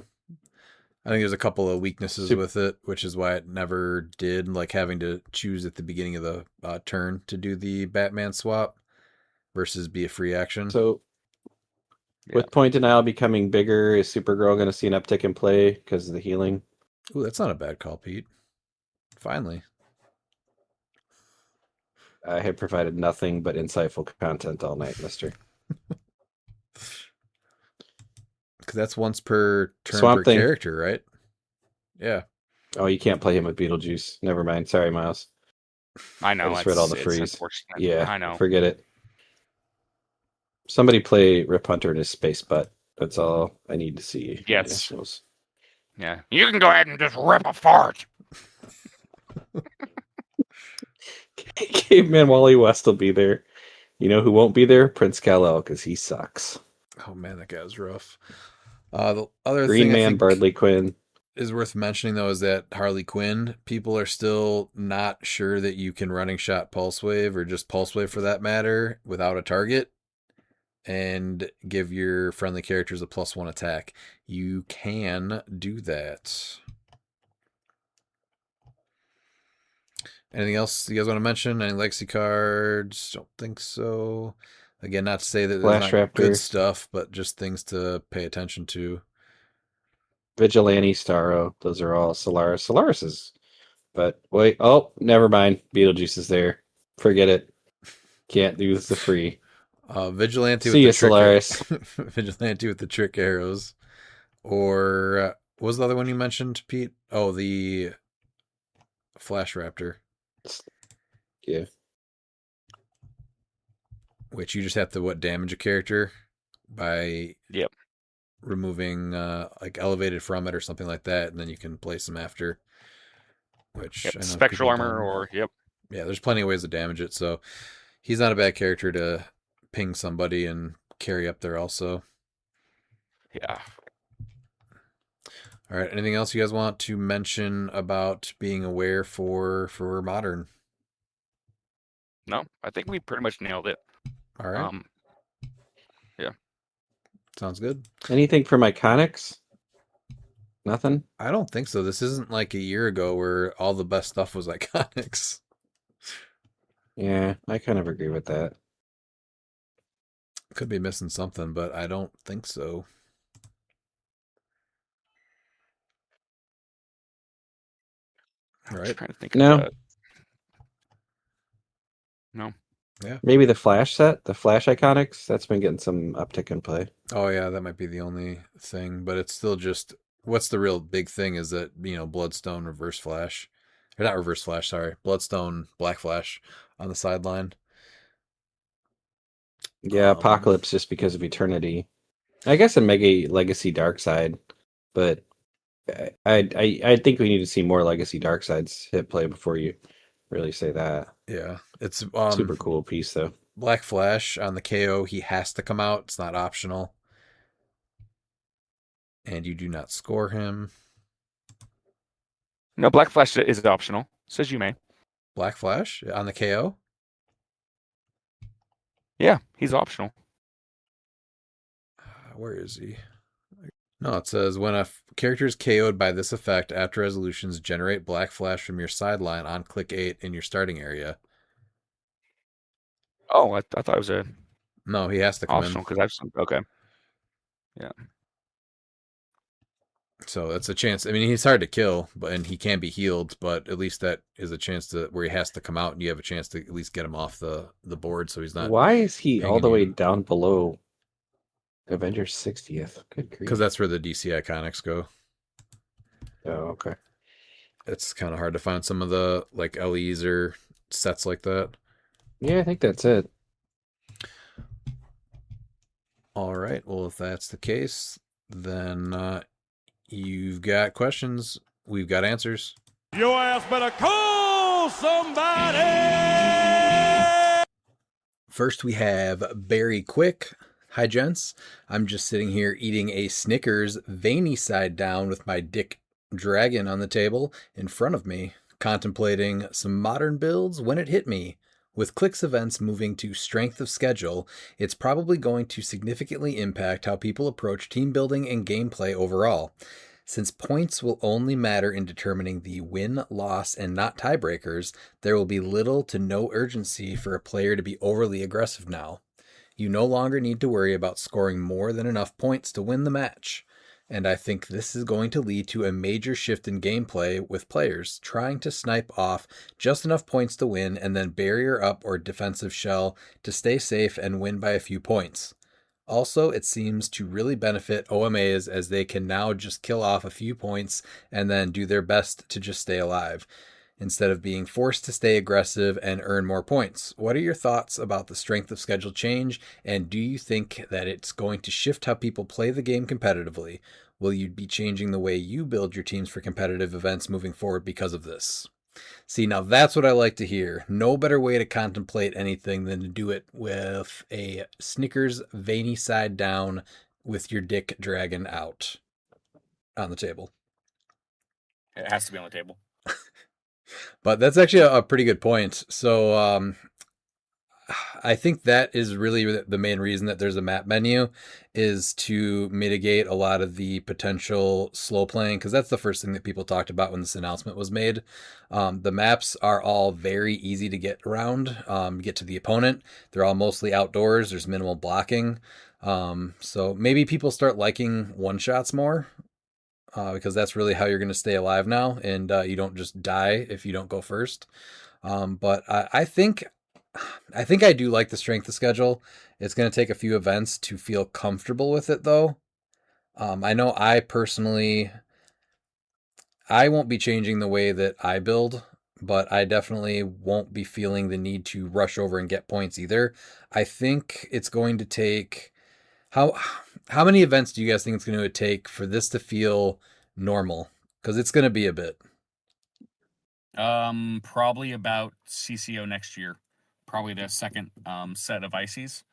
I think there's a couple of weaknesses Sup- with it, which is why it never did, like having to choose at the beginning of the turn to do the Batman swap versus be a free action. So Yeah. with point denial becoming bigger, is Supergirl going to see an uptick in play because of the healing? Ooh, that's not a bad call, Pete. Finally. I have provided nothing but insightful content all night, mister. Because that's once per turn Swamp per Thing. character, right? Yeah. Oh, you can't play him with Beetlejuice. Never mind. Sorry, Miles. I know. I just read all the it's freeze. unfortunate. Yeah, I know. forget it. Somebody play Rip Hunter in his space butt. That's all I need to see. Yes. Nationals. Yeah. You can go ahead and just rip a fart. Caveman Wally West will be there. You know who won't be there? Prince Kal-El, because he sucks. Oh man, that guy was rough. The other Green thing I Man, think Bardley Quinn. is worth mentioning though is that Harley Quinn, people are still not sure that you can running shot pulse wave or just pulse wave for that matter without a target and give your friendly characters a +1 attack. You can do that. Anything else you guys want to mention? Any legacy cards? Don't think so. Again, not to say that there's Flash not good Raptor. stuff, but just things to pay attention to. Vigilante, Starro. Those are all Solaris. Solaris is... But wait. Oh, never mind. Beetlejuice is there. Forget it. Can't do the free. Vigilante See ya, with the Solaris. Vigilante with the trick arrows. Or what was the other one you mentioned, Pete? Oh, the Flash Raptor. Yeah. Which you just have to damage a character by Yep. removing like elevated from it or something like that, and then you can place them after. Which Yep. I know Spectral people armor don't- or yep. Yeah, there's plenty of ways to damage it, so he's not a bad character to ping somebody and carry up there also. Yeah. All right, anything else you guys want to mention about being aware for Modern? No, I think we pretty much nailed it. All right, Yeah. sounds good. Anything from Iconics? Nothing? I don't think so. This isn't like a year ago where all the best stuff was Iconics. Yeah, I kind of agree with that. Could be missing something, but I don't think so. All I'm right. trying to think No. of that. No. Maybe the Flash set, the Flash Iconics. That's been getting some uptick in play. Oh yeah, that might be the only thing, but it's still just what's the real big thing is that, Bloodstone Reverse Flash. Or not Reverse Flash, sorry. Bloodstone Black Flash on the sideline. Yeah, Apocalypse just because of Eternity. I guess a Mega Legacy Darkseid, but I think we need to see more Legacy Darkseids hit play before you really say that. Yeah. It's Super cool piece though. Black Flash on the KO, he has to come out. It's not optional. And you do not score him. No, Black Flash is optional. Says you may. Black Flash on the KO? Yeah, he's optional. Where is he? No, it says when a character is KO'd by this effect, after resolutions generate Black Flash from your sideline on click 8 in your starting area. Oh, I thought it was a No, he has to come optional because I've okay. in. So that's a chance. I mean, he's hard to kill, and he can be healed, but at least that is a chance to where he has to come out, and you have a chance to at least get him off the board, so he's not. Why is he all hanging the way you. down below Avengers 60th? Good grief. Because that's where the DC Iconics go. Oh, okay. It's kind of hard to find some of the like LEs or sets like that. Yeah, I think that's it. All right. Well, if that's the case, then you've got questions. We've got answers. Your ass better call somebody! First, we have Barry Quick. Hi, gents. I'm just sitting here eating a Snickers veiny side down with my dick dragon on the table in front of me, contemplating some modern builds when it hit me. With cliX events moving to strength of schedule, it's probably going to significantly impact how people approach team building and gameplay overall. Since points will only matter in determining the win, loss, and not tiebreakers, there will be little to no urgency for a player to be overly aggressive now. You no longer need to worry about scoring more than enough points to win the match. And I think this is going to lead to a major shift in gameplay with players trying to snipe off just enough points to win and then barrier up or defensive shell to stay safe and win by a few points. Also, it seems to really benefit OMAs as they can now just kill off a few points and then do their best to just stay alive, instead of being forced to stay aggressive and earn more points. What are your thoughts about the strength of schedule change, and do you think that it's going to shift how people play the game competitively? Will you be changing the way you build your teams for competitive events moving forward because of this? See, now that's what I like to hear. No better way to contemplate anything than to do it with a Snickers veiny side down with your dick dragging out on the table. It has to be on the table. But that's actually a pretty good point. So I think that is really the main reason that there's a map menu, is to mitigate a lot of the potential slow playing, because that's the first thing that people talked about when this announcement was made. The maps are all very easy to get around, get to the opponent. They're all mostly outdoors. There's minimal blocking. So maybe people start liking one-shots more, because that's really how you're going to stay alive now, and you don't just die if you don't go first. But I think I do like the strength of schedule. It's going to take a few events to feel comfortable with it, though. I know I personally, I won't be changing the way that I build, but I definitely won't be feeling the need to rush over and get points either. I think it's going to take how how many events do you guys think it's going to take for this to feel normal? Because it's going to be a bit. Probably about CCO next year. Probably the second set of ICs,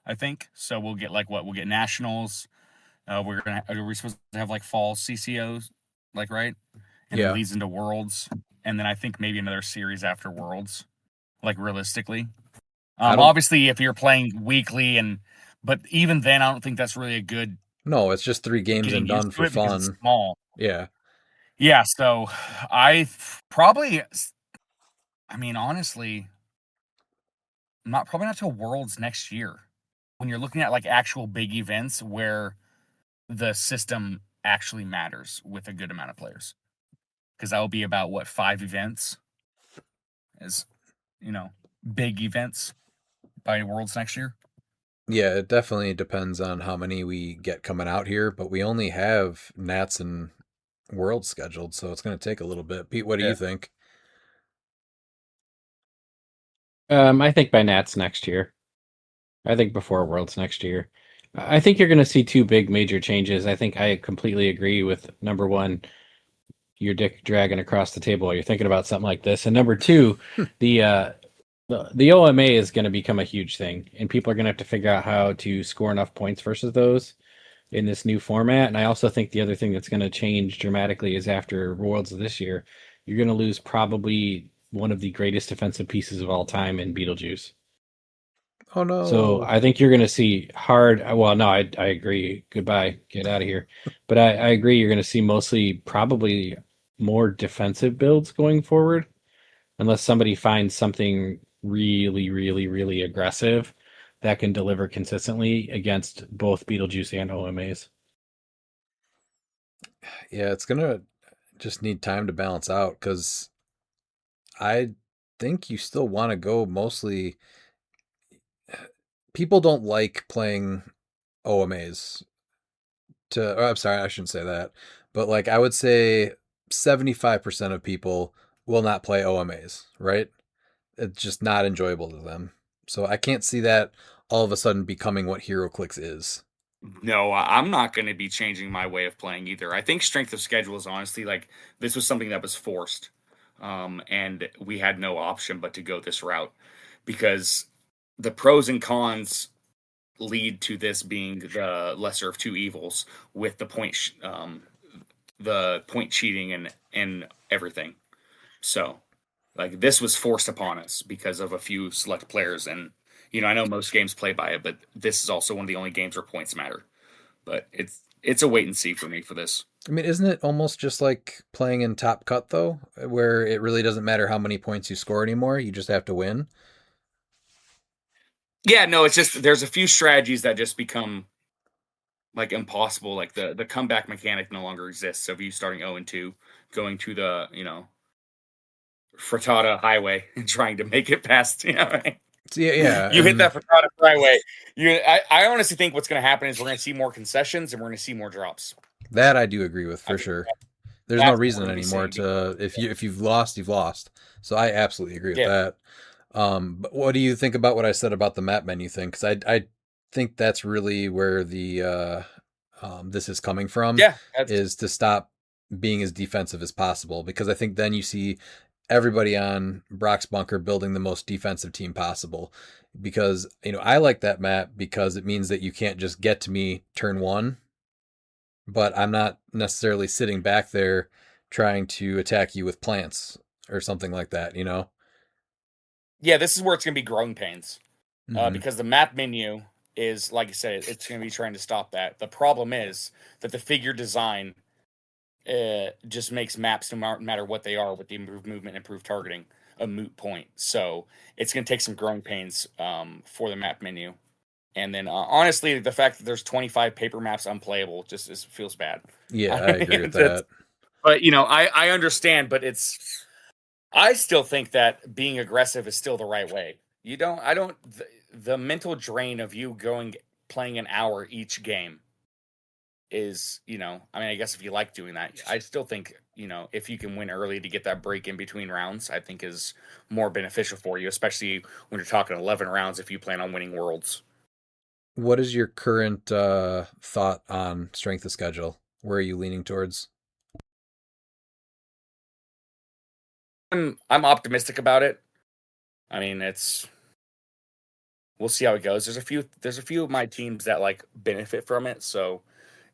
I think. So we'll get we'll get nationals. We're supposed to have like fall CCOs, right? And Yeah. it leads into worlds, and then I think maybe another series after worlds, like realistically. Obviously, if you're playing weekly but even then, I don't think that's really a good. No, it's just 3 games and done for fun. It's small. Yeah. Yeah. So I probably. I mean, honestly, probably not till Worlds next year. When you're looking at like actual big events where the system actually matters with a good amount of players, because that will be about 5 events, as big events by Worlds next year. Yeah, it definitely depends on how many we get coming out here, but we only have Nats and Worlds scheduled, so it's going to take a little bit. Pete, what do you think? I think by Nats next year. I think before Worlds next year. I think you're going to see 2 big major changes. I think I completely agree with number 1, your dick dragging across the table while you're thinking about something like this, and number 2, the OMA is going to become a huge thing, and people are going to have to figure out how to score enough points versus those in this new format. And I also think the other thing that's going to change dramatically is after Worlds this year, you're going to lose probably one of the greatest defensive pieces of all time in Beetlejuice. Oh no! So I think you're going to see hard. Well, no, I agree. Goodbye, get out of here. But I agree. You're going to see mostly probably more defensive builds going forward, unless somebody finds something really, really, really aggressive that can deliver consistently against both Beetlejuice and OMAs. Yeah, it's going to just need time to balance out, because I think you still want to go mostly. People don't like playing OMAs. I'm sorry, I shouldn't say that. But like, I would say 75% of people will not play OMAs, right? It's just not enjoyable to them. So I can't see that all of a sudden becoming what HeroClix is. No, I'm not going to be changing my way of playing either. I think strength of schedule is honestly this was something that was forced, and we had no option but to go this route, because the pros and cons lead to this being the lesser of 2 evils, with the point cheating and everything. So, this was forced upon us because of a few select players, and I know most games play by it, but this is also one of the only games where points matter. But it's a wait and see for me for this. I mean, isn't it almost just like playing in Top Cut though, where it really doesn't matter how many points you score anymore, you just have to win? Yeah, no, it's just there's a few strategies that just become like impossible. Like the comeback mechanic no longer exists. So if you starting 0-2, going to the Frittata Highway and trying to make it past, Yeah, you hit and that Frittata Highway. I honestly think what's going to happen is we're going to see more concessions and we're going to see more drops. that I do agree with I for think sure. There's no that's what we're reason going to be anymore seeing. to if you've lost, you've lost. So I absolutely agree with Yeah. that. But what do you think about what I said about the map menu thing? Because I think that's really where the this is coming from, Yeah, that's is to stop being as defensive as possible. Because I think then you see everybody on Brock's bunker building the most defensive team possible. Because I like that map because it means that you can't just get to me turn one, but I'm not necessarily sitting back there trying to attack you with plants or something like that. yeah. This is where it's going to be growing pains. Mm-hmm. Because the map menu is, like I said, it's going to be trying to stop that. The problem is that the figure design just makes maps, no matter what they are, with the improved movement, improved targeting, a moot point. So it's going to take some growing pains for the map menu. And then, honestly, the fact that there's 25 paper maps unplayable just feels bad. Yeah, I agree with that. But I understand, but I still think that being aggressive is still the right way. The mental drain of you playing an hour each game is, I mean, I guess if you like doing that, I still think, if you can win early to get that break in between rounds, I think is more beneficial for you, especially when you're talking 11 rounds if you plan on winning worlds. What is your current thought on strength of schedule? Where are you leaning towards? I'm optimistic about it. I mean, we'll see how it goes. There's a few of my teams that like benefit from it, so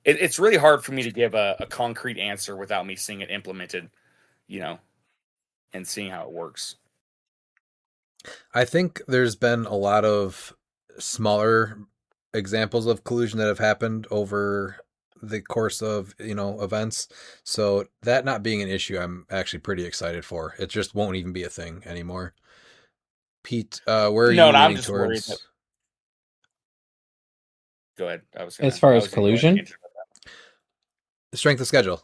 it's really hard for me to give a concrete answer without me seeing it implemented, you know, and seeing how it works. I think there's been a lot of smaller examples of collusion that have happened over the course of events. So that not being an issue, I'm actually pretty excited for. It just won't even be a thing anymore. Pete, where are No, you no, I'm leaning just worried that. towards? Go ahead. As far I as was gonna go ahead and collusion, answer. The strength of schedule.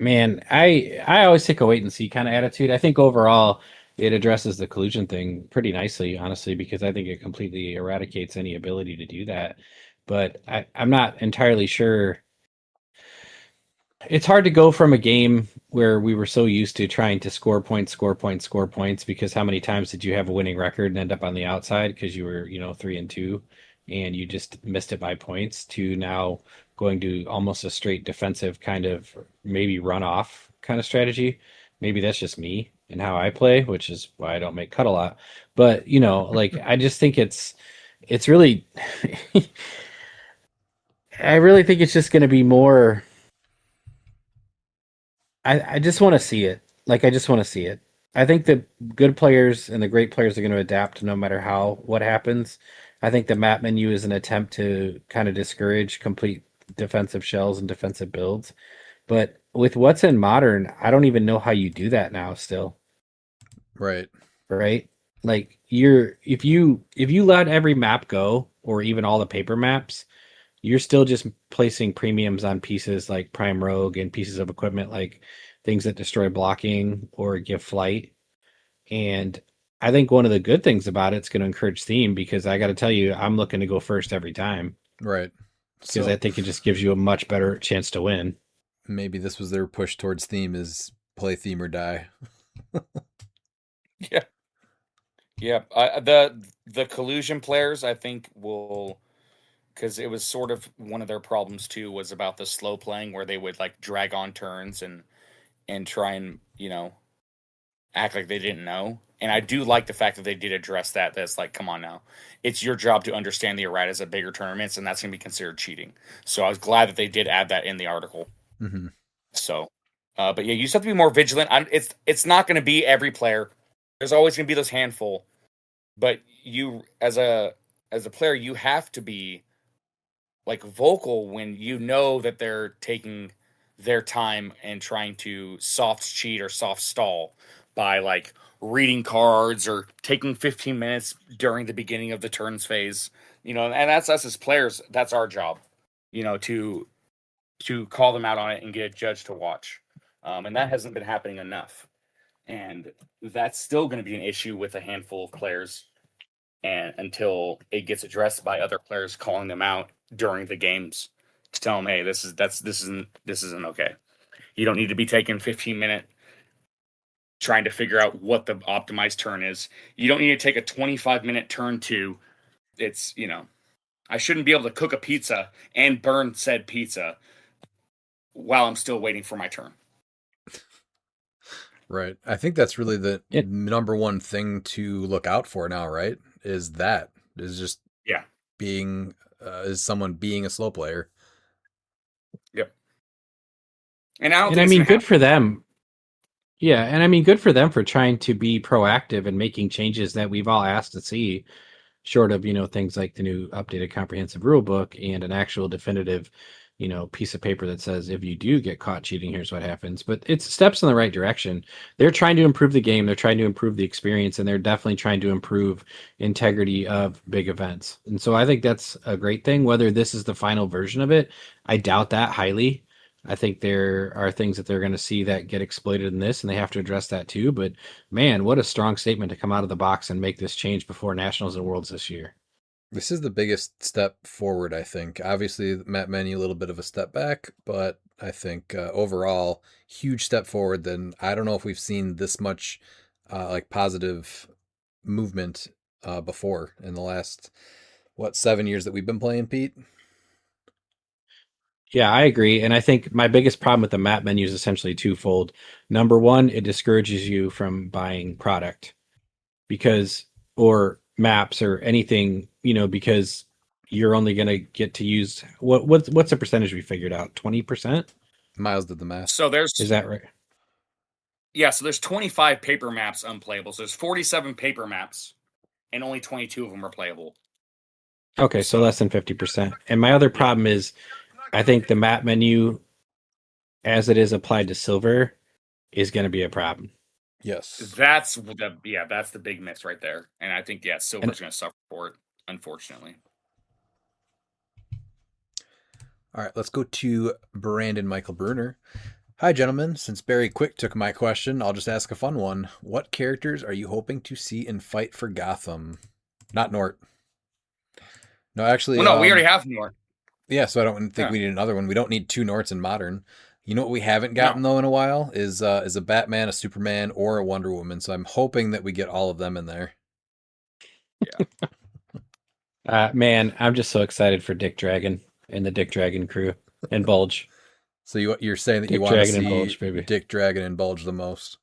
man, I always take a wait and see kind of attitude. I think overall it addresses the collusion thing pretty nicely, honestly, because I think it completely eradicates any ability to do that. But I'm not entirely sure. It's hard to go from a game where we were so used to trying to score points, score points, score points, because how many times did you have a winning record and end up on the outside because you were, 3-2 and you just missed it by points, to now going to almost a straight defensive kind of maybe run off kind of strategy. Maybe that's just me and how I play, which is why I don't make cut a lot. But, like I just think it's really I really think it's just going to be more. I just want to see it. Like, I just want to see it. I think the good players and the great players are going to adapt no matter what happens. I think the map menu is an attempt to kind of discourage complete defensive shells and defensive builds. But with what's in modern, I don't even know how you do that now still, Right. right? Like if you let every map go, or even all the paper maps, you're still just placing premiums on pieces like Prime Rogue and pieces of equipment like things that destroy blocking or give flight. And I think one of the good things about it's going to encourage theme, because I got to tell you, I'm looking to go first every time Right. because I So think it just gives you a much better chance to win. maybe this was their push towards theme, is play theme or die. Yeah, yeah. The collusion players, I think, will, because it was sort of one of their problems too, was about the slow playing where they would like drag on turns and try and act like they didn't know. And I do like the fact that they did address that. That's like, come on now, it's your job to understand the erratas at bigger tournaments, and that's going to be considered cheating. So I was glad that they did add that in the article. Mm-hmm. So, but yeah, you just have to be more vigilant. It's not going to be every player. There's always going to be those handful, but you as a player, you have to be like vocal when you know that they're taking their time and trying to soft cheat or soft stall by like reading cards or taking 15 minutes during the beginning of the turns phase. And that's us as players. That's our job, to call them out on it and get a judge to watch. And that hasn't been happening enough. And that's still going to be an issue with a handful of players, and until it gets addressed by other players calling them out during the games to tell them, hey, this isn't okay. You don't need to be taking 15-minute trying to figure out what the optimized turn is. You don't need to take a 25-minute turn to it's, I shouldn't be able to cook a pizza and burn said pizza while I'm still waiting for my turn. Right. I think that's really the Yeah. number one thing to look out for now, right? Is just Yeah. being is someone being a slow player. Yep. And I don't And think I it's mean, gonna good happen. for them. Yeah, and I mean, good for them for trying to be proactive and making changes that we've all asked to see, short of, things like the new updated comprehensive rule book and an actual definitive, piece of paper that says if you do get caught cheating, here's what happens. But it's steps in the right direction. They're trying to improve the game, they're trying to improve the experience, and they're definitely trying to improve integrity of big events. And so I think that's a great thing. Whether this is the final version of it, I doubt that highly. I think there are things that they're going to see that get exploited in this, and they have to address that too. But man, what a strong statement to come out of the box and make this change before Nationals and Worlds this year. This is the biggest step forward, I think. Obviously, map menu a little bit of a step back, but I think overall huge step forward. Then I don't know if we've seen this much like positive movement before in the last 7 years that we've been playing, Pete. Yeah, I agree. And I think my biggest problem with the map menu is essentially twofold. Number one, it discourages you from buying product or maps or anything, because you're only going to get to use what's the percentage we figured out? 20%? Miles did the math. So Is that right? so there's 25 paper maps unplayable. So there's 47 paper maps, and only 22 of them are playable. Okay, so less than 50%. And my other problem is I think the map menu, as it is applied to silver, is going to be a problem. Yes. That's the big miss right there. And I think, silver's going to suffer for it, unfortunately. All right, let's go to Brandon Michael Bruner. Hi, gentlemen. Since Barry Quick took my question, I'll just ask a fun one. What characters are you hoping to see in Fight for Gotham? Not Nort. No, actually. Well, no, we already have Nort. Yeah, so I don't think we need another one. We don't need two Norts in Modern. You know what we haven't gotten though in a while is a Batman, a Superman, or a Wonder Woman. So I'm hoping that we get all of them in there. Yeah. Man, I'm just so excited for Dick Dragon and the Dick Dragon crew and Bulge. So you're saying that Dick you want to Dragon and see Bulge, baby. Dick Dragon and Bulge the most?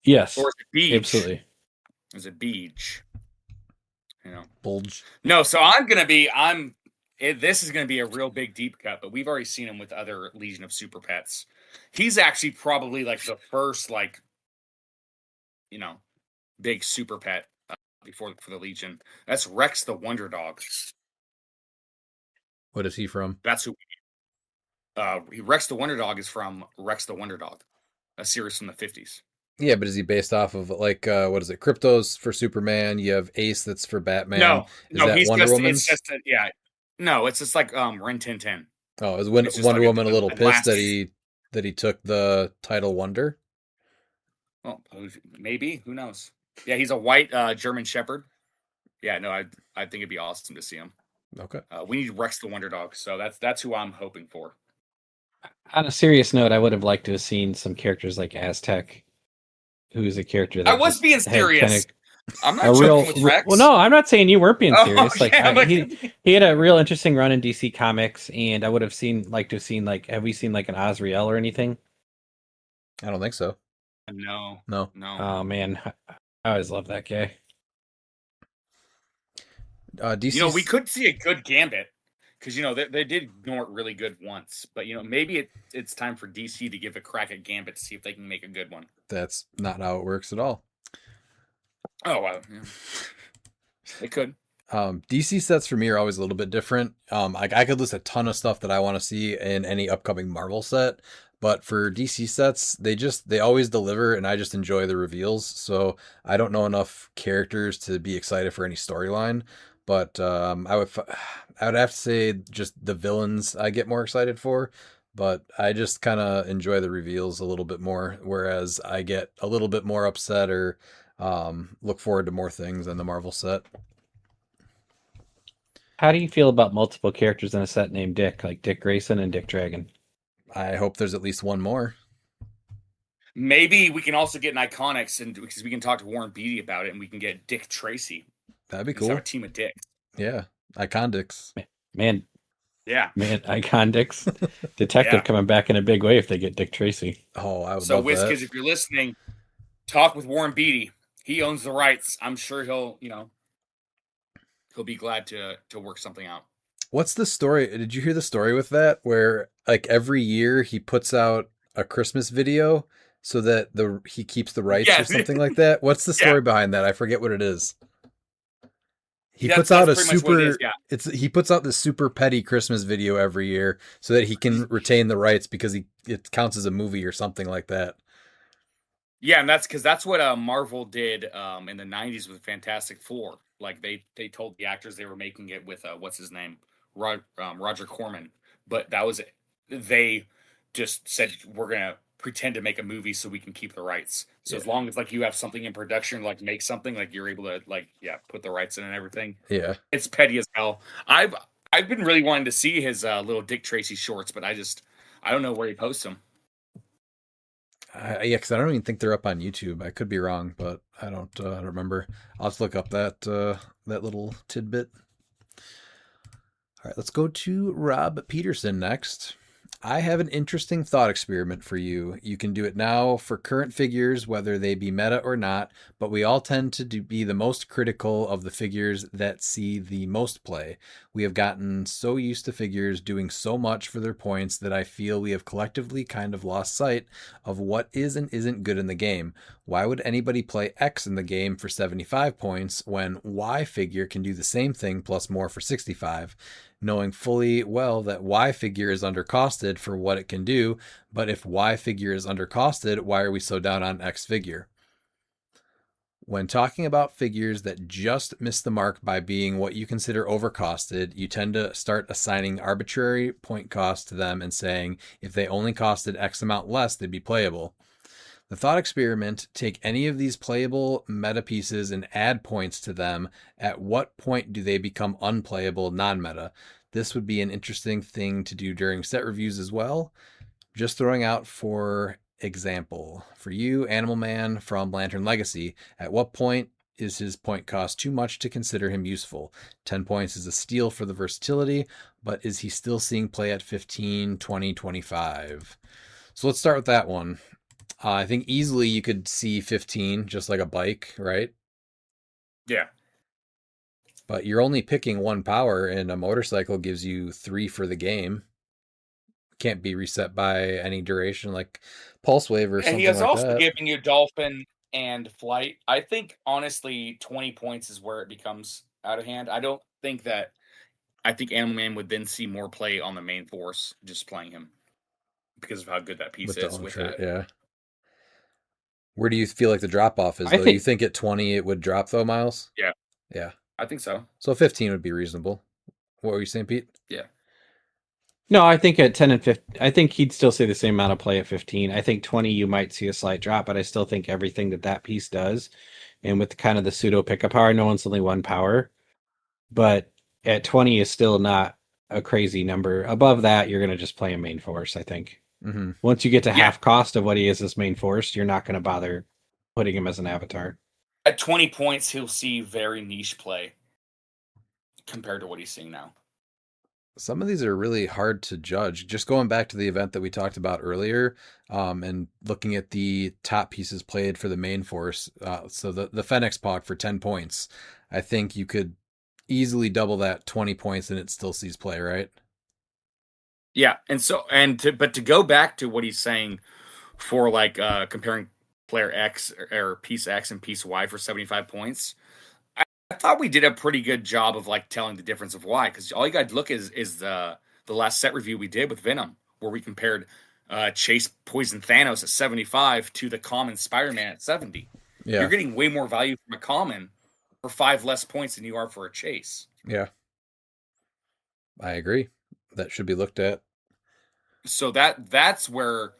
Yes, Or is it Beach? absolutely. Is it Beach? Bulge. No, so this is going to be a real big deep cut, but we've already seen him with other Legion of Super Pets. He's actually probably like the first, big super pet for the Legion. That's Rex the Wonder Dog. What is he from? That's who. Rex the Wonder Dog is from Rex the Wonder Dog, a series from the 50s. Yeah, but is he based off of what is it? Cryptos for Superman. You have Ace that's for Batman. No, he's Wonder Woman? It's just no, it's just like Ren Tin Tin. Oh, is Wonder Woman a little pissed that he took the title Wonder? Well, maybe. Who knows? Yeah, he's a white German Shepherd. Yeah, no, I think it'd be awesome to see him. Okay. We need Rex the Wonder Dog, so that's who I'm hoping for. On a serious note, I would have liked to have seen some characters like Aztec, who's a character that I was being serious. I'm not joking with Rex. Well, no, I'm not saying you weren't being serious. Okay, he had a real interesting run in DC Comics, and I would have have we seen like an Azrael or anything? I don't think so. No. Oh man, I always love that guy. DC. We could see a good Gambit because they did Nort really good once, but maybe it's time for DC to give a crack at Gambit to see if they can make a good one. That's not how it works at all. Oh wow, yeah. They could. DC sets for me are always a little bit different. I could list a ton of stuff that I want to see in any upcoming Marvel set, but for DC sets, they always deliver, and I just enjoy the reveals. So I don't know enough characters to be excited for any storyline, but I would have to say just the villains I get more excited for. But I just kind of enjoy the reveals a little bit more, whereas I get a little bit more upset or look forward to more things in the Marvel set. How do you feel about multiple characters in a set named Dick, like Dick Grayson and Dick Dragon? I hope there's at least one more. Maybe we can also get an Iconics, and because we can talk to Warren Beatty about it, and we can get Dick Tracy. That'd be Just have cool. a team of Dicks. Yeah, Icondix. Man, Yeah. Icondix. Detective Yeah. coming back in a big way if they get Dick Tracy. Oh, I would So, love that. Wizkids, if you're listening, talk with Warren Beatty. He owns the rights. I'm sure he'll be glad to work something out. What's the story? Did you hear the story with that? Where like every year he puts out a Christmas video so that he keeps the rights Yeah. or something like that. What's the Yeah. story behind that? I forget what it is. He That's- puts out that's a pretty much what it super. is, yeah. He puts out this super petty Christmas video every year so that he can retain the rights because it counts as a movie or something like that. Yeah, and that's what Marvel did in the '90s with Fantastic Four. Like they told the actors they were making it with what's his name, Roger Corman, but that was it. They just said we're gonna pretend to make a movie so we can keep the rights. So as long as like you have something in production, like make something, like you're able to put the rights in and everything. Yeah. It's petty as hell. I've been really wanting to see his little Dick Tracy shorts, but I don't know where he posts them. Yeah, because I don't even think they're up on YouTube. I could be wrong, but I don't remember. I'll have to look up that little tidbit. All right, let's go to Rob Peterson next. I have an interesting thought experiment for you. You can do it now for current figures, whether they be meta or not, but we all tend to be the most critical of the figures that see the most play. We have gotten so used to figures doing so much for their points that I feel we have collectively kind of lost sight of what is and isn't good in the game. Why would anybody play X in the game for 75 points when Y figure can do the same thing plus more for 65? Knowing fully well that Y figure is undercosted for what it can do, but if Y figure is undercosted, why are we so down on X figure? When talking about figures that just miss the mark by being what you consider overcosted, you tend to start assigning arbitrary point cost to them and saying if they only costed X amount less, they'd be playable. The thought experiment, take any of these playable meta pieces and add points to them. At what point do they become unplayable non-meta? This would be an interesting thing to do during set reviews as well. Just throwing out for example. For you, Animal Man from Lantern Legacy, at what point is his point cost too much to consider him useful? 10 points is a steal for the versatility, but is he still seeing play at 15, 20, 25? So let's start with that one. I think easily you could see 15, just like a bike, right? Yeah. But you're only picking one power, and a motorcycle gives you 3 for the game. Can't be reset by any duration, like Pulse Wave or something like that. And he is also giving you Dolphin and Flight. I think, honestly, 20 points is where it becomes out of hand. I think Animal Man would then see more play on the main force just playing him because of how good that piece is with that. Yeah. Where do you feel like the drop off is, though? You think at 20 it would drop, though, Miles? Yeah. Yeah. I think so. So 15 would be reasonable. What were you saying, Pete? Yeah. No, I think at 10 and 15, I think he'd still see the same amount of play at 15. I think 20, you might see a slight drop, but I still think everything that piece does, and with kind of the pseudo pickup power, no one's only one power, but at 20 is still not a crazy number. Above that, you're going to just play a main force, I think. Mm-hmm. Once you get to half cost of what he is as main force, you're not going to bother putting him as an avatar. At 20 points, he'll see very niche play compared to what he's seeing now. Some of these are really hard to judge. Just going back to the event that we talked about earlier, and looking at the top pieces played for the main force. So the Fennex Pog for 10 points, I think you could easily double that 20 points and it still sees play, right? Yeah, but to go back to what he's saying for like comparing player X or piece X and piece Y for 75 points, I thought we did a pretty good job of like telling the difference of why, because all you got to look is the last set review we did with Venom, where we compared Chase Poison Thanos at 75 to the common Spider-Man at 70. Yeah. You're getting way more value from a common for 5 less points than you are for a Chase. Yeah. I agree. That should be looked at. So that's where,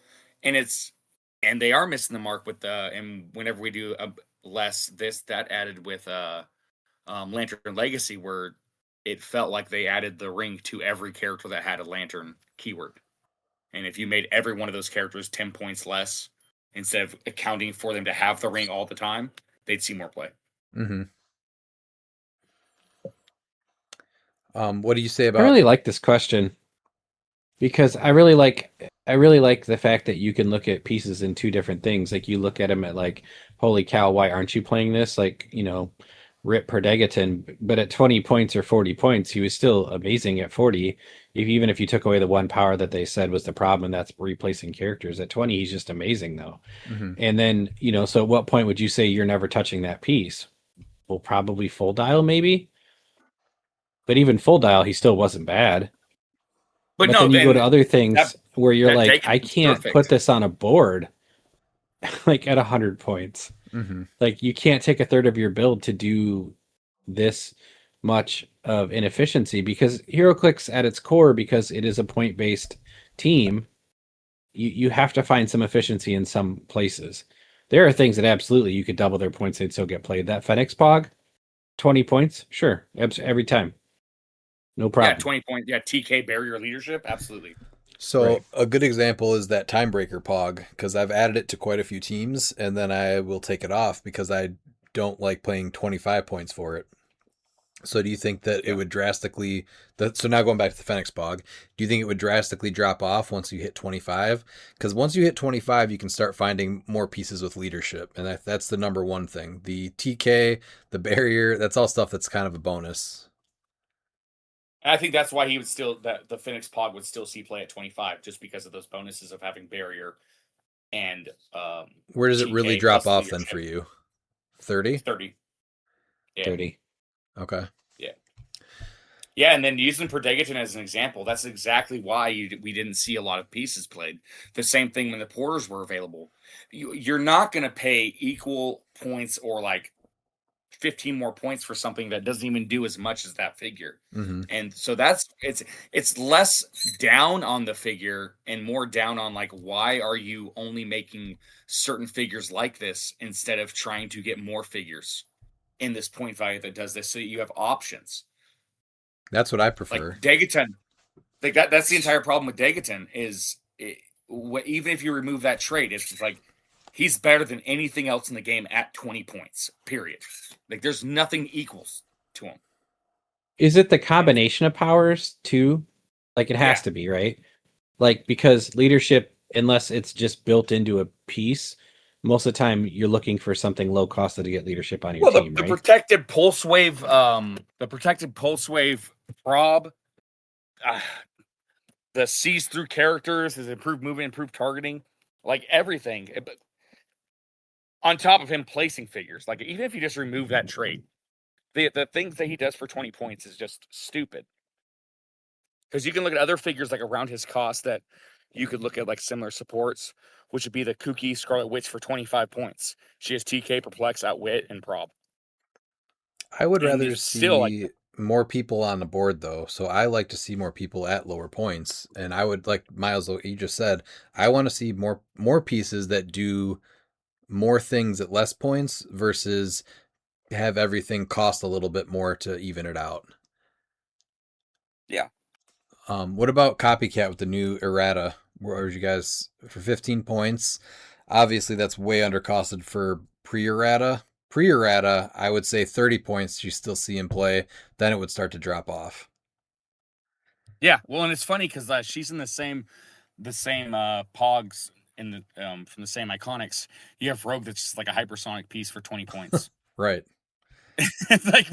and they are missing the mark with and whenever we do that added with Lantern Legacy, where it felt like they added the ring to every character that had a lantern keyword. And if you made every one of those characters 10 points less, instead of accounting for them to have the ring all the time, they'd see more play. Mm-hmm. What do you say about? I really like this question because I really like the fact that you can look at pieces in two different things. Like you look at them at like, holy cow, why aren't you playing this? Like, Rip Perdegaton, but at 20 points or 40 points, he was still amazing at 40. Even if you took away the one power that they said was the problem, and that's replacing characters. At 20, he's just amazing though. Mm-hmm. And then, so at what point would you say you're never touching that piece? Well, probably full dial maybe. But even full dial, he still wasn't bad. But no, then you go to other things where you're like, I can't put this on a board like at 100 points. Mm-hmm. Like you can't take a third of your build to do this much of inefficiency, because HeroClix at its core, because it is a point-based team, you have to find some efficiency in some places. There are things that absolutely you could double their points, they'd still get played. That Phoenix Pog, 20 points, sure, every time. No problem. Yeah, 20 point. Yeah, TK barrier leadership, absolutely. So Right. a good example is that Timebreaker Pog, because I've added it to quite a few teams, and then I will take it off because I don't like playing 25 points for it. So do you think that it would drastically... So now going back to the Phoenix Pog, do you think it would drastically drop off once you hit 25? Because once you hit 25, you can start finding more pieces with leadership, and that's the number one thing. The TK, the barrier, that's all stuff that's kind of a bonus. And I think that's why he would still, that the Phoenix Pod would still see play at 25, just because of those bonuses of having barrier and where does it TK really drop plus off then leadership. for you? 30? 30. Yeah. 30. Okay. Yeah, and then using Perdegaton as an example, that's exactly why we didn't see a lot of pieces played. The same thing when the porters were available. You're not going to pay equal points or like 15 more points for something that doesn't even do as much as that figure. Mm-hmm. And so it's less down on the figure and more down on like, why are you only making certain figures like this instead of trying to get more figures in this point value that does this, so that you have options. That's what I prefer. Like Degaton, like that's the entire problem with Degaton is even if you remove that trait, it's just like he's better than anything else in the game at 20 points, period. Like there's nothing equals to him. Is it the combination of powers too? Like it has to be, right? Like, because leadership, unless it's just built into a piece, most of the time you're looking for something low cost to get leadership on your team, the right? protected pulse wave prob, the sees through characters, his improved movement, improved targeting, like everything. But on top of him placing figures, like even if you just remove that trait, the things that he does for 20 points is just stupid. Because you can look at other figures like around his cost that you could look at like similar supports, which would be the kooky Scarlet Witch for 25 points. She has TK, Perplex, Outwit, and Prob. I would And rather there's see still, like- more people on the board, though. So I like to see more people at lower points. And I would, like Miles, what you just said, I want to see more pieces that do more things at less points versus have everything cost a little bit more to even it out. Yeah. What about Copycat with the new errata? Where are you guys for 15 points? Obviously, that's way undercosted for pre-errata. Pre-errata, I would say 30 points you still see in play. Then it would start to drop off. Yeah, well, and it's funny because she's in the same Pogs in the from the same Iconics. You have Rogue that's just like a hypersonic piece for 20 points. Right. It's like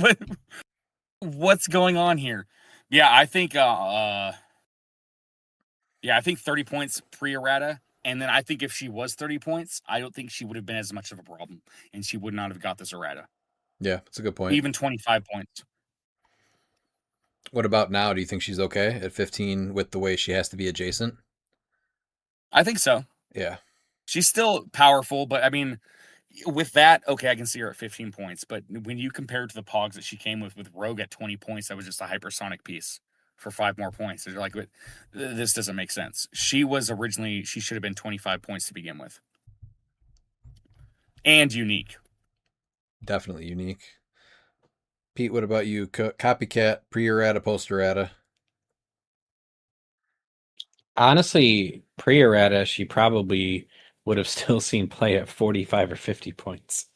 what's going on here? Yeah, I think I think 30 points pre-errata. And then I think if she was 30 points, I don't think she would have been as much of a problem, and she would not have got this errata. Yeah, that's a good point. Even 25 points. What about now? Do you think she's okay at 15 with the way she has to be adjacent? I think so. Yeah. She's still powerful, but I mean, with that, okay, I can see her at 15 points. But when you compare it to the Pogs that she came with Rogue at 20 points, that was just a hypersonic piece for 5 more points. They're like, this doesn't make sense. She should have been 25 points to begin with. And unique. Definitely unique. Pete, what about you? Copycat, pre-errata, post-errata? Honestly, pre-errata, she probably would have still seen play at 45 or 50 points.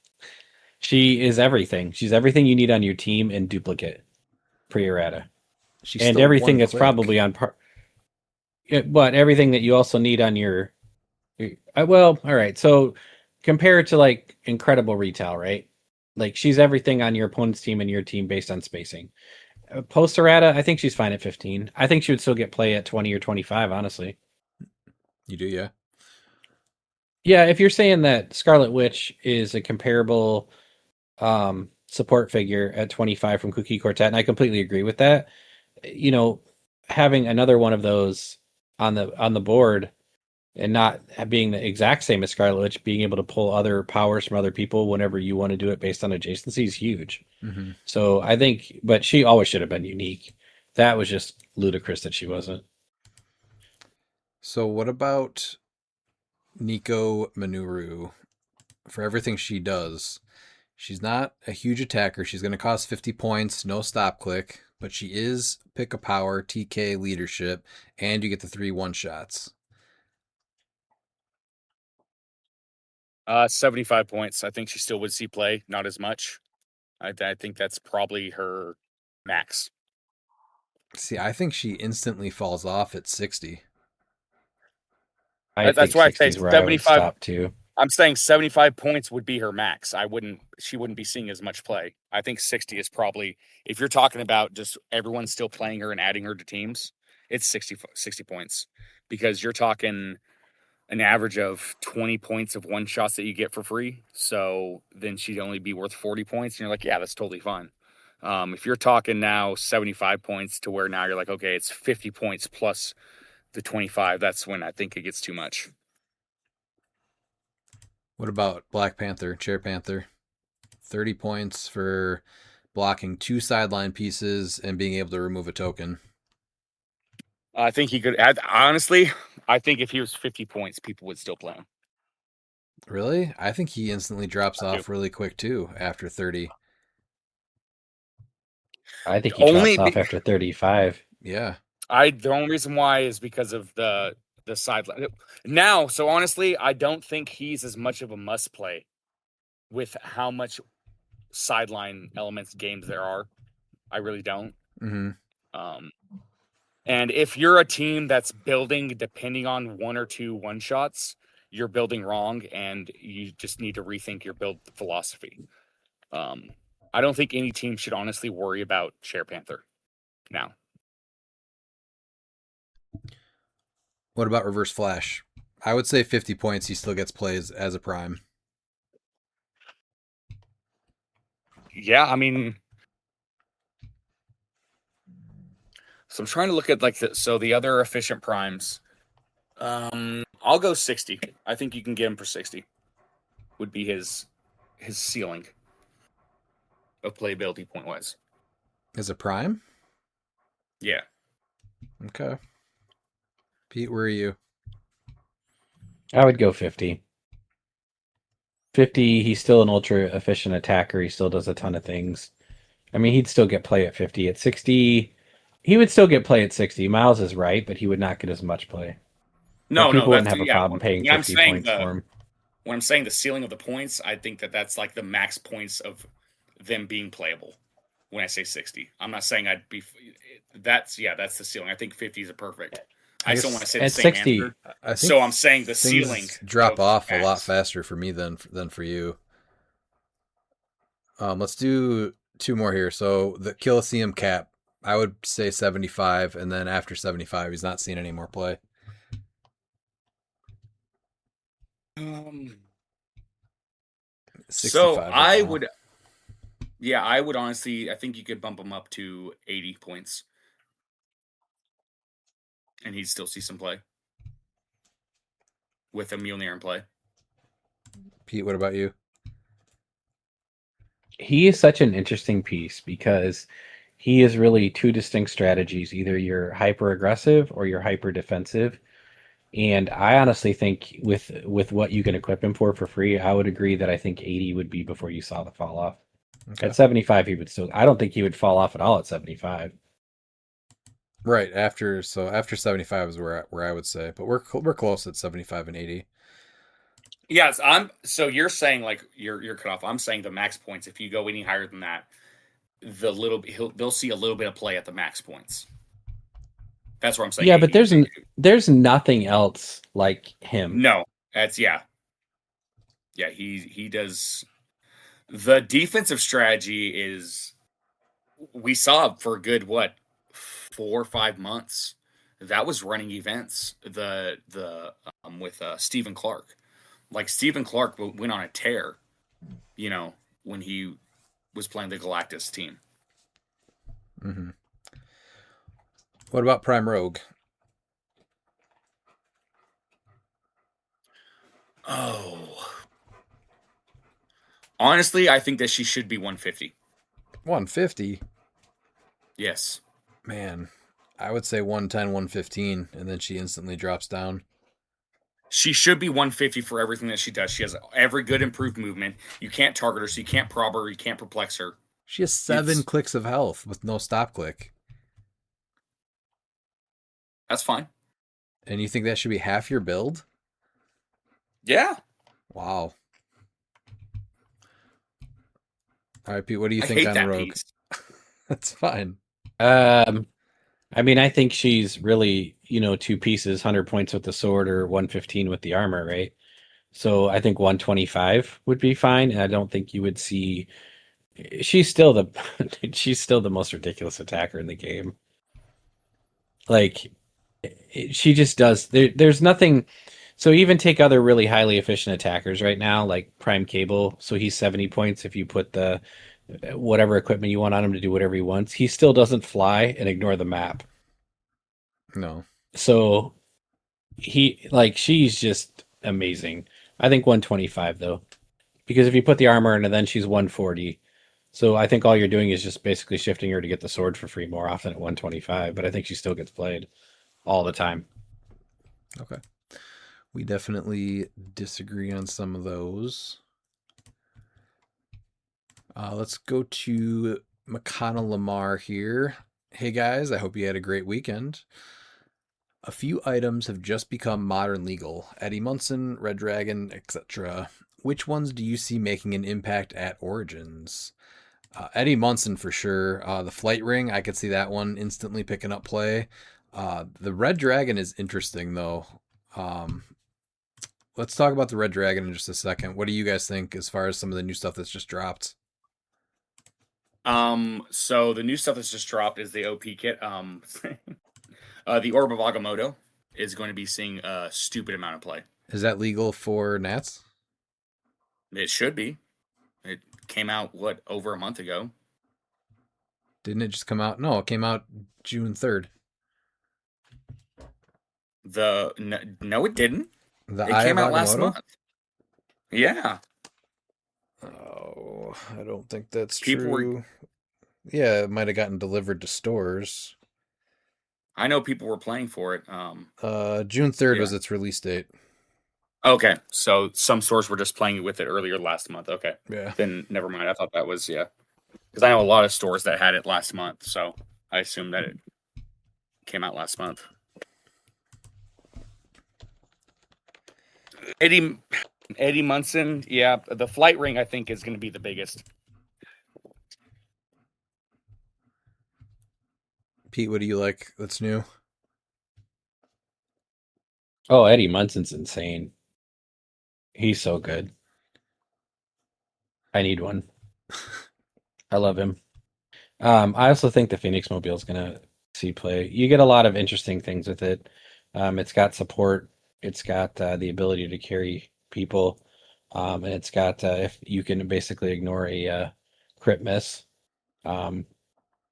She is everything. She's everything you need on your team in duplicate pre-errata. She's And still everything one that's click. probably on par. But everything that you also need on your well, all right. So compare it to like incredible retail, right? Like she's everything on your opponent's team and your team based on spacing. Post errata, I think she's fine at 15. I think she would still get play at 20 or 25, honestly. You do, yeah. Yeah, if you're saying that Scarlet Witch is a comparable support figure at 25 from Cookie Quartet, and I completely agree with that. You know, having another one of those on the board and not being the exact same as Scarlet Witch, being able to pull other powers from other people whenever you want to do it based on adjacency is huge. Mm-hmm. So I think, but she always should have been unique. That was just ludicrous that she wasn't. So what about Nico Manuru? For everything she does, she's not a huge attacker. She's going to cost 50 points, no stop click, but she is pick a power, TK leadership, and you get the 3 one-shots. 75 points. I think she still would see play, not as much. I think that's probably her max. See, I think she instantly falls off at 60. I That's think why I 60 say is where I would 75. stop too. I'm saying 75 points would be her max. She wouldn't be seeing as much play. I think 60 is probably, if you're talking about just everyone still playing her and adding her to teams, it's 60 points, because you're talking an average of 20 points of one shots that you get for free. So then she'd only be worth 40 points. And you're like, yeah, that's totally fine. If you're talking now 75 points to where now you're like, okay, it's 50 points plus the 25, that's when I think it gets too much. What about Black Panther, Chair Panther? 30 points for blocking 2 sideline pieces and being able to remove a token. I think he could add, honestly, I think if he was 50 points, people would still play him. Really? I think he instantly drops off really quick too after 30. I think he drops off after 35. Yeah. The only reason why is because of the sideline. Now, so honestly, I don't think he's as much of a must play with how much sideline elements games there are. I really don't. Mm-hmm. And if you're a team that's building depending on 1 or 2 one shots, you're building wrong, and you just need to rethink your build philosophy. I don't think any team should honestly worry about Chair Panther now. What about Reverse Flash? I would say 50 points, he still gets plays as a prime. Yeah, I mean, so I'm trying to look at like the other efficient primes. I'll go 60. I think you can get him for 60. Would be his ceiling of playability point wise. As a prime? Yeah. Okay. Pete, where are you? I would go 50. 50, he's still an ultra efficient attacker. He still does a ton of things. I mean, he'd still get play at 50. At 60, he would still get play at 60. Miles is right, but he would not get as much play. No, people wouldn't have a problem paying 50 points for him. When I'm saying the ceiling of the points, I think that's like the max points of them being playable. When I say 60, I'm not saying I'd be. That's the ceiling. I think 50 is a perfect. I just don't want to say the same 60, answer. So I'm saying the ceiling drop off a lot faster for me than for you. Let's do 2 more here. So the Colosseum cap, I would say 75, and then after 75, he's not seeing any more play. So I would. Yeah, I would honestly. I think you could bump him up to 80 points, and he'd still see some play with a Mjolnir in play. Pete, what about you? He is such an interesting piece because he is really two distinct strategies. Either you're hyper aggressive or you're hyper defensive. And I honestly think with what you can equip him for free, I would agree that I think 80 would be before you saw the fall off. Okay. At 75, he would still. I don't think he would fall off at all at 75. Right after 75 is where I would say, but we're close at 75 and 80. Yes, I'm. So you're saying like you're cut off. I'm saying the max points. If you go any higher than that, they'll see a little bit of play at the max points. That's what I'm saying. Yeah, but there's nothing else like him. No, that's yeah. He does. The defensive strategy is we saw for a good 4 or 5 months. That was running events. The with Stephen Clark. Like Stephen Clark went on a tear, when he was playing the Galactus team. Mm-hmm. What about Prime Rogue? Oh, honestly, I think that she should be 150. 150? Yes. Man, I would say 110, 115, and then she instantly drops down. She should be 150 for everything that she does. She has every good improved movement. You can't target her, so you can't prob her, you can't perplex her. She has 7 clicks of health with no stop click. That's fine. And you think that should be half your build? Yeah. Wow. All right, Pete, what do you think on Rogue? That's fine. I mean, I think she's really, 2 pieces, 100 points with the sword or 115 with the armor, right? So I think 125 would be fine, and I don't think you would see. She's still the most ridiculous attacker in the game. Like, she just does. There's nothing. So even take other really highly efficient attackers right now, like Prime Cable. So he's 70 points if you put the whatever equipment you want on him to do whatever he wants. He still doesn't fly and ignore the map. No. So she's just amazing. I think 125 though, because if you put the armor in and then she's 140. So I think all you're doing is just basically shifting her to get the sword for free more often at 125. But I think she still gets played all the time. Okay. We definitely disagree on some of those. Let's go to McConnell Lamar here. Hey guys, I hope you had a great weekend. A few items have just become modern legal. Eddie Munson, Red Dragon, etc. Which ones do you see making an impact at Origins? Eddie Munson for sure. The Flight Ring, I could see that one instantly picking up play. The Red Dragon is interesting though. Let's talk about the Red Dragon in just a second. What do you guys think as far as some of the new stuff that's just dropped? So the new stuff that's just dropped is the OP kit. The Orb of Agamotto is going to be seeing a stupid amount of play. Is that legal for Nats? It should be. It came out, over a month ago? Didn't it just come out? No, it came out June 3rd. No, it didn't. It came out last month. Yeah. Oh, I don't think that's true. Yeah, it might have gotten delivered to stores. I know people were playing for it. June 3rd was its release date. Okay, so some stores were just playing with it earlier last month. Okay. Yeah. Then never mind. I thought that was, because I know a lot of stores that had it last month, so I assumed that it came out last month. Eddie Munson, yeah, the Flight Ring I think is going to be the biggest. Pete, what do you like that's new? Oh, Eddie Munson's insane. He's so good. I need one. I love him. I also think the Phoenix Mobile is going to see play. You get a lot of interesting things with it. It's got support. It's got the ability to carry people. And it's got if you can basically ignore a crit miss. And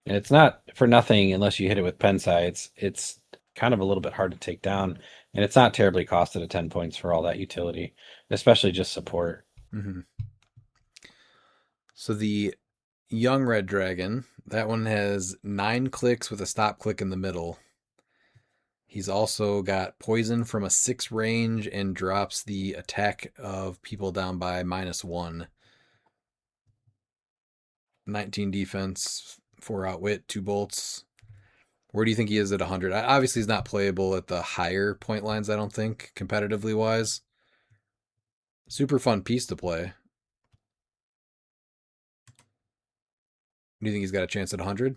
it's not for nothing unless you hit it with Pensai. It's kind of a little bit hard to take down, and it's not terribly costed at 10 points for all that utility, especially just support. Mm-hmm. So the young red dragon, that one has 9 clicks with a stop click in the middle. He's also got poison from a 6 range and drops the attack of people down by -1. 19 defense, 4 outwit, 2 bolts. Where do you think he is at 100? Obviously, he's not playable at the higher point lines, I don't think, competitively wise. Super fun piece to play. Do you think he's got a chance at 100?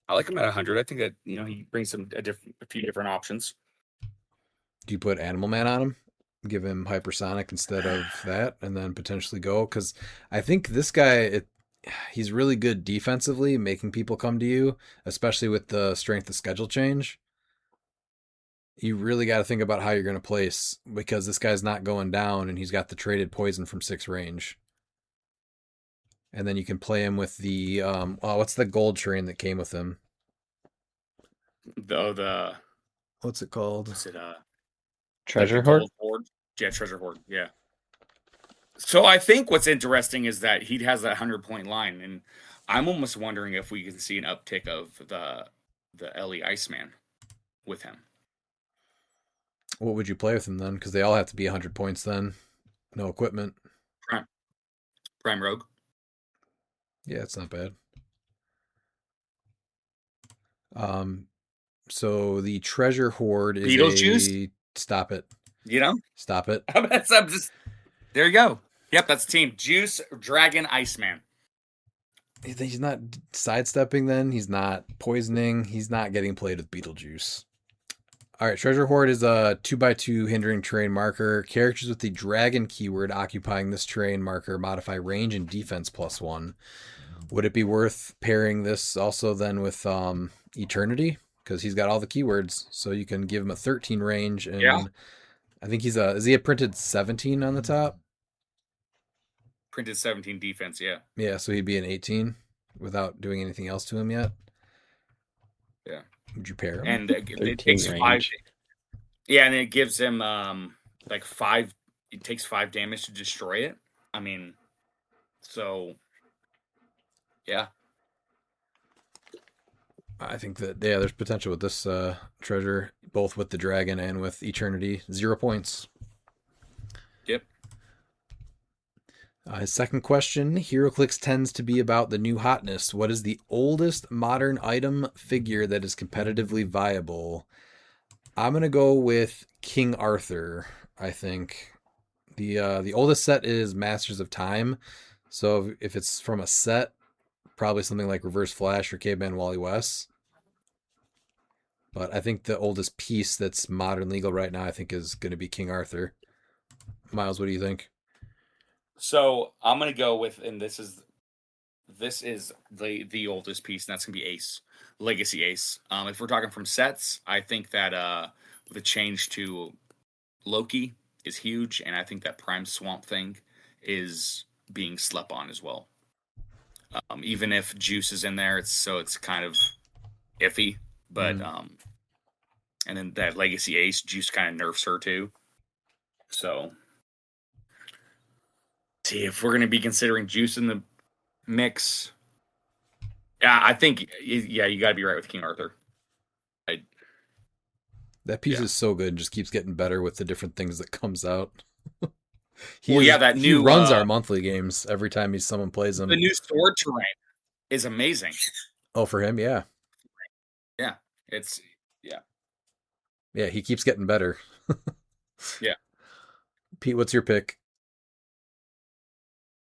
I like him at 100. I think that he brings a few different options. Do you put Animal Man on him? Give him hypersonic instead of that, and then potentially go? Because I think this guy, he's really good defensively, making people come to you, especially with the strength of schedule change. You really got to think about how you're going to place, because this guy's not going down, and he's got the traded poison from 6 range. And then you can play him with the what's the gold train that came with him? What's it called? What's it? Treasure like the Hoard? Gold Hoard? Yeah, Treasure Hoard. Yeah. So I think what's interesting is that he has that 100-point line, and I'm almost wondering if we can see an uptick of the Ellie Iceman with him. What would you play with him then? Because they all have to be 100 points then. No equipment. Prime Rogue. Yeah, it's not bad. So the treasure hoard is Beetlejuice? Stop it. Stop it. There you go. Yep, that's the team. Juice, Dragon, Iceman. He's not sidestepping then. He's not poisoning. He's not getting played with Beetlejuice. All right, Treasure Hoard is a 2x2 hindering terrain marker. Characters with the dragon keyword occupying this terrain marker modify range and defense +1. Would it be worth pairing this also then with Eternity? Because he's got all the keywords, so you can give him a 13 range, and Yeah. I think is he a printed 17 on the top? Printed 17 defense, yeah. Yeah, so he'd be an 18 without doing anything else to him yet. Yeah. Would you pair him? And it 13 takes range. 5. Yeah, and it gives him like 5. It takes 5 damage to destroy it. I mean, so yeah. I think that there's potential with this treasure, both with the dragon and with Eternity. 0 points. Yep. His second question, HeroClix tends to be about the new hotness. What is the oldest modern item figure that is competitively viable? I'm going to go with King Arthur, I think. The oldest set is Masters of Time. So if it's from a set, probably something like Reverse Flash or Caveman Wally West. But I think the oldest piece that's modern legal right now, I think, is going to be King Arthur. Miles, what do you think? So I'm gonna go with, and this is the oldest piece, and that's gonna be Ace, Legacy Ace. If we're talking from sets, I think that the change to Loki is huge, and I think that Prime Swamp Thing is being slept on as well. Even if Juice is in there, it's kind of iffy, but and then that Legacy Ace, Juice kind of nerfs her too. So, see if we're going to be considering Juice in the mix. Yeah, I think you got to be right with King Arthur. That piece is so good, just keeps getting better with the different things that comes out. He runs our monthly games every time someone plays them. The new sword terrain is amazing. Oh, for him, yeah. Yeah, Yeah, he keeps getting better. Yeah. Pete, what's your pick?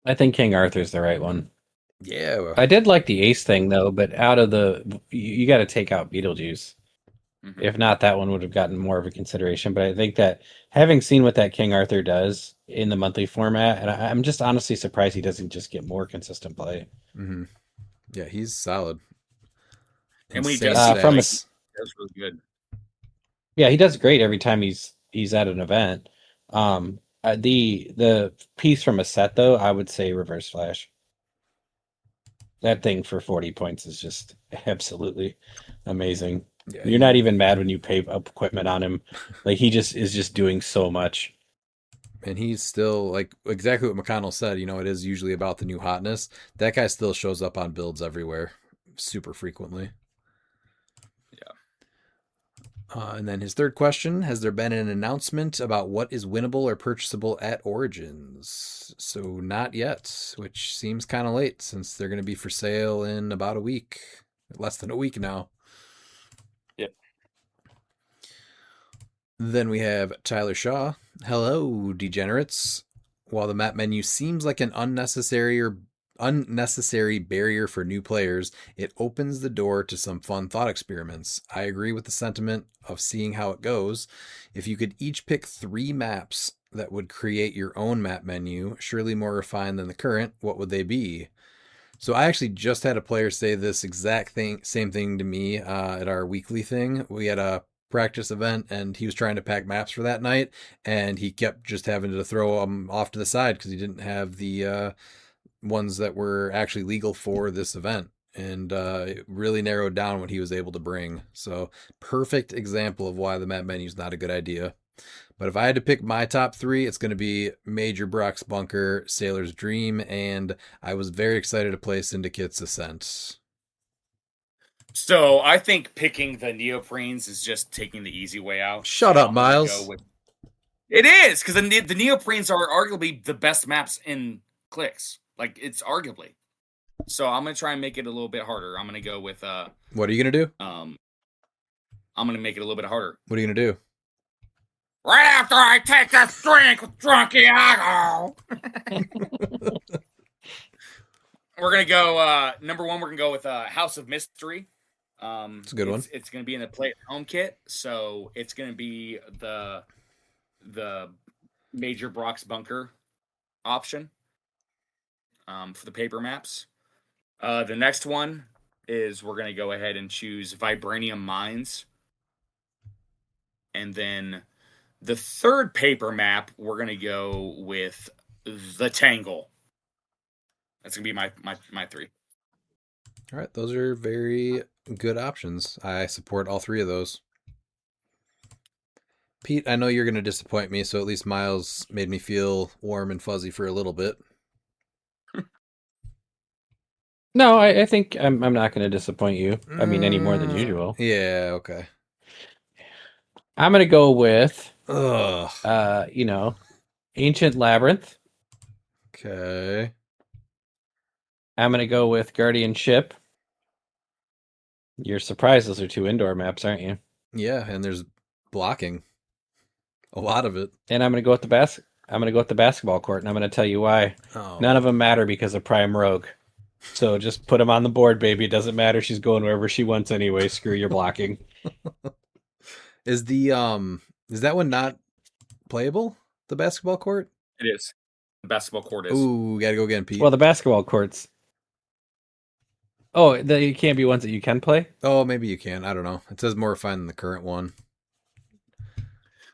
I think King Arthur's the right one. Yeah. I did like the Ace thing, though, but you got to take out Beetlejuice. Mm-hmm. If not, that one would have gotten more of a consideration. But I think that having seen what that King Arthur does in the monthly format, and I'm just honestly surprised he doesn't just get more consistent play. Mm-hmm. Yeah, he's solid. And when he does that's really good. Yeah, he does great every time he's at an event. The piece from a set, though, I would say Reverse Flash. That thing for 40 points is just absolutely amazing. Yeah, You're not even mad when you pay up equipment on him. Like, he just is just doing so much. And he's still like exactly what McConnell said. It is usually about the new hotness. That guy still shows up on builds everywhere, super frequently. And then his third question: has there been an announcement about what is winnable or purchasable at Origins? So not yet, which seems kind of late since they're going to be for sale in about a week, less than a week now. Yep. Then we have Tyler Shaw. Hello, degenerates. While the map menu seems like an unnecessary barrier for new players, it opens the door to some fun thought experiments. I agree with the sentiment of seeing how it goes. If you could each pick 3 maps that would create your own map menu, surely more refined than the current, what would they be? So I actually just had a player say this same thing to me at our weekly thing. We had a practice event and he was trying to pack maps for that night, and he kept just having to throw them off to the side because he didn't have the ones that were actually legal for this event, and it really narrowed down what he was able to bring. So perfect example of why the map menu is not a good idea. But if I had to pick my top 3, it's going to be Major Brock's Bunker, Sailor's Dream, and I was very excited to play Syndicate's Ascent. So I think picking the neoprenes is just taking the easy way out. Shut up, Miles. It is, because the neoprenes are arguably the best maps in cliX. Like, it's arguably. So I'm going to try and make it a little bit harder. I'm going to go with... What are you going to do? I'm going to make it a little bit harder. What are you going to do? Right after I take this drink with Drunk Iago. We're going to go... number 1, we're going to go with House of Mystery. It's a good one. It's going to be in the Play at Home kit. So it's going to be the Major Brock's Bunker option. For the paper maps. The next one is we're going to go ahead and choose Vibranium Mines. And then the third paper map, we're going to go with the Tangle. That's going to be my 3. All right, those are very good options. I support all 3 of those. Pete, I know you're going to disappoint me, so at least Miles made me feel warm and fuzzy for a little bit. No, I think I'm not going to disappoint you. I mean, any more than usual. Yeah, okay. I'm going to go with, Ugh. Ancient Labyrinth. Okay. I'm going to go with Guardian Ship. You're surprised those are 2 indoor maps, aren't you? Yeah, and there's blocking. A lot of it. And I'm going to go with the basketball court, and I'm going to tell you why. Oh. None of them matter because of Prime Rogue. So just put them on the board, baby. It doesn't matter. She's going wherever she wants anyway. Screw your blocking. Is that one not playable? The basketball court? It is. The basketball court is. Ooh, gotta go again, Pete. Well, the basketball courts. Oh, they can't be ones that you can play? Oh, maybe you can. I don't know. It says more refined than the current one.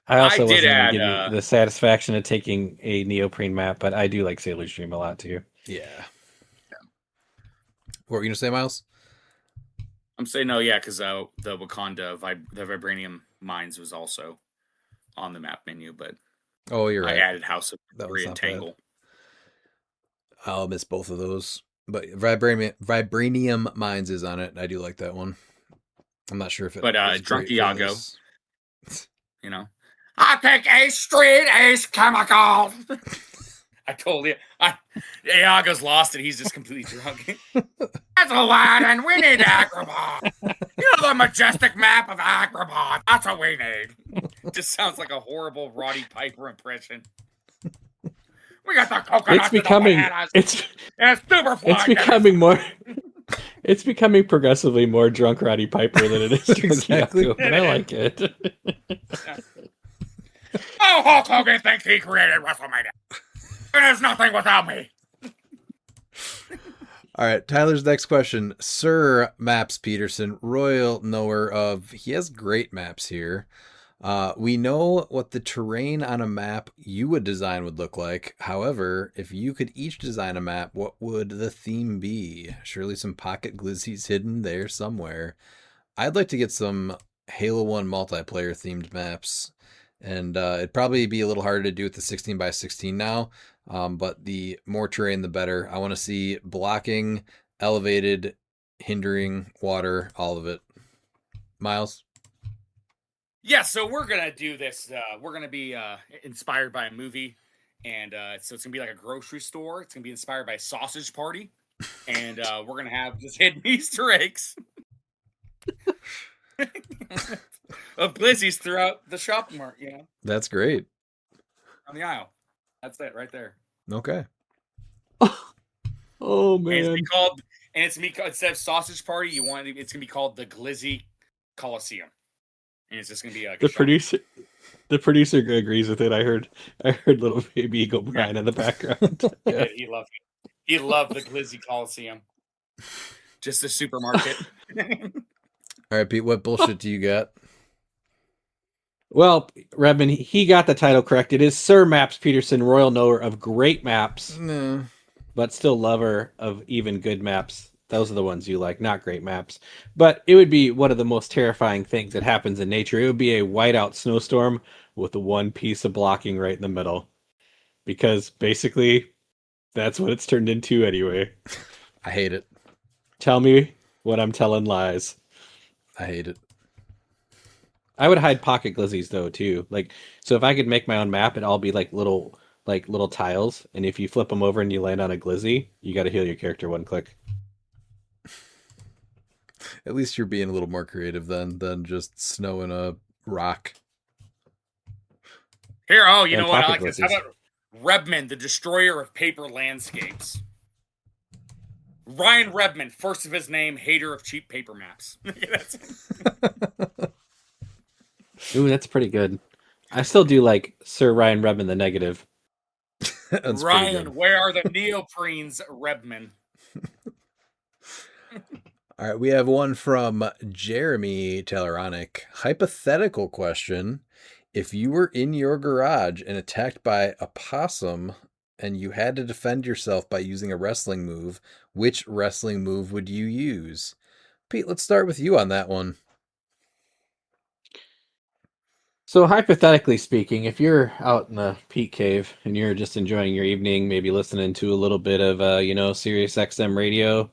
I also wasn't going to give you the satisfaction of taking a neoprene map, but I do like Sailor's Dream a lot too. Yeah. What were you going to say, Miles? I'm saying no, yeah, because the Wakanda, the Vibranium Mines was also on the map menu, but oh, you're right. I added House of Mystery and Tangle. Bad. I'll miss both of those. But Vibranium Mines is on it. I do like that one. I'm not sure if it. But Drunk Iago, I take Ace Street, Ace Chemical. I told you. Iago's lost and he's just completely drunk. That's Aladdin. We need Agrabah. The majestic map of Agrabah. That's what we need. Just sounds like a horrible Roddy Piper impression. We got the coconuts. It's becoming progressively more drunk Roddy Piper than it is drunk Exactly. Iago, and I like it. Oh, Hulk Hogan thinks he created WrestleMania. There's nothing without me. All right, Tyler's next question. Sir Maps Peterson, royal knower of, he has great maps here. We know what the terrain on a map you would design would look like. However, if you could each design a map, what would the theme be? Surely some pocket glizzies hidden there somewhere. I'd like to get some Halo 1 multiplayer themed maps. And it'd probably be a little harder to do with the 16 by 16 now. But the more terrain, the better. I want to see blocking, elevated, hindering, water, all of it. Miles? Yeah, so we're gonna do this. We're gonna be inspired by a movie, and so it's gonna be like a grocery store. It's gonna be inspired by a sausage party, and we're gonna have just hidden Easter eggs of glizzies throughout the shopping mart. You know, That's great. on the aisle. That's it right there. Okay. Oh And it's man. be called, and it's me instead of sausage party, it's gonna be called the Glizzy Coliseum, and it's just gonna be like The producer agrees with it. I heard little baby Eagle Brian in the background. Yeah. He loved it. He loved the Glizzy Coliseum. Just a supermarket. All right, Pete, what bullshit do you got? Well, Redman, he got the title correct. It is Sir Maps Peterson, royal knower of great maps, No. but still lover of even good maps. Those are the ones you like, not great maps. But it would be one of the most terrifying things that happens in nature. It would be a whiteout snowstorm with the one piece of blocking right in the middle. Because basically, that's what it's turned into anyway. I hate it. Tell me when I'm telling lies. I hate it. I would hide pocket glizzies though too. Like, so if I could make my own map, it'd all be like little tiles, and if you flip them over and you land on a glizzy, you got to heal your character one click. At least you're being a little more creative than just snow in a rock. Here, oh, you And know what? I pocket like this. How glizzies. about Rebman, the destroyer of paper landscapes? Ryan Rebman, first of his name, hater of cheap paper maps. Ooh, that's pretty good. I still do like Sir Ryan Redman the negative. That's Ryan, where are the neoprenes, Rebman? All right, we have one from Jeremy Telleronic. Hypothetical question. If you were in your garage and attacked by a possum and you had to defend yourself by using a wrestling move, which wrestling move would you use? Pete, let's start with you on that one. So hypothetically speaking, if you're out in the peak cave and you're just enjoying your evening, maybe listening to a little bit of Sirius XM radio,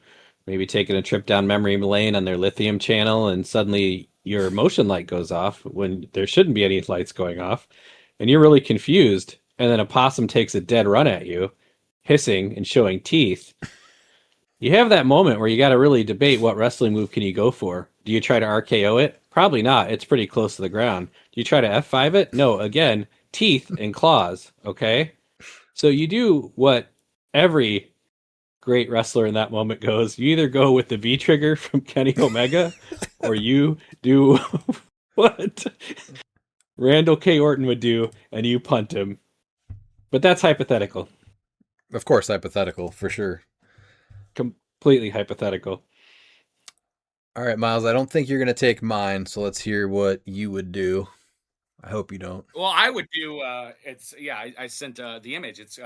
maybe taking a trip down memory lane on their lithium channel, and suddenly your motion light goes off when there shouldn't be any lights going off, and you're really confused, and then a possum takes a dead run at you, hissing and showing teeth. You have that moment where you got to really debate what wrestling move can you go for. Do you try to RKO it? Probably not. It's pretty close to the ground. Do you try to F5 it? No, again, teeth and claws, okay? So you do what every great wrestler in that moment goes. You either go with the V trigger from Kenny Omega, or you do what Randall K. Orton would do, and you punt him. But that's hypothetical. Of course, hypothetical, for sure. Completely hypothetical. All right, Miles, I don't think you're going to take mine, so let's hear what you would do. I hope you don't. Well, I would do, I sent the image. It's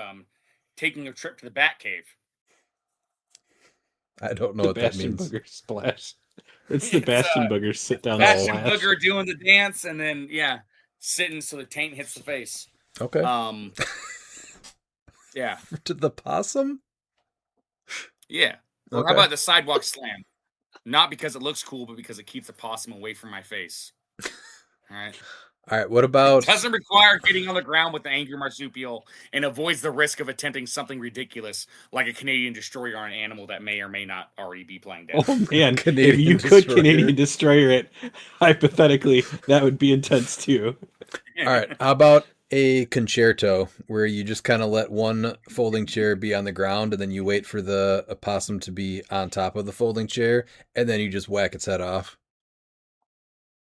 taking a trip to the Batcave. I don't know The what that Bastion means. Booger splash. It's the Bastion Booger sit down and Bastion splash. Booger doing the dance, and then, sitting so the taint hits the face. Okay. Yeah. To the possum? Yeah. Or Okay. how about the sidewalk slam? Not because it looks cool, but because it keeps the possum away from my face. All right. All right, what about... It doesn't require getting on the ground with the angry marsupial and avoids the risk of attempting something ridiculous like a Canadian destroyer on an animal that may or may not already be playing dead. Oh man, Canadian if you Destroyer. could Canadian Destroyer it, hypothetically, that would be intense too. All right, how about a concerto where you just kind of let one folding chair be on the ground and then you wait for the opossum to be on top of the folding chair and then you just whack its head off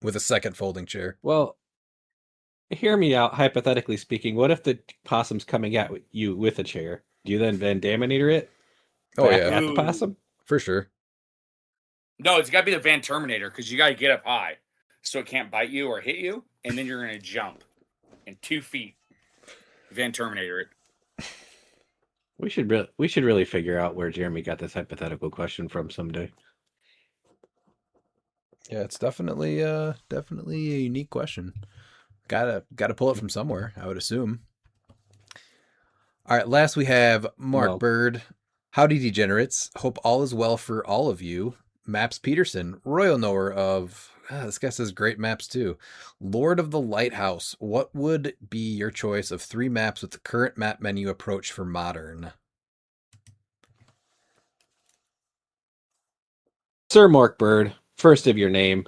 with a second folding chair? Well, hear me out, hypothetically speaking. What if the possum's coming at you with a chair? Do you then Van Daminator it? Oh, Back yeah. at the possum? For sure. No, it's got to be the Van Terminator because you got to get up high so it can't bite you or hit you. and then you're going to jump in 2 feet, then Terminator it. We should really figure out where Jeremy got this hypothetical question from someday. Yeah, it's definitely a unique question. Gotta pull it from somewhere, I would assume. All right, last we have Mark Well- Bird. Howdy, degenerates. Hope all is well for all of you. Maps Peterson, royal knower of... this guy says great maps too. Lord of the Lighthouse. What would be your choice of 3 maps with the current map menu approach for modern? Sir Mark Bird, first of your name,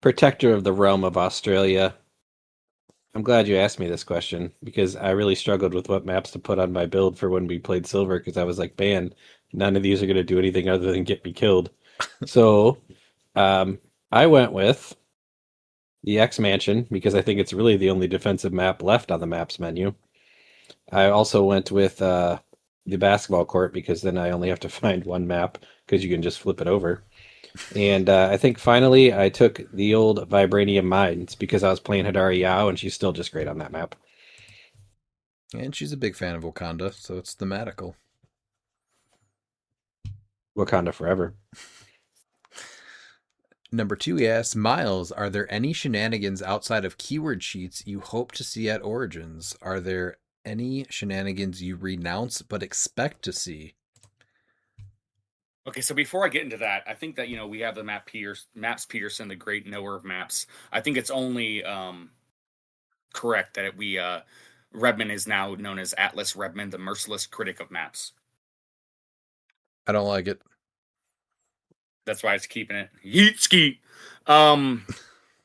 protector of the realm of Australia. I'm glad you asked me this question because I really struggled with what maps to put on my build for when we played Silver because I was like, man, none of these are going to do anything other than get me killed. So I went with the X Mansion because I think it's really the only defensive map left on the maps menu. I also went with the basketball court because then I only have to find one map because you can just flip it over. And I think finally I took the old Vibranium Mines because I was playing Hidari Yao and she's still just great on that map. And she's a big fan of Wakanda, so it's thematical. Wakanda forever. Number 2, he asks, Miles, are there any shenanigans outside of keyword sheets you hope to see at Origins? Are there any shenanigans you renounce but expect to see? Okay, so before I get into that, I think that we have the Maps Peterson, the great knower of maps. I think it's only correct that Redmond is now known as Atlas Redmond, the merciless critic of maps. I don't like it. That's why it's keeping it. Yeet ski.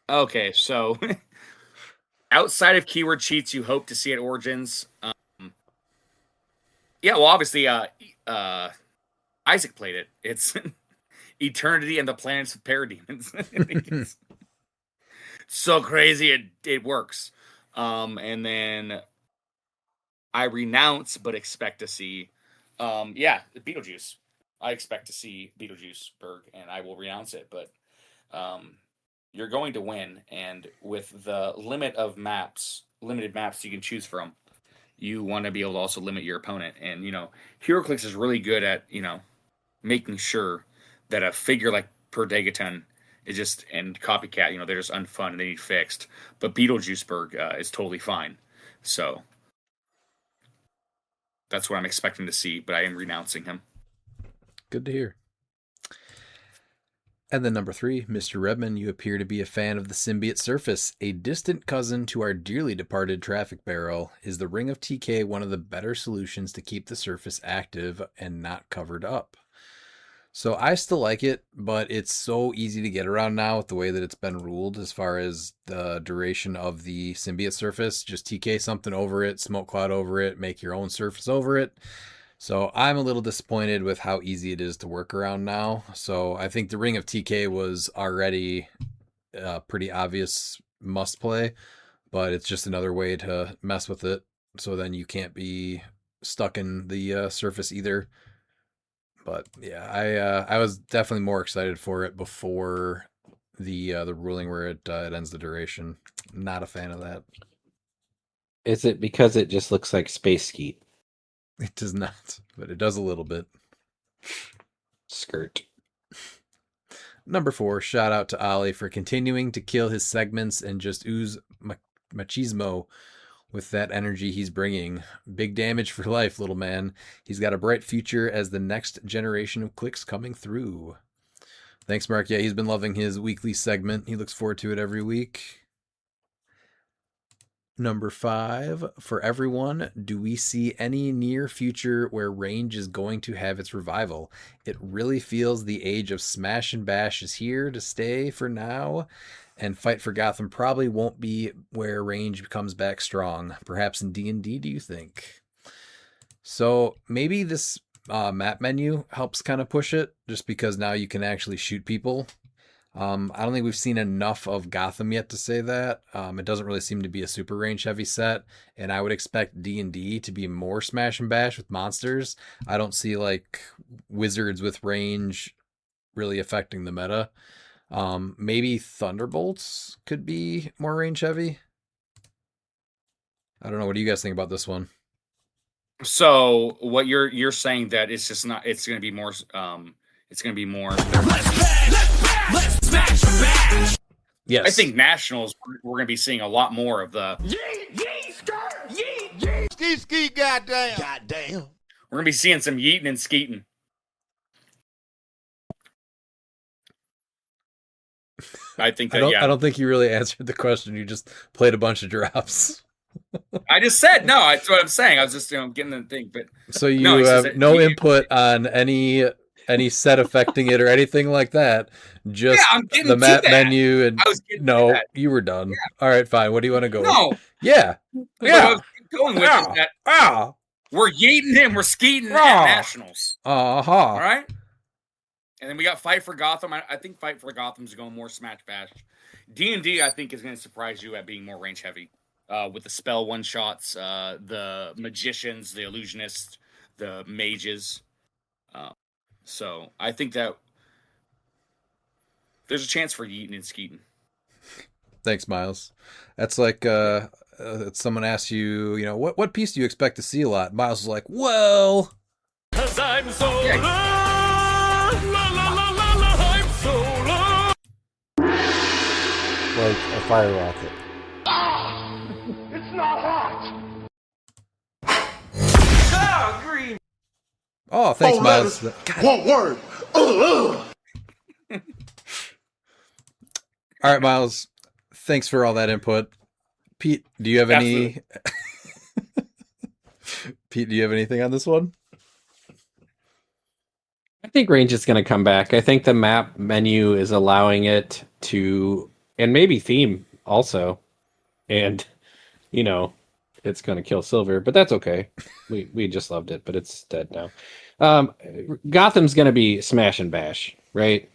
Okay, so outside of keyword sheets, you hope to see at Origins. Yeah, well, obviously, Isaac played it. It's Eternity and the Planets of Parademons. It's so crazy it works. And then I renounce but expect to see Beetlejuice. I expect to see Beetlejuice Berg, and I will renounce it, but you're going to win, and with the limited maps you can choose from, you want to be able to also limit your opponent. And HeroClix is really good at making sure that a figure like Perdegaton is just, and Copycat, they're just unfun and they need fixed. But Beetlejuiceberg is totally fine. So that's what I'm expecting to see, but I am renouncing him. Good to hear. And then number 3, Mr. Redmond, you appear to be a fan of the Symbiote Surface, a distant cousin to our dearly departed Traffic Barrel. Is the Ring of TK one of the better solutions to keep the surface active and not covered up? So I still like it, but it's so easy to get around now with the way that it's been ruled as far as the duration of the Symbiote Surface. Just TK something over it, smoke cloud over it, make your own surface over it. So I'm a little disappointed with how easy it is to work around now. So I think the Ring of TK was already a pretty obvious must play, but it's just another way to mess with it. So then you can't be stuck in the surface either. But yeah, I was definitely more excited for it before the ruling where it ends the duration. Not a fan of that. Is it because it just looks like Space Skeet? It does not, but it does a little bit. Skirt. Number 4, shout out to Ollie for continuing to kill his segments and just ooze machismo with that energy he's bringing. Big damage for life, little man. He's got a bright future as the next generation of cliques coming through. Thanks, Mark. Yeah, he's been loving his weekly segment. He looks forward to it every week. Number 5, for everyone, do we see any near future where range is going to have its revival? It really feels the age of smash and bash is here to stay for now, and Fight for Gotham probably won't be where range comes back strong. Perhaps in D&D, do you think? So maybe this map menu helps kind of push it, just because now you can actually shoot people. I don't think we've seen enough of Gotham yet to say that. It doesn't really seem to be a super range heavy set, and I would expect D&D to be more smash and bash with monsters. I don't see like wizards with range really affecting the meta. Maybe Thunderbolts could be more range heavy. I don't know. What do you guys think about this one? So what you're saying that it's just not. It's going to be more. It's going to be more. Yes. I think nationals. We're going to be seeing a lot more of the. Ski, goddamn. Goddamn. We're going to be seeing some yeeting and skeeting. I think that. I don't think you really answered the question. You just played a bunch of drops. I just said no. That's what I'm saying. I was just getting the thing, but So you No, he says have that no you- input on any set affecting it or anything like that. Just I'm getting the to map that. menu and I was getting to no, that. you were done. All right, fine. What do you want to go with? No, Yeah. what I was going with is Yeah. that Ah. we're yeeting him, we're skeeting Ah. at nationals. Uh-huh. All right. And then we got Fight for Gotham. I think Fight for Gotham's going more smash bash. D&D, I think, is going to surprise you at being more range heavy. With the spell one shots, the magicians, the illusionists, the mages. So I think that there's a chance for yeeting and skeeting. Thanks, Miles. That's like someone asks you, what piece do you expect to see a lot? Miles is like, well, 'Cause I'm so Yeah. loved. La la la la la, I'm so loved. Like a fire rocket. It's not hot. oh, thanks, Four Miles. letters, one word. All right, Miles. Thanks for all that input. Pete, do you have any? Pete, do you have anything on this one? I think range is going to come back. I think the map menu is allowing it to, and maybe theme also. And, it's going to kill silver, but that's okay. We just loved it, but it's dead now. Gotham's going to be smash and bash, right?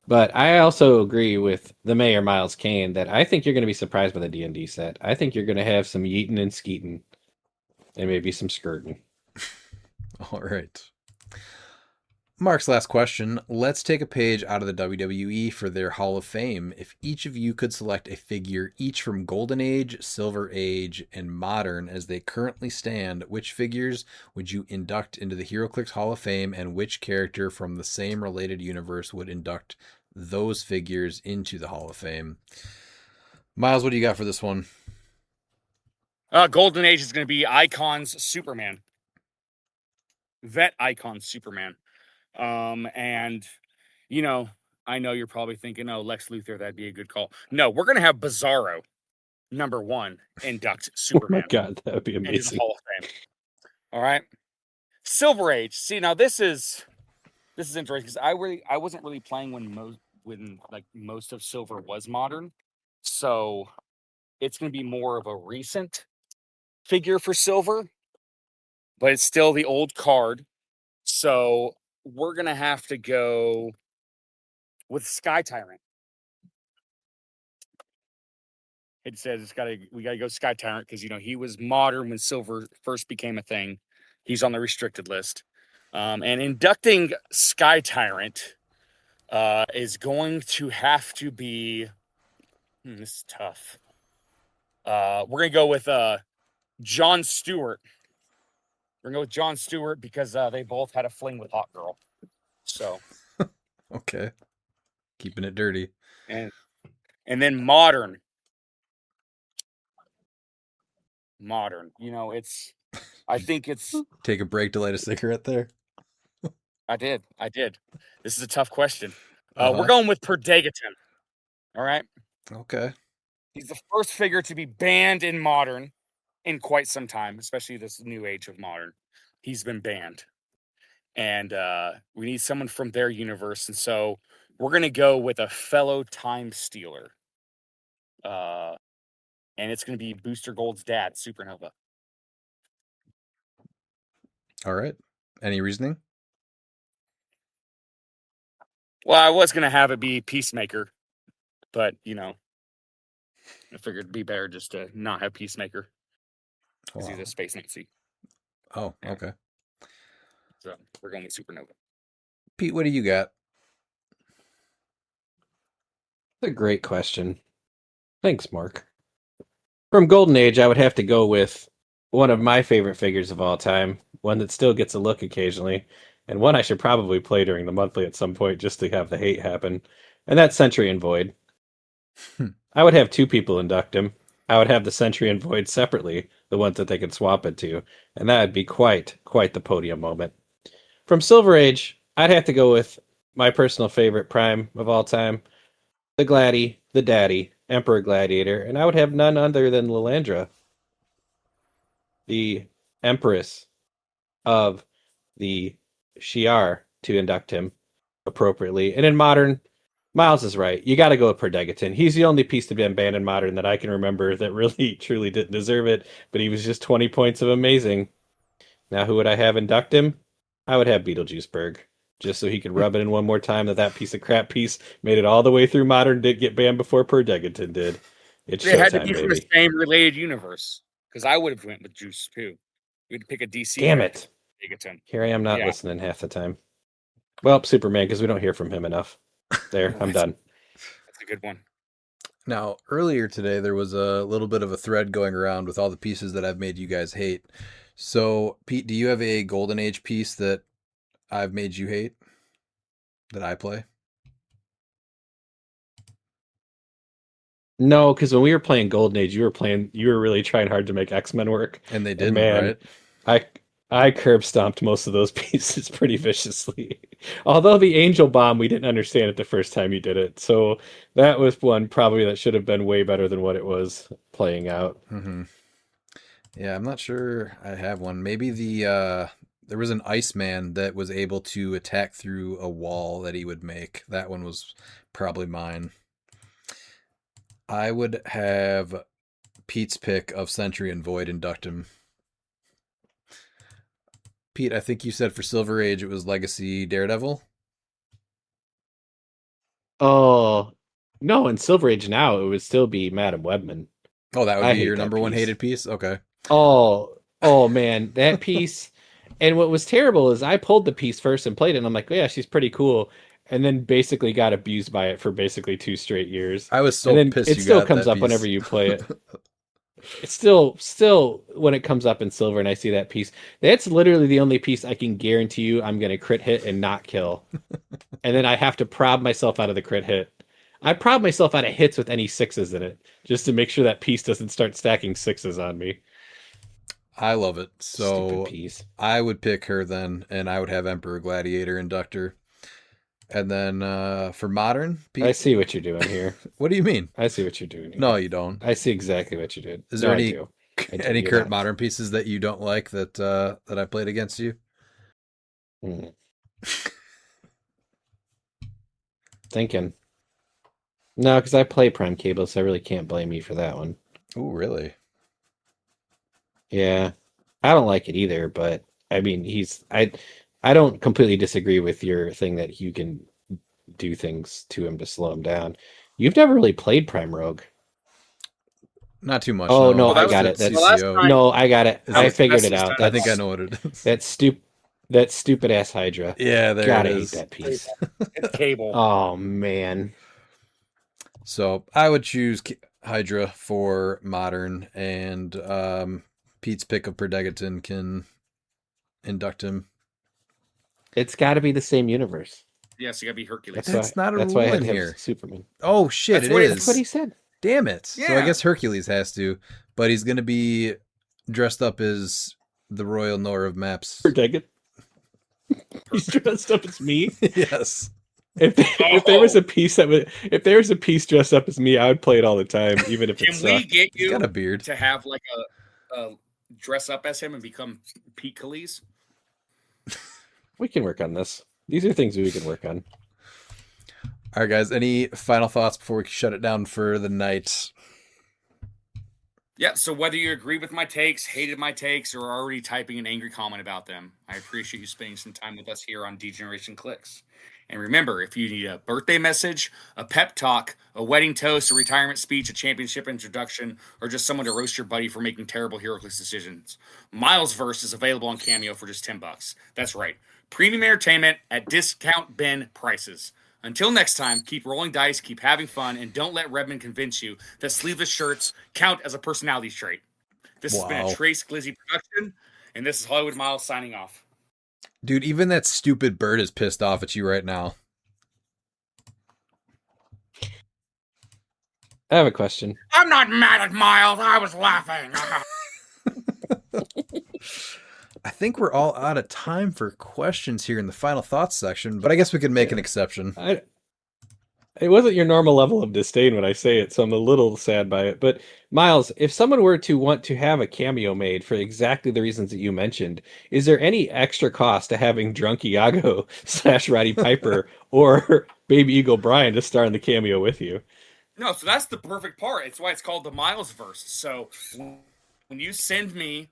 But I also agree with the Mayor Miles Kane that I think you're going to be surprised by the D&D set. I think you're going to have some yeeting and skeeting, and maybe some skirting. All right. Mark's last question. Let's take a page out of the WWE for their Hall of Fame. If each of you could select a figure each from Golden Age, Silver Age, and Modern as they currently stand, which figures would you induct into the HeroClix Hall of Fame, and which character from the same related universe would induct those figures into the Hall of Fame? Miles, what do you got for this one? Golden Age is going to be Icon's Superman. Vet Icon Superman. And, I know you're probably thinking, oh, Lex Luthor, that'd be a good call. No, we're going to have Bizarro, number 1, induct Superman. Oh my God, that would be into the amazing. Hall of Fame. All right. Silver Age. See, now this is interesting because I wasn't really playing when most of Silver was modern. So it's going to be more of a recent figure for Silver, but it's still the old card. So we're going to have to go with Sky Tyrant. It says we gotta go Sky Tyrant because he was modern when Silver first became a thing. He's on the restricted list. And inducting Sky Tyrant is going to have to be this is tough. We're gonna go with Jon Stewart. We're gonna go with Jon Stewart because they both had a fling with Hot Girl. So Okay. Keeping it dirty. and then modern. I think it's Take a break to light a cigarette there. I did. This is a tough question. Uh-huh. We're going with Perdegaton. All right. Okay. He's the first figure to be banned in modern in quite some time, especially this new age of modern. He's been banned. And we need someone from their universe. And so we're going to go with a fellow time stealer. And it's going to be Booster Gold's dad, Supernova. All right. Any reasoning? Well, I was going to have it be Peacemaker, but, I figured it'd be better just to not have Peacemaker because he's a space Nazi. Oh, Yeah. okay. So we're going with Supernova. Pete, what do you got? That's a great question. Thanks, Mark. From Golden Age, I would have to go with one of my favorite figures of all time, one that still gets a look occasionally, and one I should probably play during the monthly at some point just to have the hate happen, and that's Sentry and Void. I would have two people induct him. I would have the Sentry and Void separately, the ones that they could swap it to, and that would be quite the podium moment. From Silver Age, I'd have to go with my personal favorite Prime of all time, the Gladdy, the Daddy, Emperor Gladiator, and I would have none other than Lilandra, the Empress of the Shi'ar, to induct him appropriately. And in Modern, Miles is right. You got to go with Perdegaton. He's the only piece to be banned in Modern that I can remember that really, truly didn't deserve it, but he was just 20 points of amazing. Now, who would I have induct him? I would have Beetlejuiceberg, just so he could rub it in one more time that piece of crap piece made it all the way through Modern, did get banned before Perdegaton did. It's They had to showtime, be from baby. the same related universe, because I would have went with Juice too. We'd pick a DC. Damn it. Perdegaton. Here I am not Yeah. listening half the time. Well, Superman, because we don't hear from him enough. There, I'm done. That's a good one. Now, earlier today, there was a little bit of a thread going around with all the pieces that I've made you guys hate. So, Pete, do you have a Golden Age piece that I've made you hate that I play? No, because when we were playing Golden Age, you were really trying hard to make X-Men work. And they And didn't, man, right? I curb stomped most of those pieces pretty viciously. Although the Angel Bomb, we didn't understand it the first time you did it. So that was one probably that should have been way better than what it was playing out. Mm-hmm. Yeah, I'm not sure I have one. Maybe there was an Iceman that was able to attack through a wall that he would make. That one was probably mine. I would have Pete's pick of Sentry and Void induct him. Pete, I think you said for Silver Age it was Legacy Daredevil. Oh, no, in Silver Age now, it would still be Madam Webman. Oh, that would I be hate your that number one piece. hated piece? Okay. Oh man, that piece. And what was terrible is I pulled the piece first and played it, and I'm like, oh, yeah, she's pretty cool. And then basically got abused by it for basically 2 straight years. I was so and then pissed it you still got comes that up whenever piece. you play it. It's still when it comes up in Silver and I see that piece, that's literally the only piece I can guarantee you I'm going to crit hit and not kill. And then I have to prob myself out of the crit hit. I prob myself out of hits with any 6s in it, just to make sure that piece doesn't start stacking 6s on me. I love it. So Stupid piece. I would pick her then, and I would have Emperor Gladiator Inductor. And then for Modern, Pete, I see what you're doing here. what do you mean? I see what you're doing here. No, you don't. I see exactly what you did. Is there No, I any do. I do. any You're current not. Modern pieces that you don't like that I played against you? Thinking. No, because I play Prime Cable, so I really can't blame you for that one. Oh, really? Yeah, I don't like it either, but I mean, I don't completely disagree with your thing that you can do things to him to slow him down. You've never really played Prime Rogue. Not too much. Oh no, Well, I that got was it. That's CCO. no, I got it. Is I it- figured it that's- out. I think I That's- know what it is. that stupid ass Hydra. Yeah, there Gotta it hate is. that piece. It's Cable. Oh man. So I would choose Hydra for Modern, and Pete's pick of Perdegaton can induct him. It's got to be the same universe. Yes, you gotta be Hercules. That's not a that's why I rule had in to have here. Superman. Oh shit, That's it what is. That's what he said. Damn it. So I Yeah. guess Hercules has to, but he's going to be dressed up as the Royal Nor of Maps. Perdegaton. He's dressed up as me. Yes. If there was a piece if there was a piece dressed up as me, I would play it all the time, even if it Can we sucked. get He's you got a beard. to have like a dress up as him and become Pete Khalees? We can work on this. These are things we can work on. All right, guys. Any final thoughts before we shut it down for the night? Yeah, so whether you agree with my takes, hated my takes, or are already typing an angry comment about them, I appreciate you spending some time with us here on Degeneration Clicks. And remember, if you need a birthday message, a pep talk, a wedding toast, a retirement speech, a championship introduction, or just someone to roast your buddy for making terrible HeroClix decisions, Miles Verse is available on Cameo for just $10. That's right. Premium entertainment at discount bin prices. Until next time, keep rolling dice, keep having fun, and don't let Redmond convince you that sleeveless shirts count as a personality trait. This has been a Trace Glizzy production, and this is Hollywood Miles signing off. Dude, even that stupid bird is pissed off at you right now. I have a question. I'm not mad at Miles. I was laughing. I think we're all out of time for questions here in the final thoughts section, but I guess we could make an exception. It wasn't your normal level of disdain when I say it, so I'm a little sad by it. But Miles, if someone were to want to have a cameo made for exactly the reasons that you mentioned, is there any extra cost to having Drunk Iago / Roddy Piper or Baby Eagle Brian to star in the cameo with you? No, so that's the perfect part. It's why it's called the Miles verse. So when you send me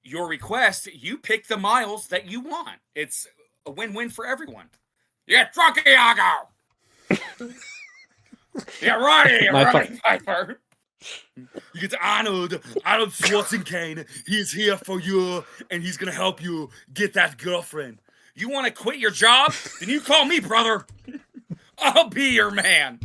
your request, you pick the Miles that you want. It's a win-win for everyone. Yeah, Drunk Iago. Yeah, Roddy Piper. You get Arnold Schwarzenegger. He's here for you, and he's gonna help you get that girlfriend. You want to quit your job? Then you call me, brother. I'll be your man.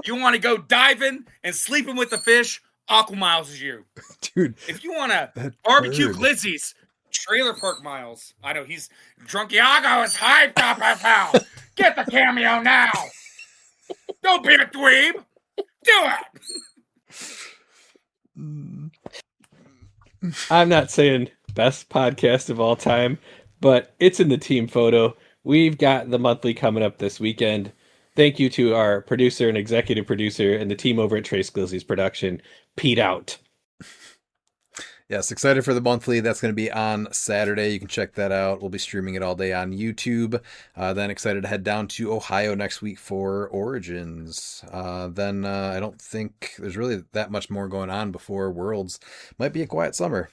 You want to go diving and sleeping with the fish? Aqua Miles is you. Dude. If you want to barbecue glizzies, Trailer Park Miles. I know he's Drunk Iago is hyped up as hell. Get the cameo now. Don't be a dweeb. Do it. I'm not saying best podcast of all time, but it's in the team photo. We've got the monthly coming up this weekend. Thank you to our producer and executive producer and the team over at Trace Glizzy's production, Pete out. Yes, excited for the monthly. That's going to be on Saturday. You can check that out. We'll be streaming it all day on YouTube. Then excited to head down to Ohio next week for Origins. Then I don't think there's really that much more going on before Worlds. Might be a quiet summer.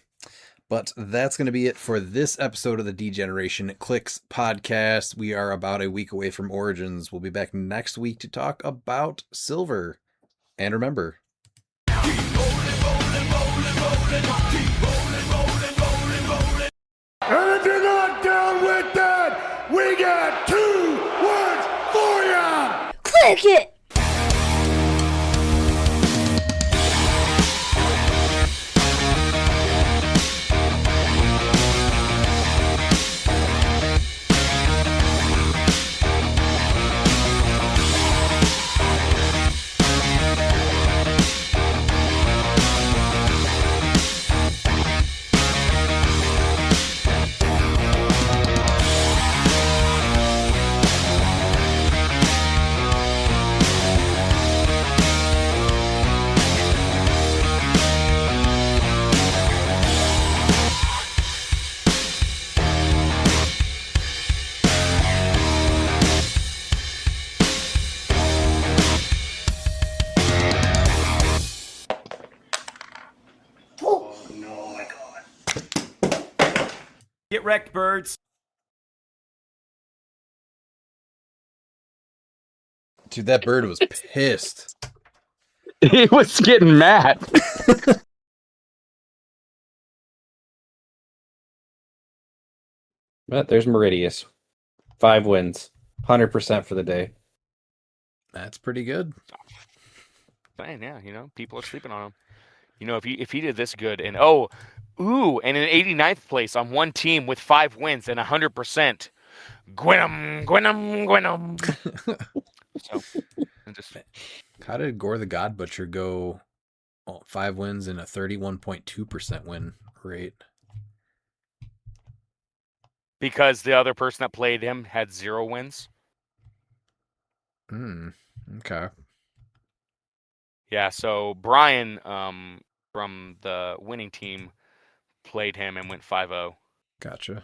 But that's going to be it for this episode of the D-Generation cliX podcast. We are about a week away from Origins. We'll be back next week to talk about Silver. And remember, And if you're not down with that, we got 2 words for ya! Click it! Get wrecked, birds. dude, that bird was pissed. He was getting mad. But there's Meridius. 5 wins. 100% for the day. That's pretty good. Man, yeah, people are sleeping on him. If he did this good and and in 89th place on one team with 5 wins and 100%, Gwynum. So, how did Gore the God Butcher go 5 wins and a 31.2% win rate? Because the other person that played him had 0 wins. Okay. Yeah, so Brian from the winning team played him and went 5-0. Gotcha.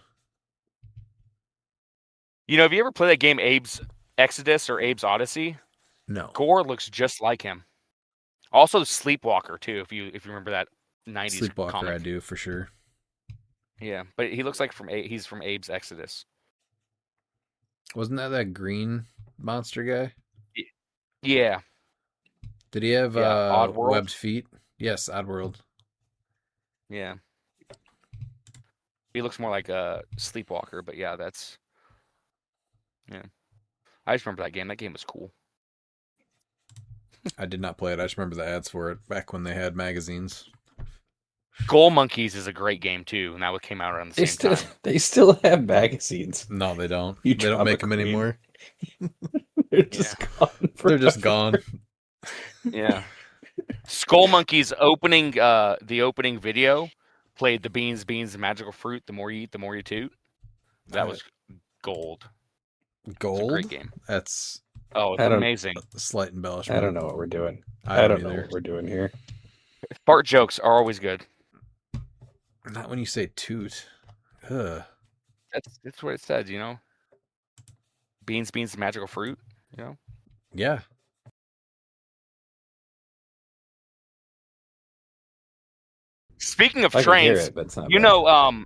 Have you ever played that game Abe's Exodus or Abe's Odyssey? No. Gore looks just like him. Also Sleepwalker too, if you remember that 90s Sleepwalker comic. I do for sure. Yeah, but he looks like he's from Abe's Exodus. Wasn't that green monster guy? Yeah. Did he have Oddworld? webbed feet? Yes, Oddworld. Yeah. He looks more like a Sleepwalker, but yeah, that's... Yeah. I just remember that game. That game was cool. I did not play it. I just remember the ads for it back when they had magazines. Goal Monkeys is a great game too, and that came out around the same time. They still have magazines. No, they don't. You They don't drama make them queen. anymore. They're just gone. They're just forever. gone. Yeah. Skull Monkeys opening the opening video played the beans, and magical fruit. The more you eat, the more you toot. That was gold. It's a Gold? great game. That's Oh, it's I don't- amazing. a slight embellishment. I don't know what we're doing. I I don't don't know either. what we're doing here. Fart jokes are always good. Not when you say toot. Ugh. That's what it says, you know. Beans, and magical fruit. You know. Yeah. Speaking of I can hear trains, it, but it's not you bad. know,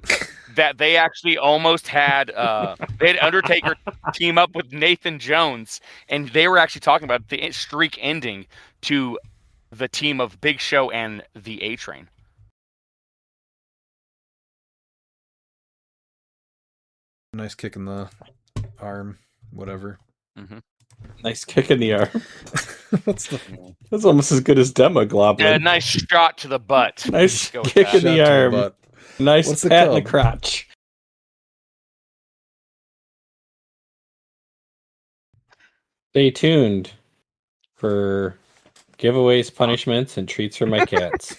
that they actually almost had they had Undertaker team up with Nathan Jones, and they were actually talking about the streak ending to the team of Big Show and the A Train. Nice kick in the arm. Whatever. Nice kick in the arm. What's the That's almost as good as Demoglobin. And a nice shot to the butt. Nice Go with kick that. in the shot to arm. butt? Nice What's it pat in the called? crotch. Stay tuned for giveaways, punishments, and treats for my cats.